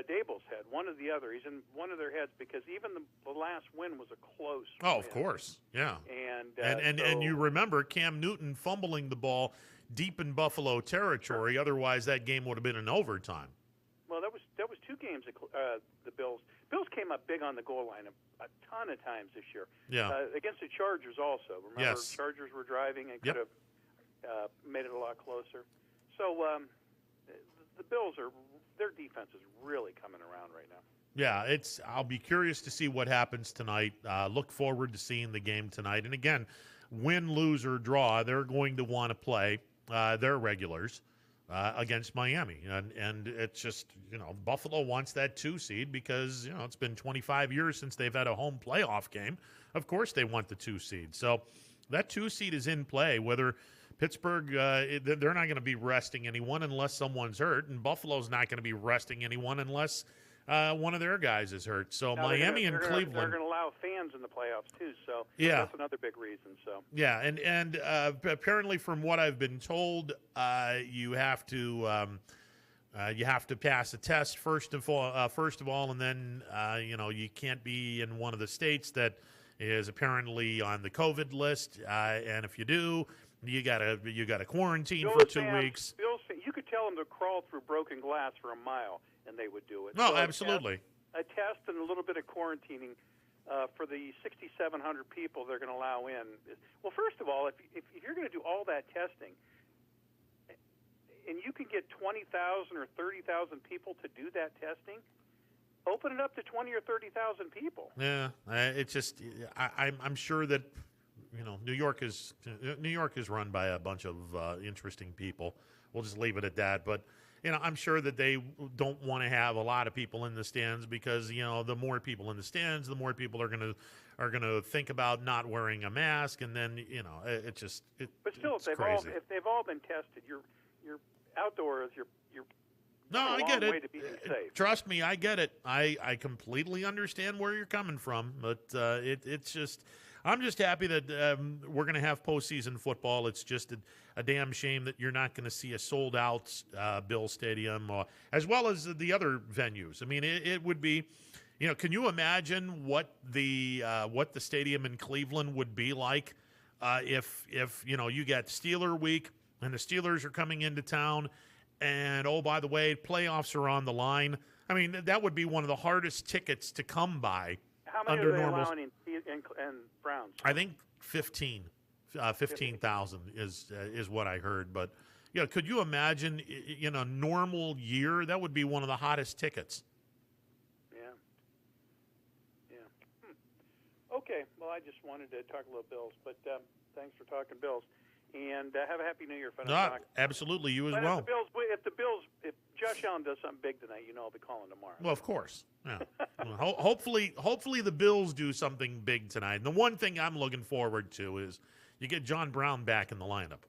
Dable's head, one or the other. He's in one of their heads because even the last win was a close win. Of course, yeah. And you remember Cam Newton fumbling the ball deep in Buffalo territory. Sure. Otherwise, that game would have been in overtime. Well, that was 2 games. The Bills came up big on the goal line a ton of times this year. Yeah. Against the Chargers also. Remember, yes. Chargers were driving and could have made it a lot closer. So the Bills their defense is really coming around right now. Yeah, I'll be curious to see what happens tonight. Look forward to seeing the game tonight. And again, win, lose, or draw, they're going to want to play their regulars against Miami. And it's just, Buffalo wants that 2 seed because, it's been 25 years since they've had a home playoff game. Of course they want the 2 seed. So that 2 seed is in play, whether Pittsburgh, they're not going to be resting anyone unless someone's hurt, and Buffalo's not going to be resting anyone unless one of their guys is hurt. So now Miami and Cleveland. They're going to allow fans in the playoffs too. So that's another big reason. So yeah, and apparently from what I've been told, you have to pass a test first of all, and then you can't be in one of the states that is apparently on the COVID list, and if you do. You gotta quarantine for 2 weeks. You could tell them to crawl through broken glass for a mile, and they would do it. No, absolutely. A test and a little bit of quarantining for the 6,700 people they're going to allow in. Well, first of all, if you're going to do all that testing, you can get 20,000 or 30,000 people to do that testing, open it up to 20 or 30,000 people. Yeah, it's just I'm sure that New York is run by a bunch of interesting people. We'll just leave it at that. But I'm sure that they don't want to have a lot of people in the stands because the more people in the stands, the more people are gonna think about not wearing a mask, and then it just But still, it's crazy. if they've all been tested, you're outdoors. You're No, a I long get it. way to being safe. Trust me, I get it. I completely understand where you're coming from, but it's just I'm just happy that we're going to have postseason football. It's just a damn shame that you're not going to see a sold-out Bill Stadium, as well as the other venues. I mean, it would be, can you imagine what the stadium in Cleveland would be like if you get Steeler week and the Steelers are coming into town, and oh, by the way, playoffs are on the line. I mean, that would be one of the hardest tickets to come by. How many under are they normal. allowing in Browns? I think 15,000 is what I heard. But could you imagine in a normal year that would be one of the hottest tickets? Yeah. Okay. Well, I just wanted to talk a little Bills, but thanks for talking Bills, and have a happy New Year. Absolutely, you as but well. If Josh Allen does something big tonight, I'll be calling tomorrow. Well, of course. Yeah. Well, hopefully the Bills do something big tonight. And the one thing I'm looking forward to is you get John Brown back in the lineup.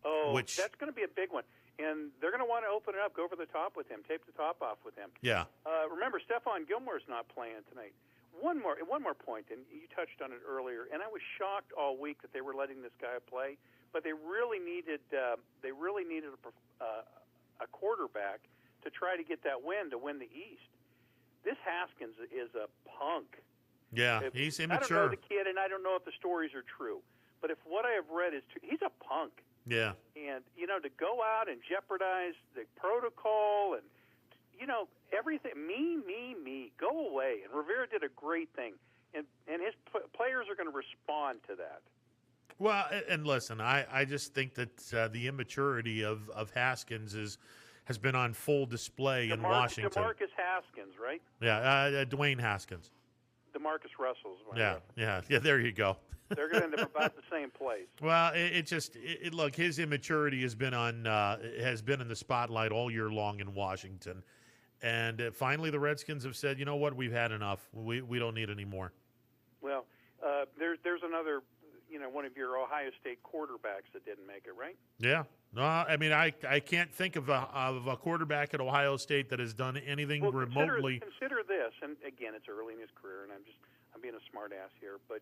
Oh, that's going to be a big one. And they're going to want to open it up, go over the top with him, tape the top off with him. Yeah. Remember, Stephon Gilmore's not playing tonight. One more point, and you touched on it earlier, and I was shocked all week that they were letting this guy play, but they really needed a quarterback to try to get that win to win the East. This Haskins is a punk. Yeah, he's immature. I don't know the kid, and I don't know if the stories are true, but if what I have read is true, he's a punk. Yeah. And, to go out and jeopardize the protocol and, everything, me, go away. And Rivera did a great thing. And his players are going to respond to that. Well, and listen, I just think that the immaturity of Haskins has been on full display in Washington. DeMarcus Haskins, right? Yeah, Dwayne Haskins. DeMarcus Russell's. Yeah, there you go. They're going to end up about the same place. Well, look, his immaturity has been in the spotlight all year long in Washington, and finally the Redskins have said, you know what, we've had enough. We don't need any more. Well, there's another, one of your Ohio State quarterbacks that didn't make it, right? Yeah. No, I mean, I can't think of a quarterback at Ohio State that has done anything remotely. Consider this, and again, it's early in his career, and I'm being a smart ass here, but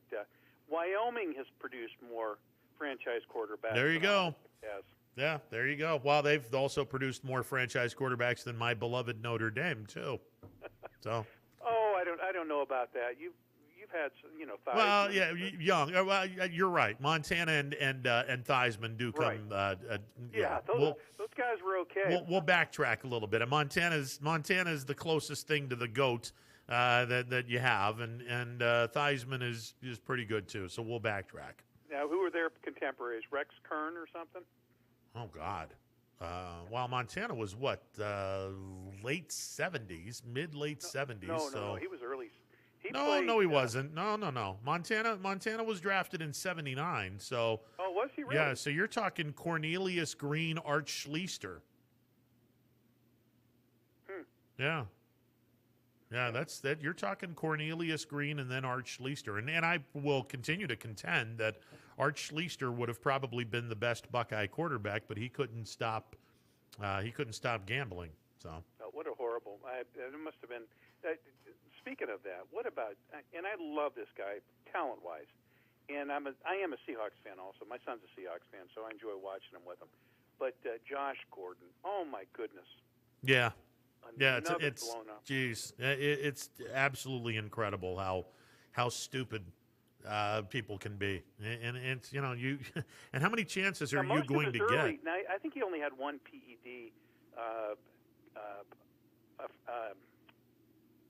Wyoming has produced more franchise quarterbacks. There you go. Yes. Yeah, there you go. Well, they've also produced more franchise quarterbacks than my beloved Notre Dame too. So. Oh, I don't know about that. You've had Theismann. Well, yeah, young. Well, you're right. Montana and Theismann do come. Right. Those guys were okay. We'll backtrack a little bit. And Montana's the closest thing to the GOAT that you have, and Theismann is pretty good too. So we'll backtrack. Now, who are their contemporaries? Rex Kern or something? Oh God. Well, Montana was what, late 70s, mid-late 70s. No, he was early. He wasn't. No. Montana was drafted in 79. So. Oh, was he really? Yeah. So you're talking Cornelius Green, Art Schleister. Yeah. Yeah, that's that. You're talking Cornelius Green and then Art Schleister, and I will continue to contend that Art Schleister would have probably been the best Buckeye quarterback, but he couldn't stop. He couldn't stop gambling. So. Oh, what a horrible! It must have been. Speaking of that, what about? And I love this guy talent-wise, and I am a Seahawks fan also. My son's a Seahawks fan, so I enjoy watching him with him. But Josh Gordon, oh my goodness! Yeah. Yeah, it's geez, it's absolutely incredible how stupid people can be, and it's you and how many chances are you going to get? Now, I think he only had one PED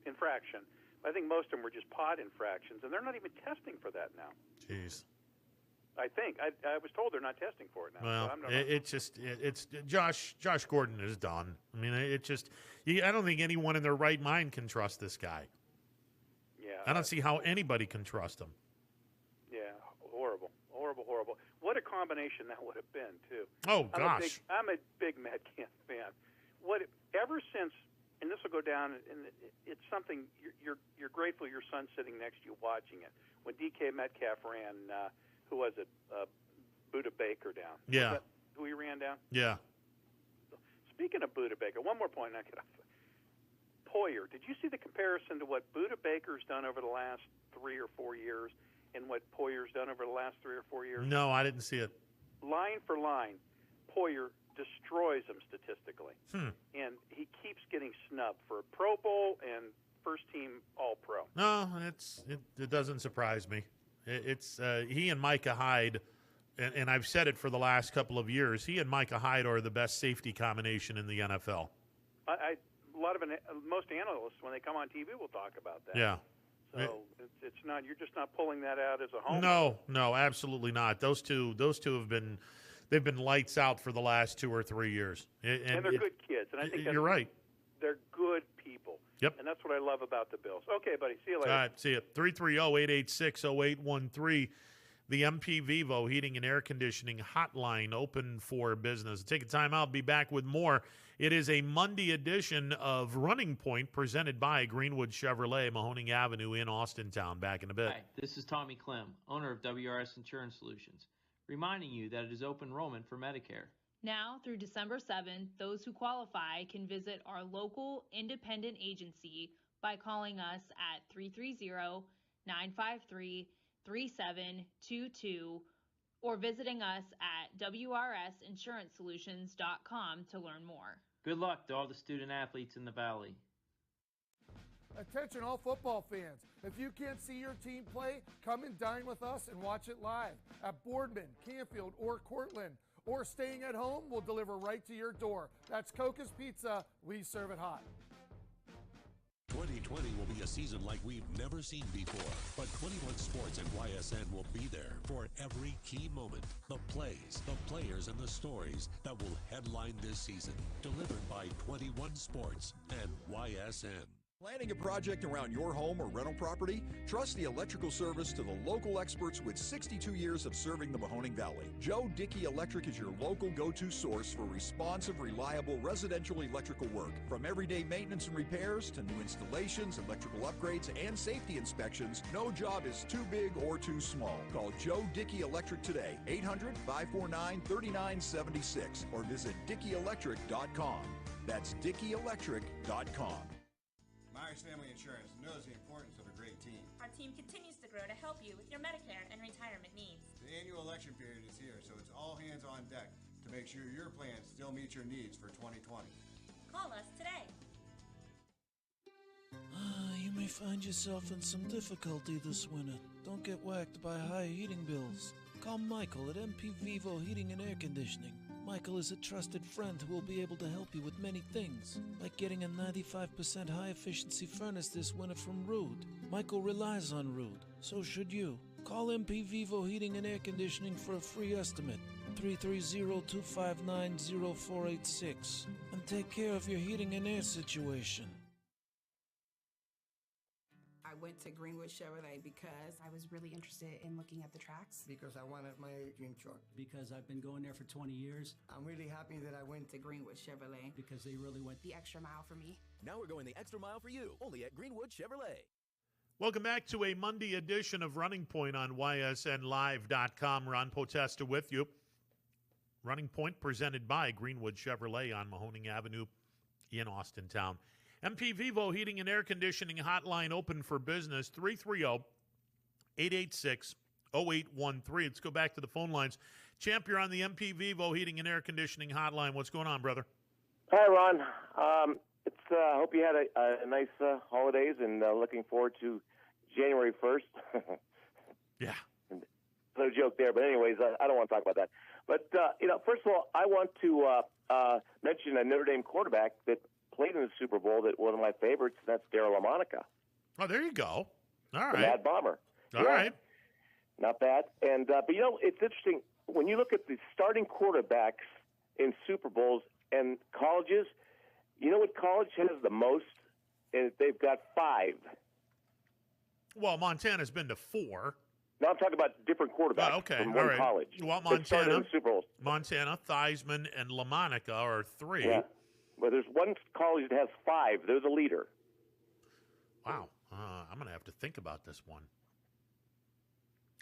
infraction. I think most of them were just pot infractions, and they're not even testing for that now. Jeez. I think. I was told they're not testing for it now. Well, so it's Josh Gordon is done. I mean, I don't think anyone in their right mind can trust this guy. Yeah. I don't see how anybody can trust him. Yeah, horrible. What a combination that would have been, too. Oh, gosh. I'm a big Metcalf fan. Ever since, and this will go down, and it's something you're grateful your son's sitting next to you watching it. When DK Metcalf ran, who was it? Buda Baker down. Yeah. Who he ran down? Yeah. Speaking of Buda Baker, one more point, and I get off. Poyer, did you see the comparison to what Buda Baker's done over the last 3 or 4 years and what Poyer's done over the last 3 or 4 years? No, I didn't see it. Line for line, Poyer destroys them statistically. And he keeps getting snubbed for a Pro Bowl and first-team All-Pro. No, it doesn't surprise me. It's he and Micah Hyde, and I've said it for the last couple of years, he and Micah Hyde are the best safety combination in the NFL. Most analysts, when they come on TV, will talk about that. Yeah. So it's not, you're just not pulling that out as a homer. No, absolutely not. Those two have been, they've been lights out for the last 2 or 3 years. And they're good kids. And I think you're right. They're good people. Yep. And that's what I love about the Bills. Okay, buddy. See you later. All right, see you. 330-886-0813. The MP Vivo Heating and Air Conditioning Hotline open for business. Take a time out. Be back with more. It is a Monday edition of Running Point presented by Greenwood Chevrolet, Mahoning Avenue in Austintown. Back in a bit. Hi, this is Tommy Clem, owner of WRS Insurance Solutions, reminding you that it is open enrollment for Medicare. Now through December 7th, those who qualify can visit our local independent agency by calling us at 330-953-3722 or visiting us at wrsinsurancesolutions.com to learn more. Good luck to all the student athletes in the Valley. Attention all football fans. If you can't see your team play, come and dine with us and watch it live at Boardman, Canfield, or Cortland. Or staying at home, we'll deliver right to your door. That's Coca's Pizza. We serve it hot. 2020 will be a season like we've never seen before, but 21 Sports and YSN will be there for every key moment. The plays, the players, and the stories that will headline this season. Delivered by 21 Sports and YSN. Planning a project around your home or rental property? Trust the electrical service to the local experts with 62 years of serving the Mahoning Valley. Joe Dickey Electric is your local go-to source for responsive, reliable residential electrical work. From everyday maintenance and repairs to new installations, electrical upgrades, and safety inspections, no job is too big or too small. Call Joe Dickey Electric today, 800-549-3976, or visit DickeyElectric.com. That's DickeyElectric.com. Myers Family Insurance knows the importance of a great team. Our team continues to grow to help you with your Medicare and retirement needs. The annual election period is here, so it's all hands on deck to make sure your plans still meet your needs for 2020. Call us today. You may find yourself in some difficulty this winter. Don't get whacked by high heating bills. Call Michael at MP Vivo Heating and Air Conditioning. Michael is a trusted friend who will be able to help you with many things, like getting a 95% high-efficiency furnace this winter from Rude. Michael relies on Rude, so should you. Call MP Vivo Heating and Air Conditioning for a free estimate, 330-259-0486, and take care of your heating and air situation. I went to Greenwood Chevrolet because I was really interested in looking at the tracks. Because I wanted my dream truck. Because I've been going there for 20 years. I'm really happy that I went to Greenwood Chevrolet. Because they really went the extra mile for me. Now we're going the extra mile for you, only at Greenwood Chevrolet. Welcome back to a Monday edition of Running Point on YSNLive.com. Ron Potesta with you. Running Point presented by Greenwood Chevrolet on Mahoning Avenue in Austintown. MP Vivo Heating and Air Conditioning Hotline open for business, 330-886-0813. Let's go back to the phone lines. Champ, you're on the MP Vivo Heating and Air Conditioning Hotline. What's going on, brother? Hi, Ron. I hope you had a nice holidays and looking forward to January 1st. Yeah. No joke there, but anyways, I don't want to talk about that. But, first of all, I want to mention a Notre Dame quarterback that played in the Super Bowl, that one of my favorites, and that's Darryl LaMonica. Oh, there you go. All right. The Mad Bomber. All right. Not bad. And but it's interesting when you look at the starting quarterbacks in Super Bowls and colleges. You know what college has the most? And they've got 5. Well, Montana's been to 4. No, I'm talking about different quarterbacks from one college. Well, Montana, Theismann, and LaMonica are 3. Yeah. Well, there's one college that has 5. They're the leader. Wow. I'm going to have to think about this one.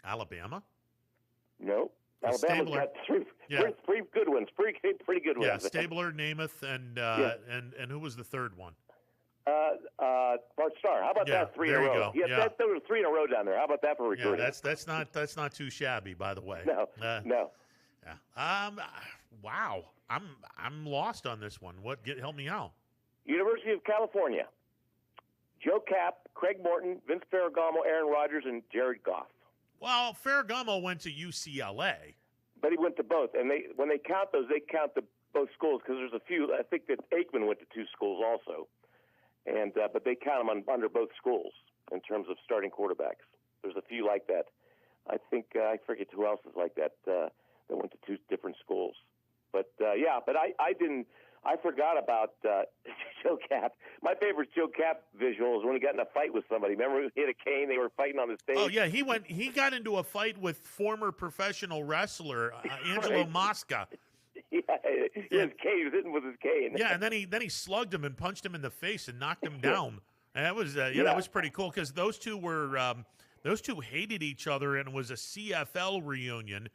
Alabama? No. Alabama's got 3 good ones. Pretty good ones. Yeah, Stabler, Namath, and who was the third one? Bart Starr. How about that 3 in a row? Yeah, there were 3 in a row down there. How about that for recruiting? Yeah, that's not too shabby, by the way. No. Yeah. Wow. I'm lost on this one. Help me out. University of California. Joe Kapp, Craig Morton, Vince Ferragamo, Aaron Rodgers, and Jared Goff. Well, Ferragamo went to UCLA. But he went to both. And when they count those, they count both schools because there's a few. I think that Aikman went to 2 schools also. And but they count them under both schools in terms of starting quarterbacks. There's a few like that. I think I forget who else is like that that went to 2 different schools. But I forgot about Joe Kapp. My favorite Joe Kapp visual is when he got in a fight with somebody. Remember, he hit a cane. They were fighting on the stage. Oh yeah, he got into a fight with former professional wrestler Angelo Mosca. Yeah, his cane. He was hitting with his cane. Yeah, and then he slugged him and punched him in the face and knocked him down. And that was that was pretty cool because those two hated each other and it was a CFL reunion.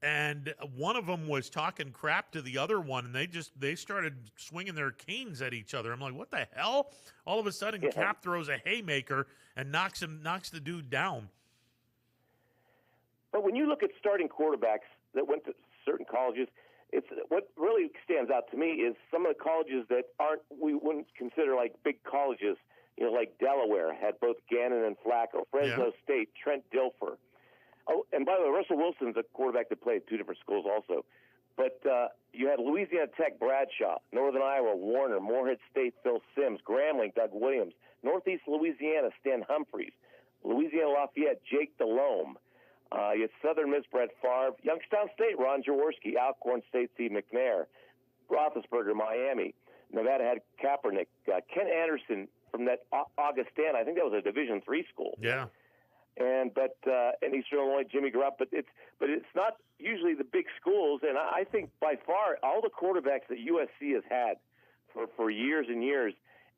And one of them was talking crap to the other one, and they started swinging their canes at each other. I'm like, what the hell? All of a sudden, Kapp throws a haymaker and knocks the dude down. But when you look at starting quarterbacks that went to certain colleges, it's what really stands out to me is some of the colleges that we wouldn't consider like big colleges. Like Delaware had both Gannon and Flacco, Fresno State, Trent Dilfer. Oh, and by the way, Russell Wilson's a quarterback that played at 2 different schools also. But you had Louisiana Tech, Bradshaw, Northern Iowa, Warner, Morehead State, Phil Simms, Grambling, Doug Williams, Northeast Louisiana, Stan Humphreys, Louisiana Lafayette, Jake Delhomme. You had Southern Miss, Brett Favre, Youngstown State, Ron Jaworski, Alcorn State, Steve McNair, Roethlisberger, Miami. Nevada had Kaepernick, Ken Anderson from that Augustana. I think that was a Division III school. Yeah. And Eastern Illinois, Jimmy Garoppolo, but it's not usually the big schools. And I think by far all the quarterbacks that USC has had for years and years,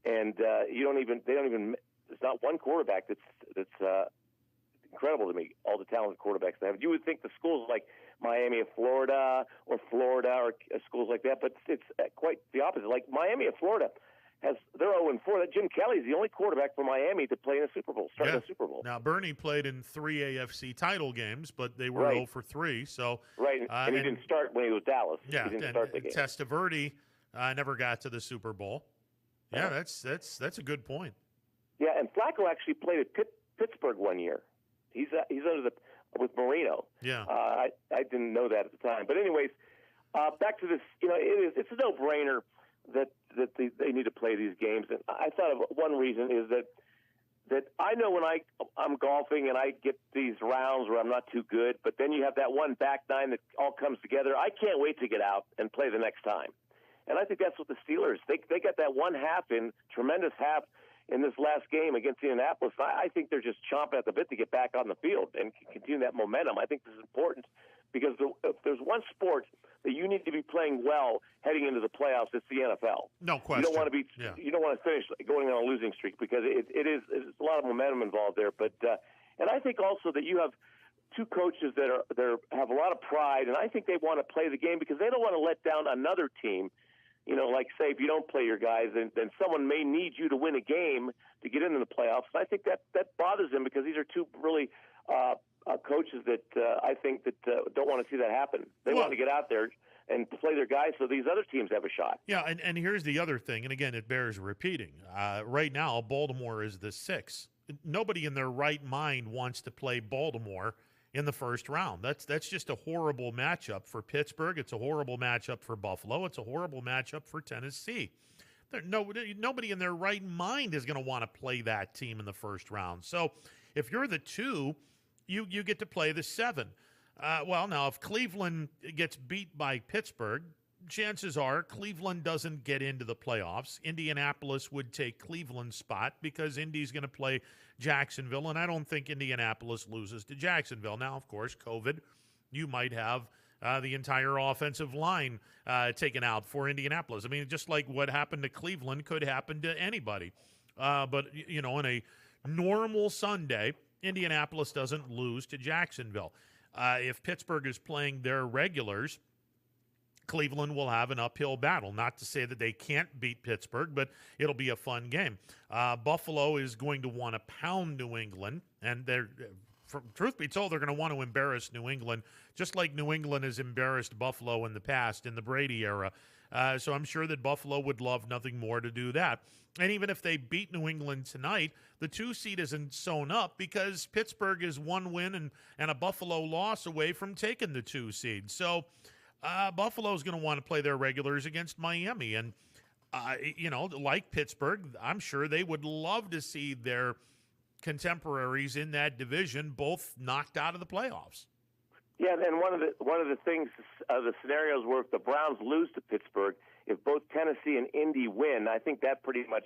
and they don't even. There's not one quarterback that's incredible to me. All the talented quarterbacks they have. You would think the schools like Miami of Florida or schools like that, but it's quite the opposite. Like Miami of Florida. They're 0-4. That Jim Kelly's the only quarterback for Miami to play in a Super Bowl, start in a Super Bowl. Now, Bernie played in 3 AFC title games, but they were 0-3. So and he didn't start when he was Dallas. Yeah, he didn't start the game. Testaverde never got to the Super Bowl. Yeah, that's a good point. Yeah, and Flacco actually played at Pittsburgh one year. He's under with Marino. Yeah, I didn't know that at the time. But anyways, back to this. It's a no-brainer that they need to play these games. And I thought of one reason is that I know when I'm golfing and I get these rounds where I'm not too good, but then you have that one back nine that all comes together. I can't wait to get out and play the next time. And I think that's what the Steelers, they got that tremendous half in this last game against Indianapolis. I think they're just chomping at the bit to get back on the field and continue that momentum. I think this is important because if there's one sport that you need to be playing well heading into the playoffs, it's the NFL. No question. You don't want to finish going on a losing streak because it's a lot of momentum involved there. But and I think also that you have 2 coaches that have a lot of pride, and I think they want to play the game because they don't want to let down another team. Like say if you don't play your guys, then someone may need you to win a game to get into the playoffs. And I think that bothers them because these are 2 really coaches that I think that don't want to see that happen. They want to get out there and play their guys so these other teams have a shot. Yeah, and here's the other thing, and again, it bears repeating. Right now, Baltimore is the 6. Nobody in their right mind wants to play Baltimore in the first round. That's just a horrible matchup for Pittsburgh. It's a horrible matchup for Buffalo. It's a horrible matchup for Tennessee. Nobody in their right mind is going to want to play that team in the first round. So if you're the 2 you get to play the 7. Well, now, if Cleveland gets beat by Pittsburgh, chances are Cleveland doesn't get into the playoffs. Indianapolis would take Cleveland's spot because Indy's going to play Jacksonville, and I don't think Indianapolis loses to Jacksonville. Now, of course, COVID, you might have the entire offensive line taken out for Indianapolis. I mean, just like what happened to Cleveland could happen to anybody. But, in a normal Sunday, Indianapolis doesn't lose to Jacksonville. If Pittsburgh is playing their regulars, Cleveland will have an uphill battle. Not to say that they can't beat Pittsburgh, but it'll be a fun game. Buffalo is going to want to pound New England, and truth be told, they're going to want to embarrass New England, just like New England has embarrassed Buffalo in the past, in the Brady era. So I'm sure that Buffalo would love nothing more to do that. And even if they beat New England tonight, the 2 seed isn't sewn up because Pittsburgh is 1 win and a Buffalo loss away from taking the 2 seed. So Buffalo's going to want to play their regulars against Miami. And, like Pittsburgh, I'm sure they would love to see their contemporaries in that division both knocked out of the playoffs. Yeah, and one of the things, the scenarios where if the Browns lose to Pittsburgh, if both Tennessee and Indy win, I think that pretty much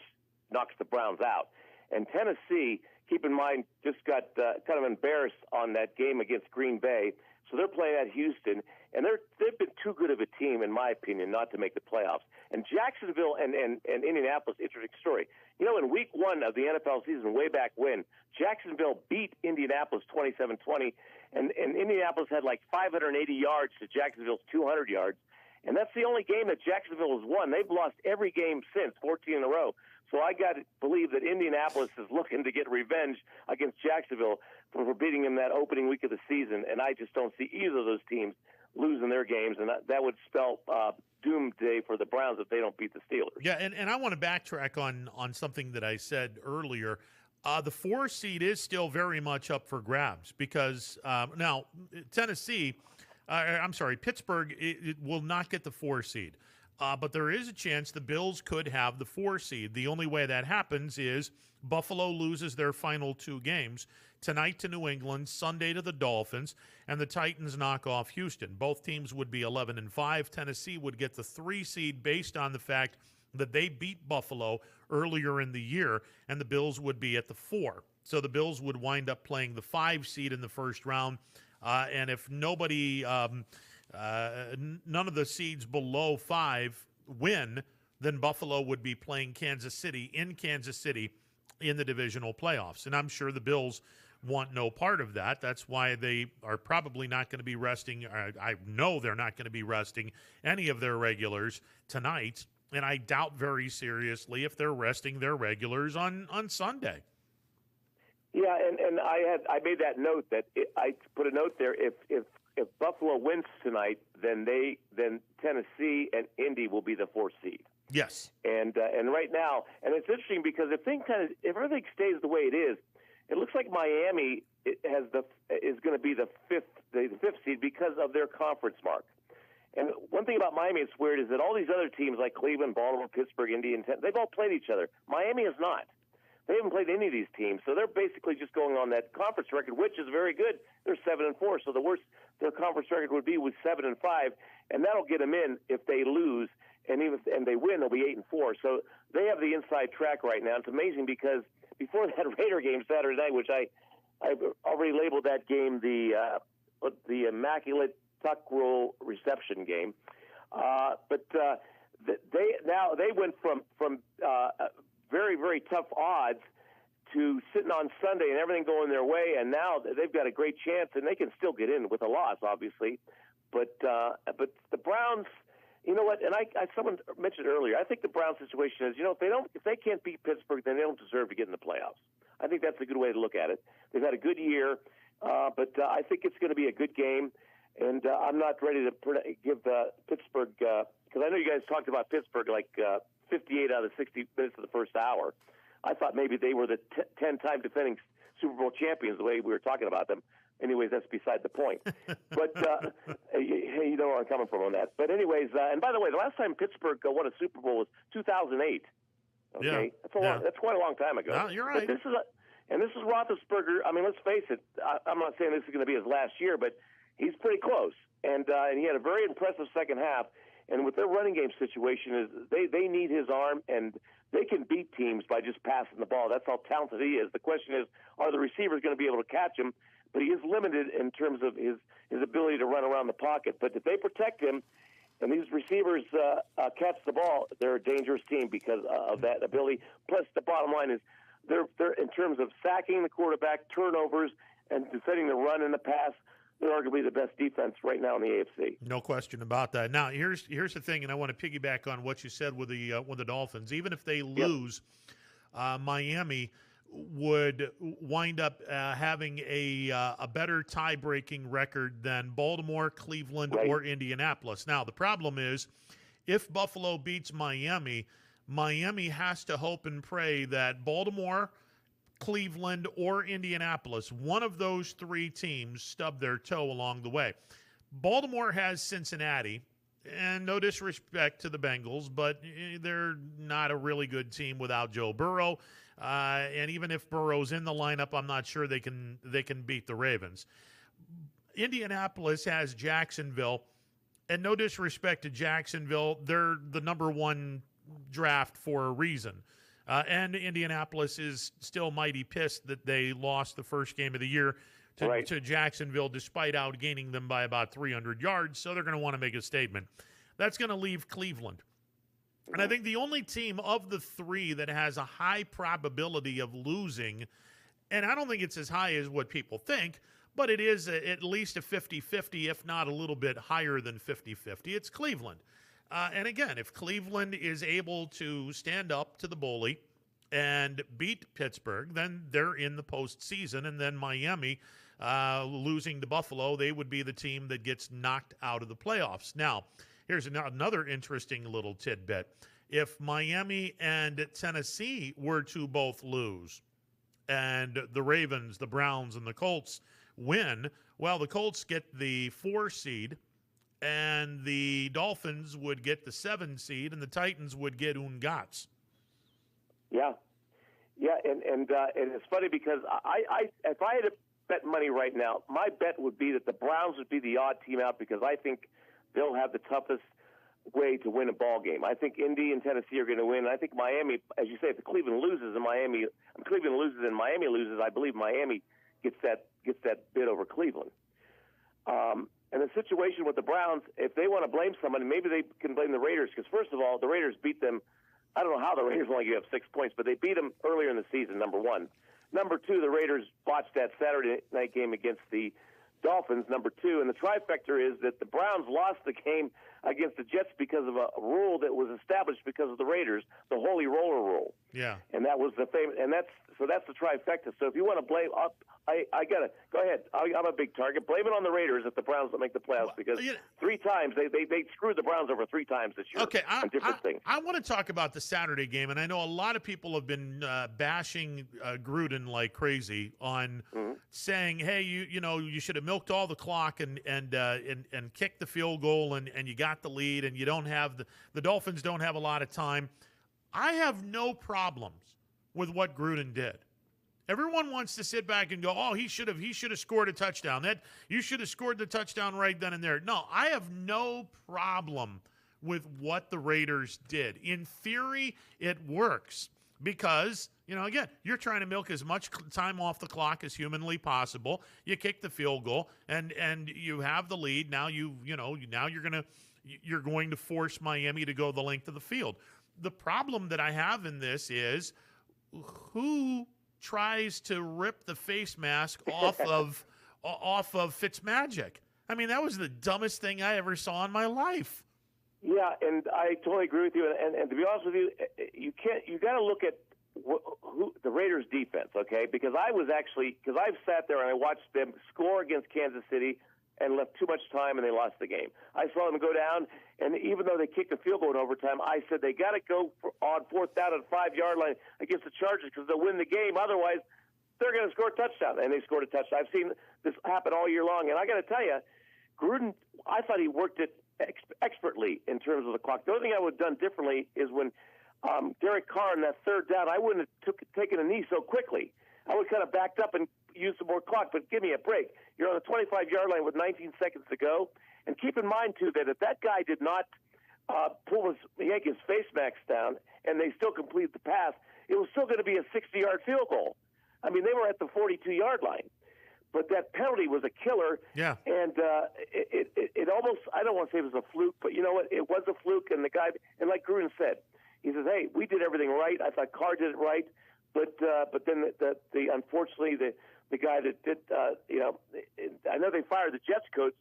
knocks the Browns out. And Tennessee, keep in mind, just got kind of embarrassed on that game against Green Bay, so they're playing at Houston, and they've been too good of a team, in my opinion, not to make the playoffs. And Jacksonville and Indianapolis, interesting story. In week 1 of the NFL season, way back when, Jacksonville beat Indianapolis 27-20, and Indianapolis had like 580 yards to Jacksonville's 200 yards. And that's the only game that Jacksonville has won. They've lost every game since, 14 in a row. So I got to believe that Indianapolis is looking to get revenge against Jacksonville for beating them that opening week of the season. And I just don't see either of those teams losing their games. And that would spell doomsday for the Browns if they don't beat the Steelers. Yeah, and I want to backtrack on something that I said earlier. The 4 seed is still very much up for grabs because now Pittsburgh it will not get the 4 seed. But there is a chance the Bills could have the 4 seed. The only way that happens is Buffalo loses their final 2 games, tonight to New England, Sunday to the Dolphins, and the Titans knock off Houston. Both teams would be 11-5. Tennessee would get the 3 seed based on the fact that they beat Buffalo earlier in the year, and the Bills would be at the 4. So the Bills would wind up playing the 5 seed in the first round, and if nobody... none of the seeds below 5 win, then Buffalo would be playing Kansas City in the divisional playoffs. And I'm sure the Bills want no part of that. That's why they are probably not going to be resting. I know they're not going to be resting any of their regulars tonight. And I doubt very seriously if they're resting their regulars on Sunday. Yeah, and I made that note I put a note there. If Buffalo wins tonight, then Tennessee and Indy will be the 4th seed. Yes. And right now, and it's interesting because if everything stays the way it is, it looks like Miami is going to be the fifth seed because of their conference mark. And one thing about Miami that's weird is that all these other teams like Cleveland, Baltimore, Pittsburgh, Indy, and they've all played each other. Miami has not. They haven't played any of these teams, so they're basically just going on that conference record, which is very good. They're 7-4, so the worst their conference record would be was 7-5, and that'll get them in if they lose, and they win, they'll be 8-4. So they have the inside track right now. It's amazing because before that Raider game Saturday night, which I've already labeled that game the Immaculate Tuck Roll Reception game, but they went from very, very tough odds to sitting on Sunday and everything going their way, and now they've got a great chance, and they can still get in with a loss, obviously. But the Browns, you know what? And someone mentioned earlier, I think the Browns situation is, if they can't beat Pittsburgh, then they don't deserve to get in the playoffs. I think that's a good way to look at it. They've had a good year, but I think it's going to be a good game, and I'm not ready to give Pittsburgh because I know you guys talked about Pittsburgh like 58 out of 60 minutes of the first hour. I thought maybe they were the 10-time defending Super Bowl champions, the way we were talking about them. Anyways, that's beside the point. But you know where I'm coming from on that. But anyways, and by the way, the last time Pittsburgh won a Super Bowl was 2008. Okay, yeah. That's quite a long time ago. No, you're right. But And this is Roethlisberger. I mean, let's face it. I'm not saying this is going to be his last year, but he's pretty close. And he had a very impressive second half. And with their running game situation, is they need his arm, and they can beat teams by just passing the ball. That's how talented he is. The question is, are the receivers going to be able to catch him? But he is limited in terms of his ability to run around the pocket. But if they protect him and these receivers catch the ball, they're a dangerous team because of that ability. Plus, the bottom line is they're in terms of sacking the quarterback, turnovers, and defending the run and the pass, they're arguably the best defense right now in the AFC. No question about that. Now, here's the thing, and I want to piggyback on what you said with the Dolphins. Even if they lose, Miami would wind up having a better tie-breaking record than Baltimore, Cleveland, or Indianapolis. Now, the problem is, if Buffalo beats Miami, Miami has to hope and pray that Baltimore, Cleveland, or Indianapolis, one of those three teams stub their toe along the way. Baltimore has Cincinnati, and no disrespect to the Bengals, but they're not a really good team without Joe Burrow. And even if Burrow's in the lineup, I'm not sure they can beat the Ravens. Indianapolis has Jacksonville, and no disrespect to Jacksonville, they're the number one draft for a reason. And Indianapolis is still mighty pissed that they lost the first game of the year to Jacksonville, despite outgaining them by about 300 yards. So they're going to want to make a statement. That's going to leave Cleveland. And I think the only team of the three that has a high probability of losing, and I don't think it's as high as what people think, but it is at least a 50-50, if not a little bit higher than 50-50. It's Cleveland. And again, if Cleveland is able to stand up to the bully and beat Pittsburgh, then they're in the postseason. And then Miami, losing to Buffalo, they would be the team that gets knocked out of the playoffs. Now, here's another interesting little tidbit. If Miami and Tennessee were to both lose and the Ravens, the Browns, and the Colts win, well, the Colts get the 4 seed, and the Dolphins would get the 7 seed, and the Titans would get Ungats. Yeah, and it's funny because I if I had to bet money right now, my bet would be that the Browns would be the odd team out because I think they'll have the toughest way to win a ball game. I think Indy and Tennessee are going to win. I think Miami, as you say, if Cleveland loses and Miami loses, I believe Miami gets that bid over Cleveland. And the situation with the Browns, if they want to blame somebody, maybe they can blame the Raiders because, first of all, the Raiders beat them. I don't know how the Raiders only gave up 6 points, but they beat them earlier in the season, number one. Number two, the Raiders botched that Saturday night game against the Dolphins, number two. And the trifecta is that the Browns lost the game against the Jets because of a rule that was established because of the Raiders, the Holy Roller Rule. Yeah. And that was the famous, and that's the trifecta. So if you want to blame, I got it. Go ahead. I'm a big target. Blame it on the Raiders if the Browns don't make the playoffs because 3 times they screwed the Browns over 3 times this year. Okay, I want to talk about the Saturday game, and I know a lot of people have been bashing Gruden like crazy on saying, "Hey, you should have milked all the clock and kicked the field goal, and you got the lead, and you don't have the Dolphins don't have a lot of time." I have no problems with what Gruden did. Everyone wants to sit back and go, "Oh, he should have scored a touchdown. That you should have scored the touchdown right then and there." No, I have no problem with what the Raiders did. In theory, it works because, again, you're trying to milk as much time off the clock as humanly possible. You kick the field goal and you have the lead. Now you're going to force Miami to go the length of the field. The problem that I have in this is who tries to rip the face mask off of Fitzmagic. I mean, that was the dumbest thing I ever saw in my life. Yeah, and I totally agree with you. And to be honest with you, you got to look at who the Raiders' defense, okay? Because I've sat there and I watched them score against Kansas City and left too much time, and they lost the game. I saw them go down, and even though they kicked a field goal in overtime, I said they got to go on 4th down at 5-yard line against the Chargers because they'll win the game. Otherwise, they're going to score a touchdown, and they scored a touchdown. I've seen this happen all year long, and I got to tell you, Gruden, I thought he worked it expertly in terms of the clock. The only thing I would have done differently is when Derek Carr on that 3rd down, I wouldn't have taken a knee so quickly I would kind of backed up and used some more clock, but give me a break. You're on the 25-yard line with 19 seconds to go. And keep in mind, too, that if that guy did not yank his face mask down and they still completed the pass, it was still going to be a 60-yard field goal. I mean, they were at the 42-yard line. But that penalty was a killer. Yeah. And it almost, I don't want to say it was a fluke, but you know what? It was a fluke. And the guy, and like Gruden said, he says, hey, we did everything right. I thought Carr did it right. But then the unfortunately, the guy that did, I know they fired the Jets coach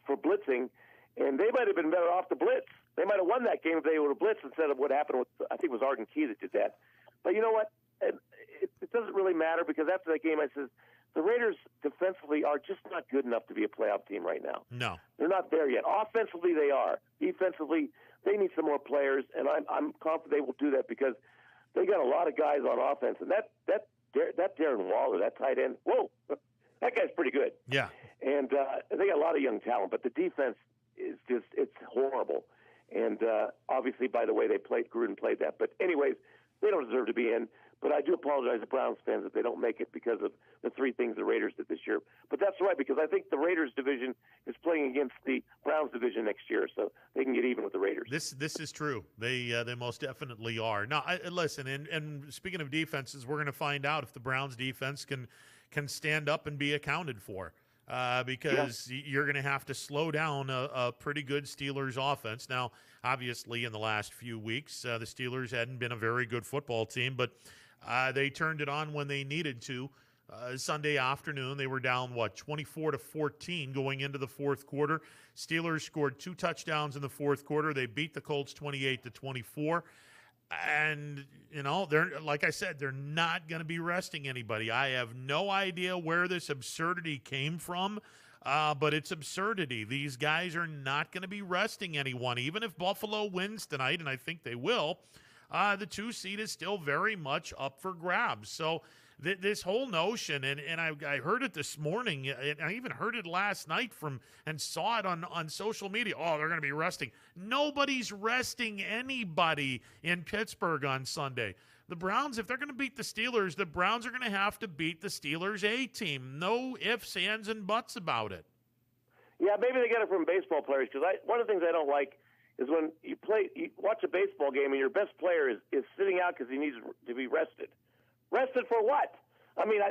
for blitzing, and they might have been better off to blitz. They might have won that game if they would have blitzed instead of what happened with, I think it was Arden Key that did that. But you know what? It doesn't really matter, because after that game I said, the Raiders defensively are just not good enough to be a playoff team right now. No. They're not there yet. Offensively, they are. Defensively, they need some more players, and I'm confident they will do that, because they got a lot of guys on offense. And that Darren Waller, that tight end, whoa, that guy's pretty good. Yeah. And they got a lot of young talent, but the defense is just, it's horrible. And obviously, by the way, Gruden played that. But anyways, they don't deserve to be in. But I do apologize to Browns fans if they don't make it because of the three things the Raiders did this year. But that's right, because I think the Raiders division is playing against the Browns division next year, so they can get even with the Raiders. This is true. They most definitely are. Now, listen, and speaking of defenses, we're going to find out if the Browns defense can stand up and be accounted for. Because you're going to have to slow down a pretty good Steelers offense. Now, obviously, in the last few weeks, the Steelers hadn't been a very good football team, but they turned it on when they needed to. Sunday afternoon, they were down, 24-14 going into the fourth quarter. Steelers scored 2 touchdowns in the fourth quarter. They beat the Colts 28-24. And, they're, like I said, they're not going to be resting anybody. I have no idea where this absurdity came from, but it's absurdity. These guys are not going to be resting anyone. Even if Buffalo wins tonight, and I think they will, the 2 seed is still very much up for grabs. So this whole notion, and I heard it this morning, and I even heard it last night and saw it on social media. Oh, they're going to be resting. Nobody's resting anybody in Pittsburgh on Sunday. The Browns, if they're going to beat the Steelers, the Browns are going to have to beat the Steelers A team. No ifs, ands, and buts about it. Yeah, maybe they get it from baseball players, because one of the things I don't like is when you watch a baseball game and your best player is sitting out because he needs to be rested. Rested for what? I mean,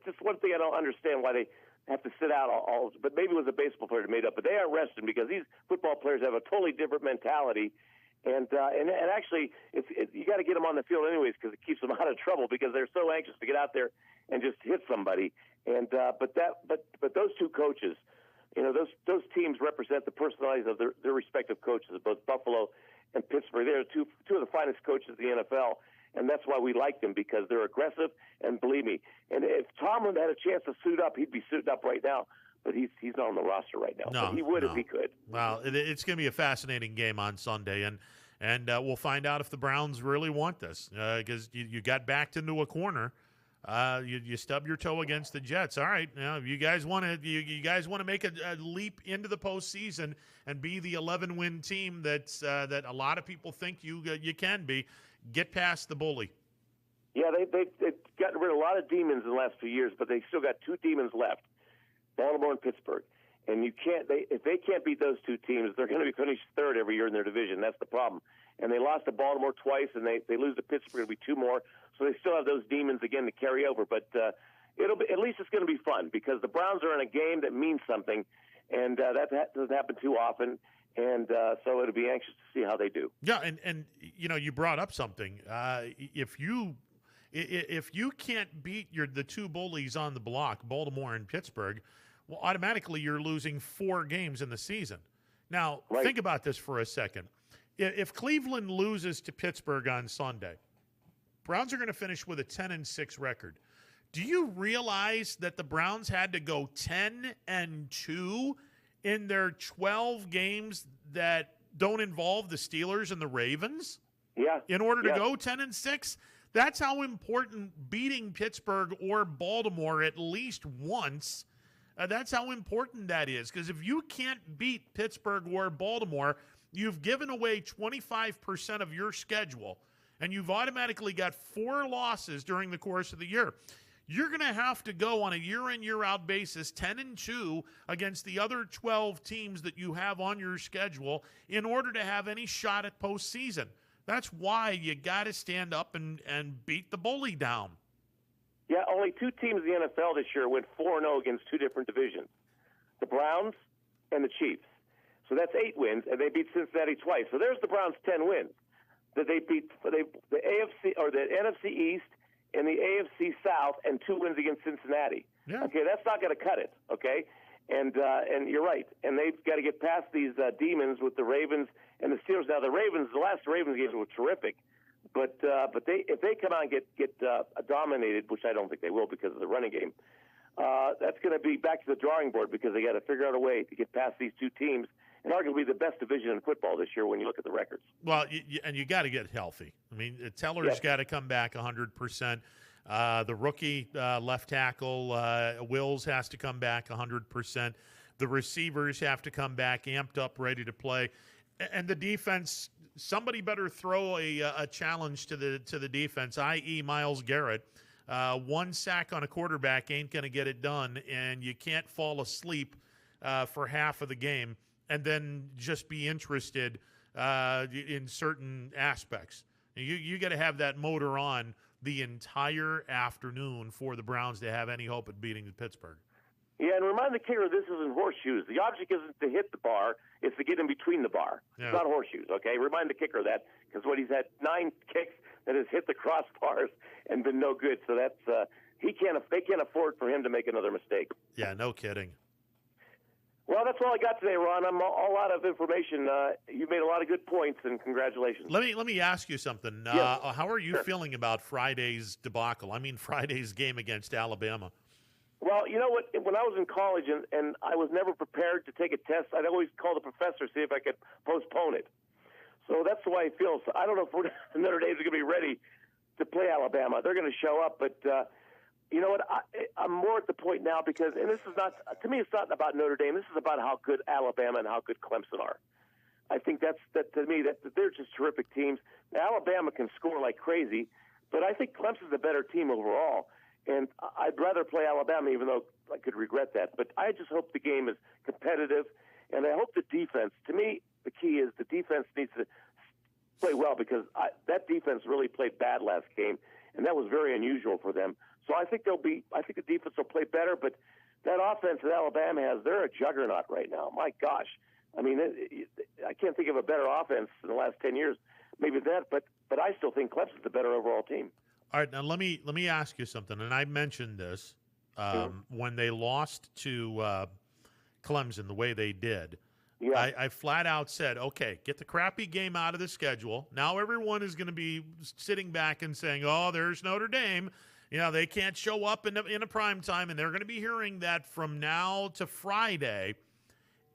just one thing I don't understand why they have to sit out all. But maybe it was a baseball player that made up. But they aren't resting because these football players have a totally different mentality. And actually, you got to get them on the field anyways, because it keeps them out of trouble, because they're so anxious to get out there and just hit somebody. And but those two coaches, those teams represent the personalities of their respective coaches, both Buffalo and Pittsburgh. They're two of the finest coaches in the NFL. And that's why we like them, because they're aggressive, and believe me. And if Tomlin had a chance to suit up, he'd be suiting up right now. But he's not on the roster right now. No, but he would if he could. Well, it's going to be a fascinating game on Sunday, and we'll find out if the Browns really want this, because you got backed into a corner. You stub your toe against the Jets. All right, now you guys want to make a leap into the postseason and be the 11-win team that a lot of people think you can be. Get past the bully. Yeah, they've gotten rid of a lot of demons in the last few years, but they still got 2 demons left, Baltimore and Pittsburgh. And if they can't beat those 2 teams, they're going to be finished third every year in their division. That's the problem. And they lost to Baltimore twice, and they lose to Pittsburgh. It'll be 2 more, so they still have those demons again to carry over. But it'll be, at least it's going to be fun, because the Browns are in a game that means something, and that doesn't happen too often. And so it'll be anxious to see how they do. Yeah, and you brought up something. If you can't beat the 2 bullies on the block, Baltimore and Pittsburgh, well, automatically you're losing 4 games in the season. Now, Think about this for a second. If Cleveland loses to Pittsburgh on Sunday, Browns are going to finish with a 10-6 record. Do you realize that the Browns had to go 10-2 in their 12 games that don't involve the Steelers and the Ravens? Yeah. In order to go 10-6? That's how important beating Pittsburgh or Baltimore at least once, that's how important that is. Because if you can't beat Pittsburgh or Baltimore, you've given away 25% of your schedule, and you've automatically got 4 losses during the course of the year. you're going to have to go on a year-in, year-out basis 10-2 against the other 12 teams that you have on your schedule in order to have any shot at postseason. That's why you got to stand up and beat the bully down. Yeah, only 2 teams in the NFL this year went 4-0 against 2 different divisions, the Browns and the Chiefs. So that's 8 wins, and they beat Cincinnati twice. So there's the Browns' 10 wins. That they beat the AFC or the NFC East and the AFC South, and 2 wins against Cincinnati. Yeah. Okay, that's not going to cut it. Okay, and you're right. And they've got to get past these demons with the Ravens and the Steelers. Now the last Ravens games were terrific, but if they come out and get dominated, which I don't think they will because of the running game, that's going to be back to the drawing board because they got to figure out a way to get past these 2 teams. And arguably the best division in football this year when you look at the records. Well, and you got to get healthy. I mean, Teller's got to come back 100%. The rookie left tackle, Wills, has to come back 100%. The receivers have to come back amped up, ready to play. And the defense, somebody better throw a challenge to the defense, i.e. Myles Garrett. 1 sack on a quarterback ain't going to get it done, and you can't fall asleep for half of the game and then just be interested in certain aspects. You got to have that motor on the entire afternoon for the Browns to have any hope at beating Pittsburgh. Yeah, and remind the kicker this isn't horseshoes. The object isn't to hit the bar; it's to get in between the bar. Yeah. It's not horseshoes, okay? Remind the kicker that because he's had 9 kicks that has hit the crossbars and been no good. So that's they can't afford for him to make another mistake. Yeah, no kidding. Well, that's all I got today, Ron. I'm all out of information. You made a lot of good points, and congratulations. Let me ask you something. Yes. How are you feeling about Friday's debacle? I mean, Friday's game against Alabama. Well, you know what? When I was in college and I was never prepared to take a test, I'd always call the professor, see if I could postpone it. So that's the way I feel. So I don't know if Notre Dame's going to be ready to play Alabama. They're going to show up, but you know what? I'm more at the point now because, and this is not, to me, it's not about Notre Dame. This is about how good Alabama and how good Clemson are. I think that to me, that they're just terrific teams. Now, Alabama can score like crazy, but I think Clemson's a better team overall. And I'd rather play Alabama, even though I could regret that. But I just hope the game is competitive, and I hope the defense, to me, the key is the defense needs to play well because that defense really played bad last game, and that was very unusual for them. So I think the defense will play better, but that offense that Alabama has, they're a juggernaut right now. My gosh. I mean, I can't think of a better offense in the last 10 years. Maybe that, but I still think Clemson's the better overall team. All right, now let me ask you something, and I mentioned this when they lost to Clemson the way they did. Yeah. I flat out said, okay, get the crappy game out of the schedule. Now everyone is going to be sitting back and saying, oh, there's Notre Dame. You know, they can't show up in a prime time, and they're going to be hearing that from now to Friday.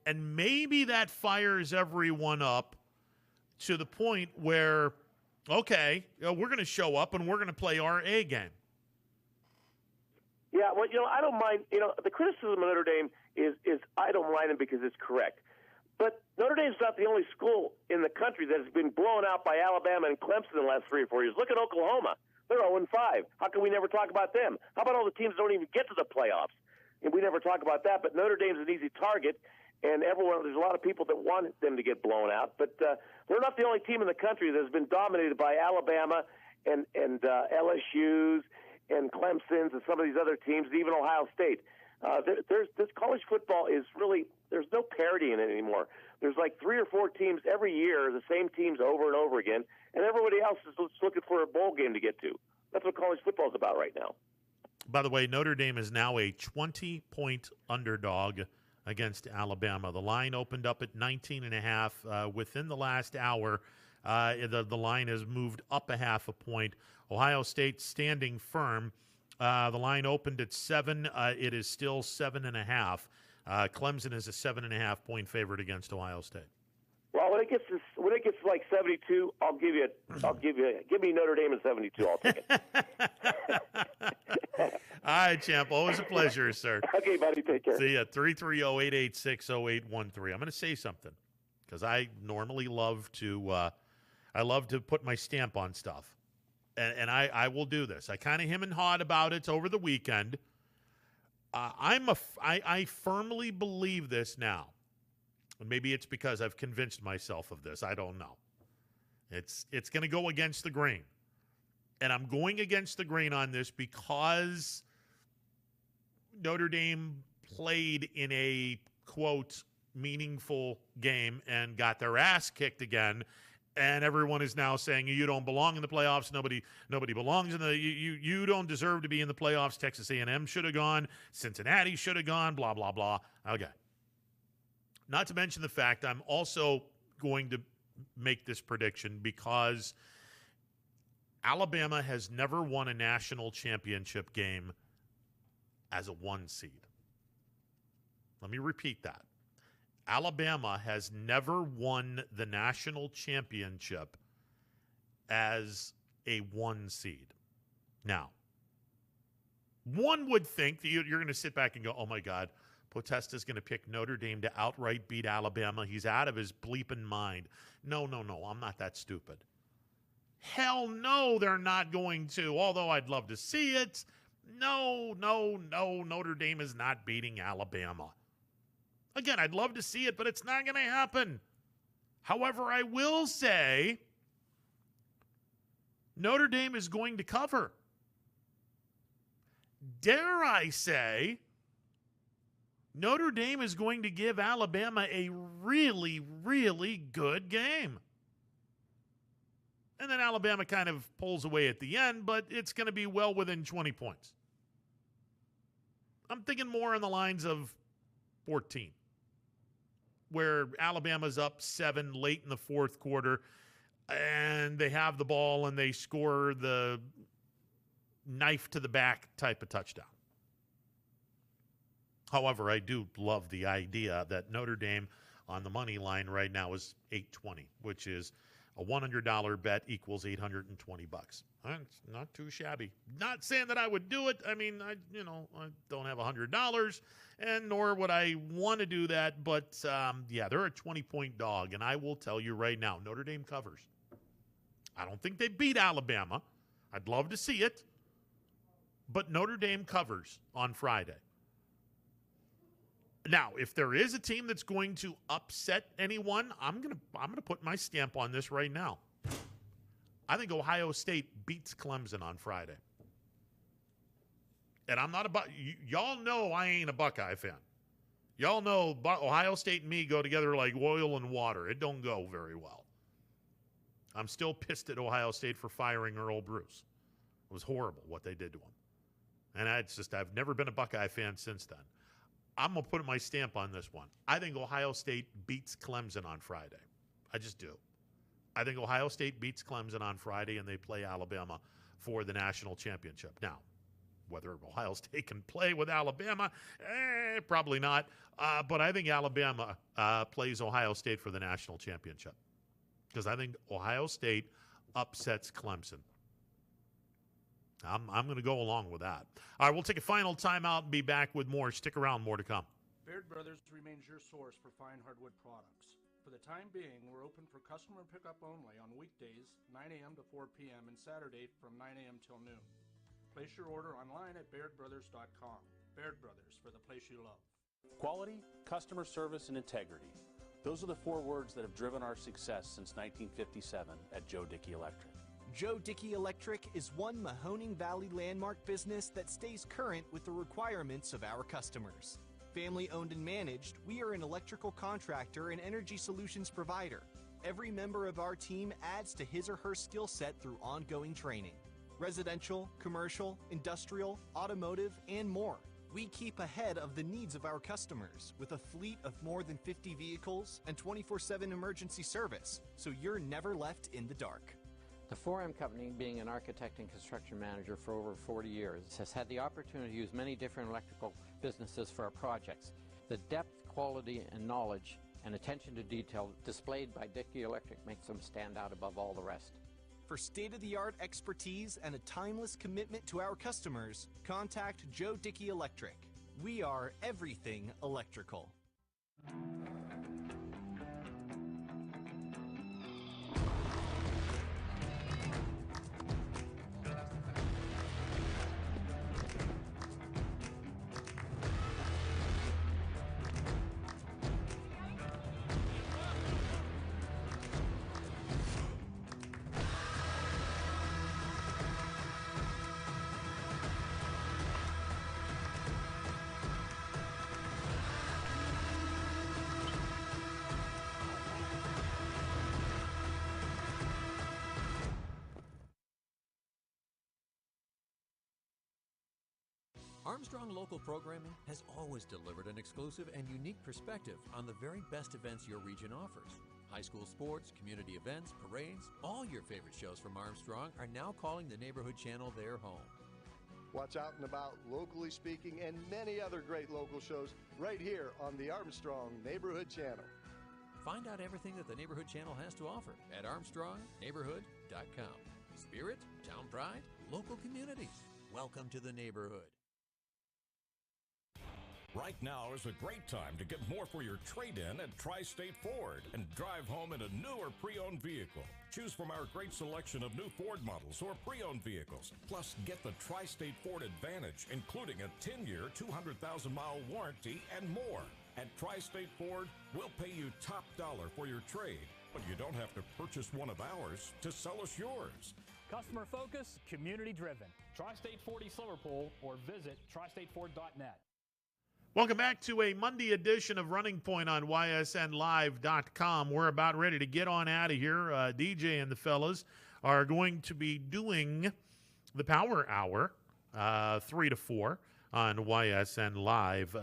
And maybe that fires everyone up to the point where, okay, we're going to show up and we're going to play our A game. Yeah, well, I don't mind. The criticism of Notre Dame is I don't mind it because it's correct. But Notre Dame's not the only school in the country that has been blown out by Alabama and Clemson in the last 3 or 4 years. Look at Oklahoma. They're 0-5. How can we never talk about them? How about all the teams that don't even get to the playoffs? And we never talk about that. But Notre Dame's an easy target, and there's a lot of people that want them to get blown out. But they're not the only team in the country that has been dominated by Alabama and LSU's and Clemson's and some of these other teams, even Ohio State. This college football is really, there's no parity in it anymore. There's like 3 or 4 teams every year, the same teams over and over again, and everybody else is looking for a bowl game to get to. That's what college football is about right now. By the way, Notre Dame is now a 20-point underdog against Alabama. The line opened up at 19.5. Within the last hour, the line has moved up a half a point. Ohio State standing firm. The line opened at 7. It is still 7.5. Clemson is a 7.5-point favorite against Ohio State. Well, when it gets like 72, give me Notre Dame at 72. I'll take it. All right, champ. Always a pleasure, sir. Okay, buddy. Take care. See ya. 330-886-0813. I'm going to say something because I normally love to put my stamp on stuff. and I will do this. I kind of hem and hawed about it over the weekend. I firmly believe this now. And maybe it's because I've convinced myself of this. I don't know. It's going to go against the grain. And I'm going against the grain on this because Notre Dame played in a, quote, meaningful game and got their ass kicked again. And everyone is now saying you don't belong in the playoffs. Nobody belongs in the. You don't deserve to be in the playoffs. Texas A&M should have gone. Cincinnati should have gone. Blah blah blah. Okay. Not to mention the fact I'm also going to make this prediction because Alabama has never won a national championship game as a 1 seed. Let me repeat that. Alabama has never won the national championship as a 1 seed. Now, one would think that you're going to sit back and go, oh my God, Potesta's going to pick Notre Dame to outright beat Alabama. He's out of his bleeping mind. No, I'm not that stupid. Hell no, they're not going to, although I'd love to see it. No, Notre Dame is not beating Alabama. Again, I'd love to see it, but it's not going to happen. However, I will say Notre Dame is going to cover. Dare I say, Notre Dame is going to give Alabama a really, really good game. And then Alabama kind of pulls away at the end, but it's going to be well within 20 points. I'm thinking more on the lines of 14, where Alabama's up 7 late in the fourth quarter, and they have the ball and they score the knife to the back type of touchdown. However, I do love the idea that Notre Dame on the money line right now is $8.20, which is a $100 bet equals $820. It's not too shabby. Not saying that I would do it. I mean, I don't have $100, and nor would I want to do that. But they're a 20-point dog, and I will tell you right now, Notre Dame covers. I don't think they beat Alabama. I'd love to see it, but Notre Dame covers on Friday. Now, if there is a team that's going to upset anyone, I'm gonna put my stamp on this right now. I think Ohio State beats Clemson on Friday. And I'm not y'all know I ain't a Buckeye fan. Y'all know Ohio State and me go together like oil and water. It don't go very well. I'm still pissed at Ohio State for firing Earl Bruce. It was horrible what they did to him. And I've never been a Buckeye fan since then. I'm going to put my stamp on this one. I think Ohio State beats Clemson on Friday. I just do. I think Ohio State beats Clemson on Friday, and they play Alabama for the national championship. Now, whether Ohio State can play with Alabama, probably not. But I think Alabama plays Ohio State for the national championship because I think Ohio State upsets Clemson. I'm going to go along with that. All right, we'll take a final timeout and be back with more. Stick around, more to come. Baird Brothers remains your source for fine hardwood products. For the time being, we're open for customer pickup only on weekdays, 9 a.m. to 4 p.m., and Saturday from 9 a.m. till noon. Place your order online at BairdBrothers.com. Baird Brothers, for the place you love. Quality, customer service, and integrity. Those are the 4 words that have driven our success since 1957 at Joe Dickey Electric. Joe Dickey Electric is one Mahoning Valley landmark business that stays current with the requirements of our customers. Family owned and managed, we are an electrical contractor and energy solutions provider. Every member of our team adds to his or her skill set through ongoing training. Residential, commercial, industrial, automotive, and more. We keep ahead of the needs of our customers with a fleet of more than 50 vehicles and 24/7 emergency service, so you're never left in the dark. The 4M Company, being an architect and construction manager for over 40 years, has had the opportunity to use many different electrical businesses for our projects. The depth, quality, and knowledge and attention to detail displayed by Dickey Electric makes them stand out above all the rest. For state-of-the-art expertise and a timeless commitment to our customers, contact Joe Dickey Electric. We are everything electrical. Armstrong Local Programming has always delivered an exclusive and unique perspective on the very best events your region offers. High school sports, community events, parades, all your favorite shows from Armstrong are now calling the Neighborhood Channel their home. Watch Out and About, Locally Speaking, and many other great local shows right here on the Armstrong Neighborhood Channel. Find out everything that the Neighborhood Channel has to offer at ArmstrongNeighborhood.com. Spirit, town pride, local communities. Welcome to the neighborhood. Right now is a great time to get more for your trade-in at Tri-State Ford and drive home in a new or pre-owned vehicle. Choose from our great selection of new Ford models or pre-owned vehicles. Plus, get the Tri-State Ford Advantage, including a 10-year, 200,000-mile warranty and more. At Tri-State Ford, we'll pay you top dollar for your trade, but you don't have to purchase one of ours to sell us yours. Customer focused, community driven. Tri-State Ford East Liverpool or visit tristateford.net. Welcome back to a Monday edition of Running Point on ysnlive.com. We're about ready to get on out of here. DJ and the fellas are going to be doing the Power Hour 3 to 4 on ysnlive.com.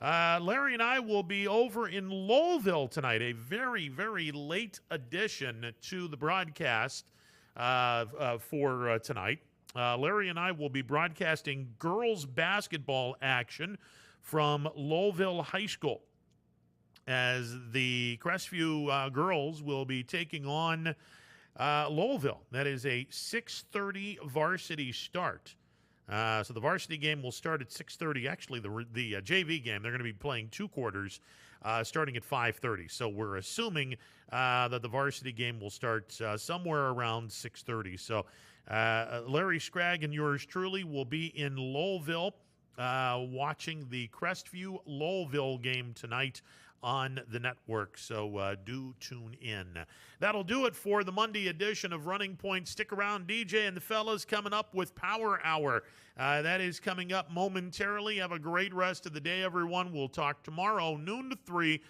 Larry and I will be over in Lowellville tonight, a very, very late addition to the broadcast for tonight. Larry and I will be broadcasting girls basketball action from Lowellville High School as the Crestview girls will be taking on Lowellville. That is a 6:30 varsity start. So the varsity game will start at 6:30. Actually, the JV game, they're going to be playing 2 quarters starting at 5:30. So we're assuming that the varsity game will start somewhere around 6:30. So Larry Scragg and yours truly will be in Lowellville watching the Crestview Lowellville game tonight on the network, so do tune in. That'll do it for the Monday edition of Running Point. Stick around, DJ and the fellas coming up with Power Hour. That is coming up momentarily. Have a great rest of the day, everyone. We'll talk tomorrow, noon to 3,